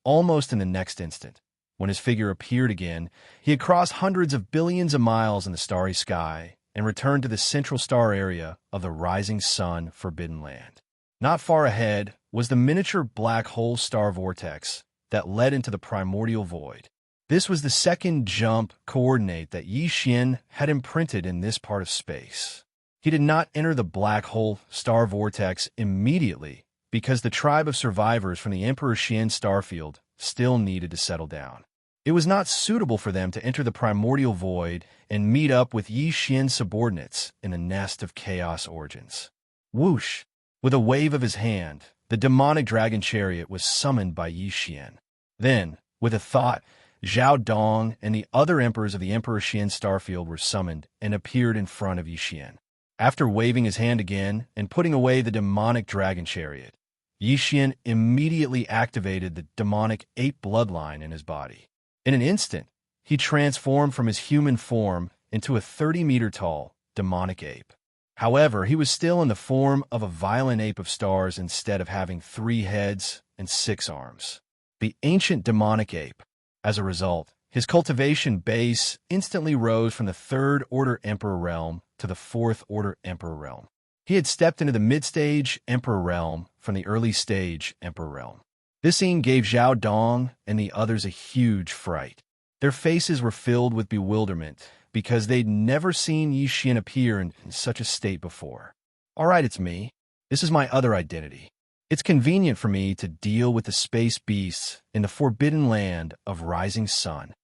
Almost in the next instant, when his figure appeared again, he had crossed hundreds of billions of miles in the starry sky and returned to the central star area of the Rising Sun Forbidden Land. Not far ahead was the miniature black hole star vortex that led into the primordial void. This was the second jump coordinate that Yixian had imprinted in this part of space. He did not enter the black hole star vortex immediately because the tribe of survivors from the Emperor Xian Starfield still needed to settle down. It was not suitable for them to enter the primordial void and meet up with Yixian's subordinates in a nest of chaos origins. Whoosh! With a wave of his hand, the demonic dragon chariot was summoned by Yixian. Then, with a thought, Zhao Dong and the other emperors of the Emperor Xian Starfield were summoned and appeared in front of Yixian. After waving his hand again and putting away the demonic dragon chariot, Yixian immediately activated the demonic ape bloodline in his body. In an instant, he transformed from his human form into a 30-meter-tall, demonic ape. However, he was still in the form of a violent ape of stars instead of having 3 heads and 6 arms. The ancient demonic ape. As a result, his cultivation base instantly rose from the 3rd Order Emperor realm to the 4th Order Emperor realm. He had stepped into the mid-stage Emperor realm from the early stage Emperor realm. This scene gave Zhao Dong and the others a huge fright. Their faces were filled with bewilderment because they'd never seen Yi Xian appear in such a state before. All right, it's me. This is my other identity. It's convenient for me to deal with the space beasts in the forbidden land of Rising Sun.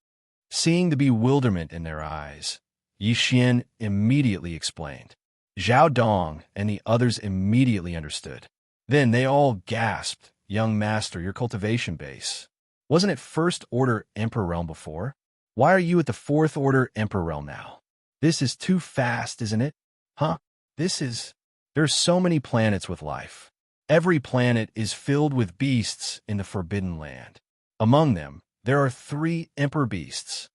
Seeing the bewilderment in their eyes, Yi Xian immediately explained. Zhao Dong and the others immediately understood. Then they all gasped, "Young master, your cultivation base. Wasn't it 1st Order Emperor realm before? Why are you at the 4th Order Emperor realm now? This is too fast, isn't it? Huh? There's so many planets with life. Every planet is filled with beasts in the Forbidden Land. Among them, there are 3 Emperor beasts.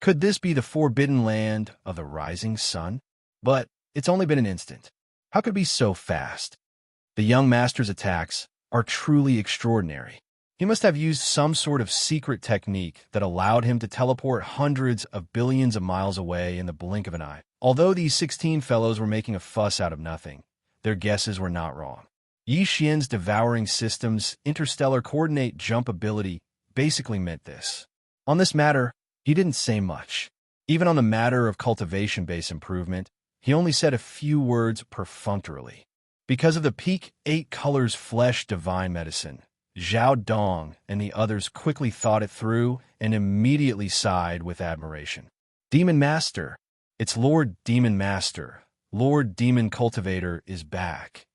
Could this be the Forbidden Land of the Rising Sun? But it's only been an instant. How could it be so fast? The young master's attacks are truly extraordinary. He must have used some sort of secret technique that allowed him to teleport hundreds of billions of miles away in the blink of an eye. Although these 16 fellows were making a fuss out of nothing, their guesses were not wrong. Yi Xian's devouring system's interstellar coordinate jump ability basically meant this. On this matter, he didn't say much. Even on the matter of cultivation-based improvement, he only said a few words perfunctorily. Because of the peak 8 colors flesh divine medicine, Zhao Dong and the others quickly thought it through and immediately sighed with admiration. Demon Master. It's Lord Demon Master. Lord Demon Cultivator is back.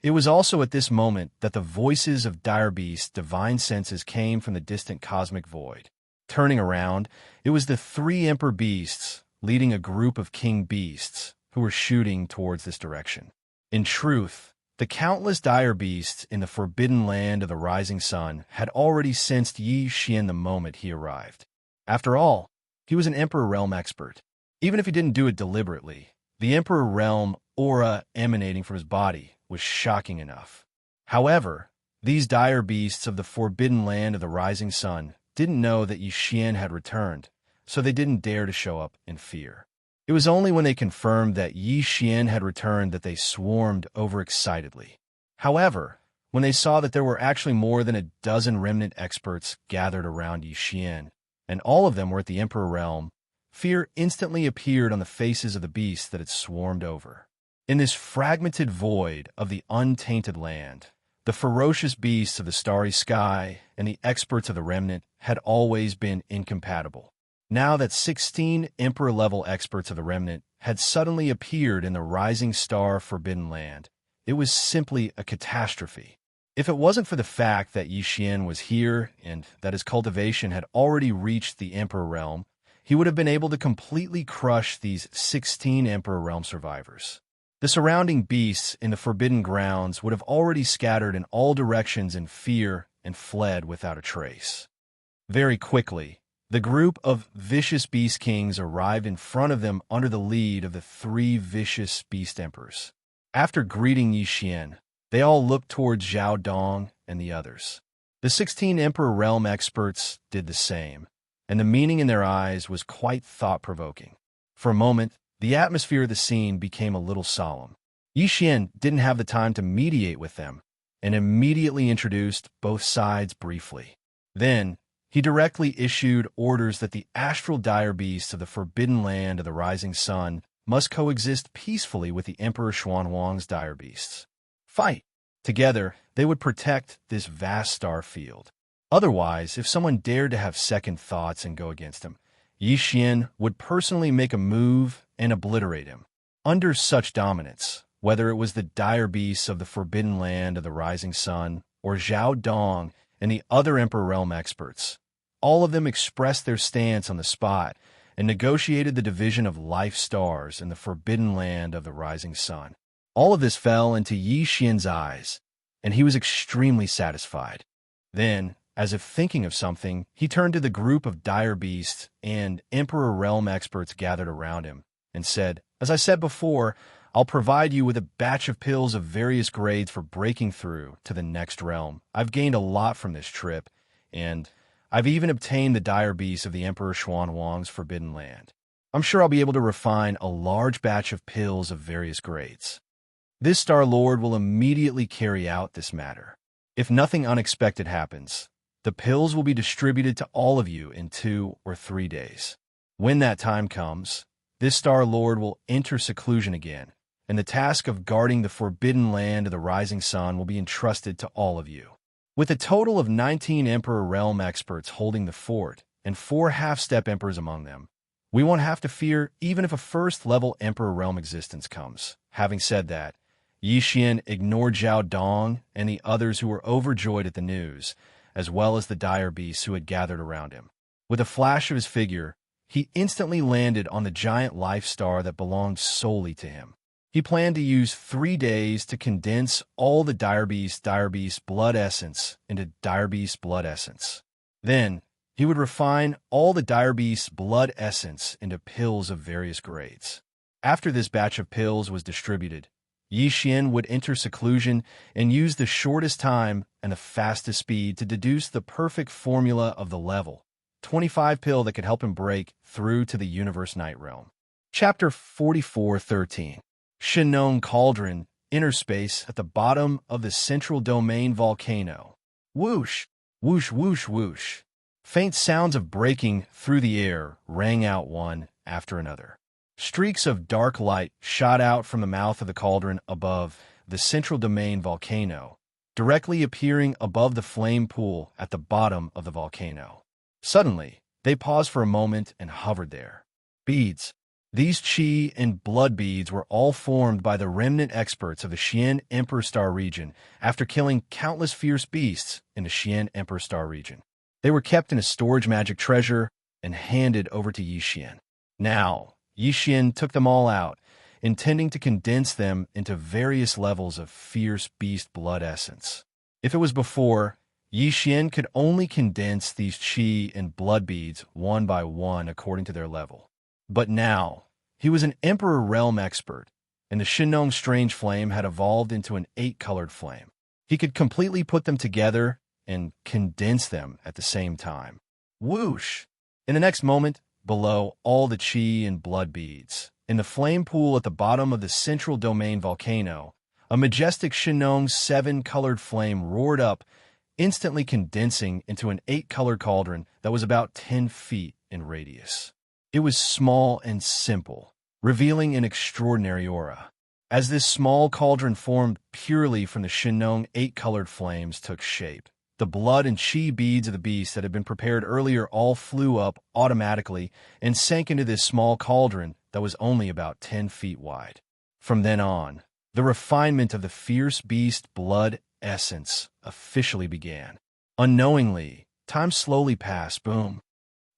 It was also at this moment that the voices of dire beasts' divine senses came from the distant cosmic void. Turning around, it was the 3 Emperor beasts leading a group of king beasts who were shooting towards this direction. In truth, the countless dire beasts in the forbidden land of the rising sun had already sensed Yi Xian the moment he arrived. After all, he was an Emperor Realm expert. Even if he didn't do it deliberately, the Emperor Realm aura emanating from his body was shocking enough. However, these dire beasts of the forbidden land of the rising sun didn't know that Yi Xian had returned, so they didn't dare to show up in fear. It was only when they confirmed that Yi Xian had returned that they swarmed overexcitedly. However, when they saw that there were actually more than a dozen remnant experts gathered around Yi Xian, and all of them were at the Emperor Realm, fear instantly appeared on the faces of the beasts that had swarmed over. In this fragmented void of the untainted land, the ferocious beasts of the starry sky and the experts of the remnant had always been incompatible. Now that 16 Emperor-level experts of the remnant had suddenly appeared in the rising star forbidden land, it was simply a catastrophe. If it wasn't for the fact that Yi Xian was here and that his cultivation had already reached the Emperor Realm, he would have been able to completely crush these 16 Emperor Realm survivors. The surrounding beasts in the forbidden grounds would have already scattered in all directions in fear and fled without a trace. Very quickly, the group of vicious beast kings arrived in front of them under the lead of the 3 vicious beast emperors. After greeting Yi Xian, they all looked towards Zhao Dong and the others. The 16 Emperor Realm experts did the same, and the meaning in their eyes was quite thought-provoking. For a moment, the atmosphere of the scene became a little solemn. Yi Xian didn't have the time to mediate with them, and immediately introduced both sides briefly. Then, he directly issued orders that the astral dire beasts of the forbidden land of the rising sun must coexist peacefully with the Emperor Xuanhuang's dire beasts. Fight! Together, they would protect this vast star field. Otherwise, if someone dared to have second thoughts and go against him, Yi Xian would personally make a move and obliterate him. Under such dominance, whether it was the dire beasts of the forbidden land of the rising sun or Zhao Dong and the other Emperor Realm experts, all of them expressed their stance on the spot and negotiated the division of life stars in the forbidden land of the rising sun. All of this fell into Yi Xian's eyes, and he was extremely satisfied. Then, as if thinking of something, he turned to the group of dire beasts and Emperor Realm experts gathered around him and said, "As I said before, I'll provide you with a batch of pills of various grades for breaking through to the next realm. I've gained a lot from this trip, and I've even obtained the dire beasts of the Emperor Xuanhuang's Forbidden Land. I'm sure I'll be able to refine a large batch of pills of various grades. This Star Lord will immediately carry out this matter. If nothing unexpected happens, the pills will be distributed to all of you in 2 or 3 days. When that time comes, this Star Lord will enter seclusion again, and the task of guarding the Forbidden Land of the Rising Sun will be entrusted to all of you. With a total of 19 Emperor Realm experts holding the fort, and 4 half-step Emperors among them, we won't have to fear even if a first-level Emperor Realm existence comes." Having said that, Yixian ignored Zhao Dong and the others who were overjoyed at the news, as well as the dire beasts who had gathered around him. With a flash of his figure, he instantly landed on the giant life star that belonged solely to him. He planned to use 3 days to condense all the dire beast blood essence into dire beast blood essence. Then, he would refine all the dire beast blood essence into pills of various grades. After this batch of pills was distributed, Yixian would enter seclusion and use the shortest time and the fastest speed to deduce the perfect formula of the level 25 pill that could help him break through to the Universe Night Realm. Chapter 44:13. Shinong Cauldron, Inner Space at the bottom of the Central Domain Volcano. Whoosh, whoosh, whoosh, whoosh. Faint sounds of breaking through the air rang out one after another. Streaks of dark light shot out from the mouth of the cauldron above the Central Domain Volcano, directly appearing above the flame pool at the bottom of the volcano. Suddenly, they paused for a moment and hovered there. Beads. These chi and blood beads were all formed by the remnant experts of the Xian Emperor Star region after killing countless fierce beasts in the Xian Emperor Star region. They were kept in a storage magic treasure and handed over to Yixian. Now, Yixian took them all out, intending to condense them into various levels of fierce beast blood essence. If it was before, Yixian could only condense these chi and blood beads one by one according to their level. But now, he was an Emperor Realm expert, and the Shinong Strange Flame had evolved into an 8-colored flame. He could completely put them together and condense them at the same time. Whoosh! In the next moment, below all the chi and blood beads, in the flame pool at the bottom of the Central Domain Volcano, a majestic Shinong 7-colored flame roared up, instantly condensing into an 8-colored cauldron that was about 10 feet in radius. It was small and simple, revealing an extraordinary aura. As this small cauldron formed purely from the Shinong 8-colored flames took shape, the blood and chi beads of the beast that had been prepared earlier all flew up automatically and sank into this small cauldron that was only about 10 feet wide. From then on, the refinement of the fierce beast blood essence officially began. Unknowingly, time slowly passed. Boom.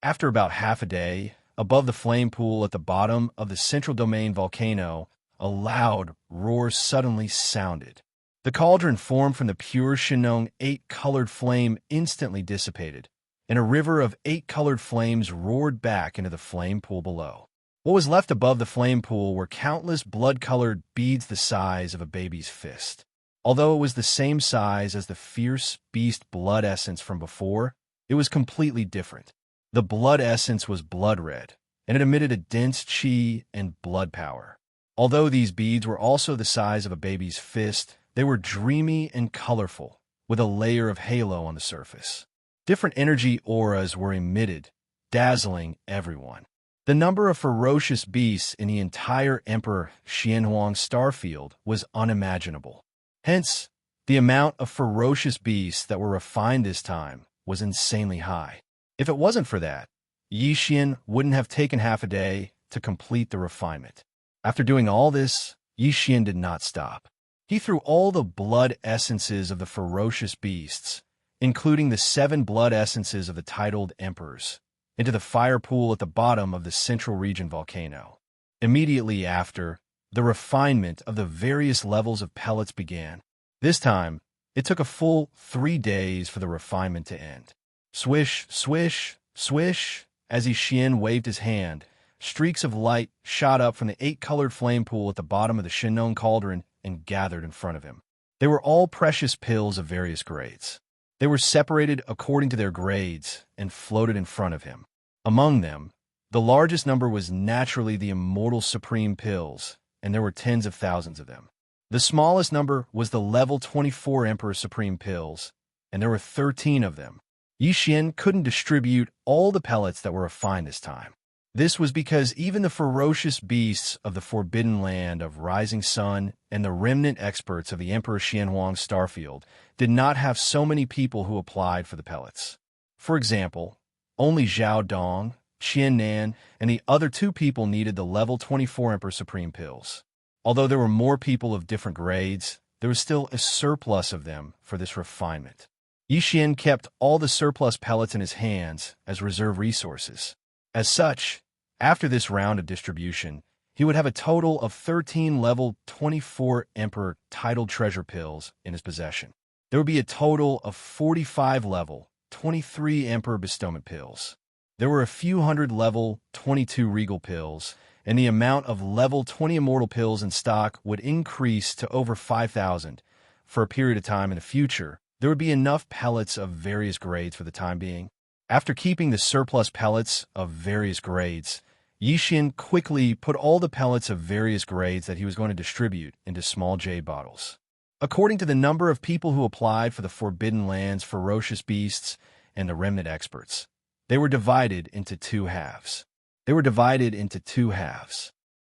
After about half a day, above the flame pool at the bottom of the Central Domain Volcano, a loud roar suddenly sounded. The cauldron formed from the pure Shinong 8-colored flame instantly dissipated, and a river of 8-colored flames roared back into the flame pool below. What was left above the flame pool were countless blood-colored beads the size of a baby's fist. Although it was the same size as the fierce beast blood essence from before, it was completely different. The blood essence was blood red, and it emitted a dense chi and blood power. Although these beads were also the size of a baby's fist, they were dreamy and colorful, with a layer of halo on the surface. Different energy auras were emitted, dazzling everyone. The number of ferocious beasts in the entire Emperor Xianhuang starfield was unimaginable. Hence, the amount of ferocious beasts that were refined this time was insanely high. If it wasn't for that, Yixian wouldn't have taken half a day to complete the refinement. After doing all this, Yixian did not stop. He threw all the blood essences of the ferocious beasts, including the 7 blood essences of the titled emperors, into the fire pool at the bottom of the Central Region volcano. Immediately after, the refinement of the various levels of pellets began. This time, it took a full 3 days for the refinement to end. Swish, swish, swish, as Yixian waved his hand, streaks of light shot up from the 8-colored flame pool at the bottom of the Shinnon cauldron and gathered in front of him. They were all precious pills of various grades. They were separated according to their grades and floated in front of him. Among them, the largest number was naturally the Immortal Supreme pills, and there were tens of thousands of them. The smallest number was the level 24 Emperor Supreme pills, and there were 13 of them. Xianxia couldn't distribute all the pellets that were refined this time. This was because even the ferocious beasts of the Forbidden Land of Rising Sun and the remnant experts of the Emperor Xianhuang's Starfield did not have so many people who applied for the pellets. For example, only Zhao Dong, Qian Nan, and the other 2 people needed the level 24 Emperor Supreme pills. Although there were more people of different grades, there was still a surplus of them for this refinement. Xianxia kept all the surplus pellets in his hands as reserve resources. As such, after this round of distribution, he would have a total of 13 level 24 Emperor titled treasure pills in his possession. There would be a total of 45 level 23 Emperor bestowment pills. There were a few hundred level 22 regal pills, and the amount of level 20 immortal pills in stock would increase to over 5,000. For a period of time in the future, there would be enough pellets of various grades for the time being. After keeping the surplus pellets of various grades, Xianxia quickly put all the pellets of various grades that he was going to distribute into small jade bottles. According to the number of people who applied for the Forbidden Land's ferocious beasts and the remnant experts, they were divided into 2 halves.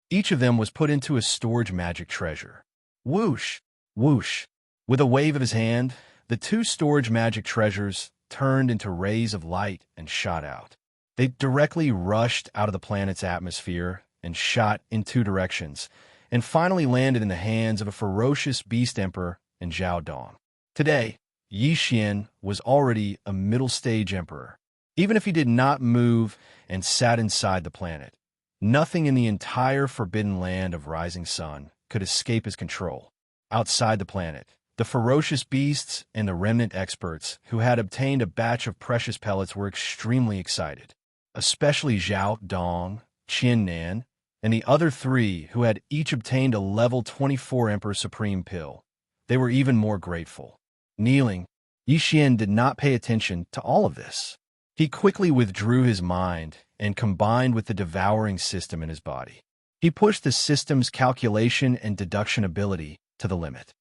Each of them was put into a storage magic treasure. Whoosh! Whoosh! With a wave of his hand, the 2 storage magic treasures turned into rays of light and shot out. They directly rushed out of the planet's atmosphere and shot in 2 directions, and finally landed in the hands of a ferocious beast emperor and Zhao Dong. Today, Xianxia was already a middle-stage emperor. Even if he did not move and sat inside the planet, nothing in the entire Forbidden Land of Rising Sun could escape his control. Outside the planet, the ferocious beasts and the remnant experts who had obtained a batch of precious pellets were extremely excited, especially Zhao Dong, Qian Nan, and the other 3 who had each obtained a level 24 Emperor Supreme pill. They were even more grateful. Kneeling, Xianxia did not pay attention to all of this. He quickly withdrew his mind and combined with the devouring system in his body. He pushed the system's calculation and deduction ability to the limit.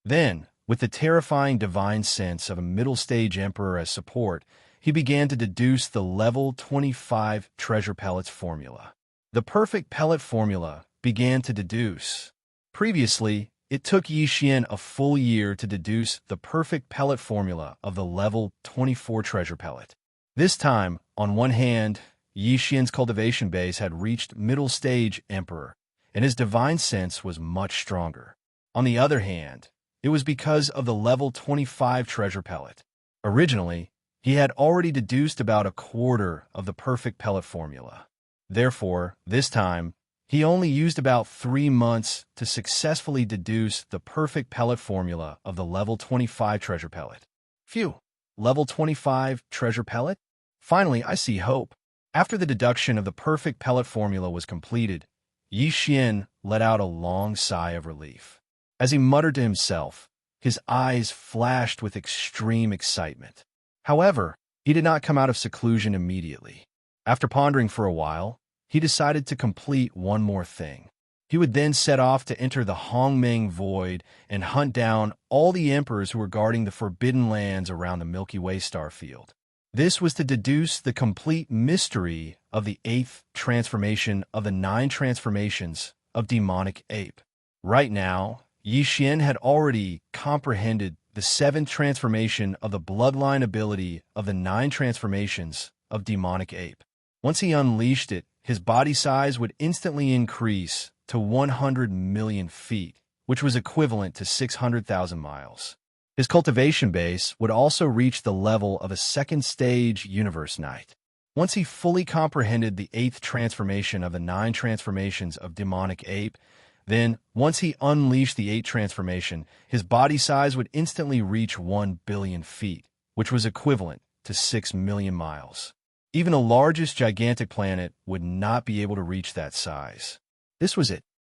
Then, with the terrifying divine sense of a middle-stage emperor as support, he began to deduce the level 25 treasure pellets formula. The perfect pellet formula began to deduce. Previously, it took Xianxia a full year to deduce the perfect pellet formula of the level 24 treasure pellet. This time, on one hand, Xianxia's cultivation base had reached middle-stage emperor, and his divine sense was much stronger. On the other hand, it was because of the level 25 treasure pellet. Originally, he had already deduced about a quarter of the perfect pellet formula. Therefore, this time, he only used about 3 months to successfully deduce the perfect pellet formula of the level 25 treasure pellet. Phew! Level 25 treasure pellet? Finally, I see hope. After the deduction of the perfect pellet formula was completed, Xianxia let out a long sigh of relief. As he muttered to himself, his eyes flashed with extreme excitement. However, he did not come out of seclusion immediately. After pondering for a while, he decided to complete one more thing. He would then set off to enter the Hongmeng Void and hunt down all the emperors who were guarding the forbidden lands around the Milky Way star field. This was to deduce the complete mystery of the 8th transformation of the 9 transformations of demonic ape. Right now, Xianxia had already comprehended the 7th transformation of the bloodline ability of the 9 transformations of demonic ape. Once he unleashed it, his body size would instantly increase to 100 million feet, which was equivalent to 600,000 miles. His cultivation base would also reach the level of a 2nd stage universe knight. Once he fully comprehended the 8th transformation of the 9 transformations of demonic ape, then, once he unleashed the 8th transformation, his body size would instantly reach 1 billion feet, which was equivalent to 6 million miles. Even the largest gigantic planet would not be able to reach that size. This was it.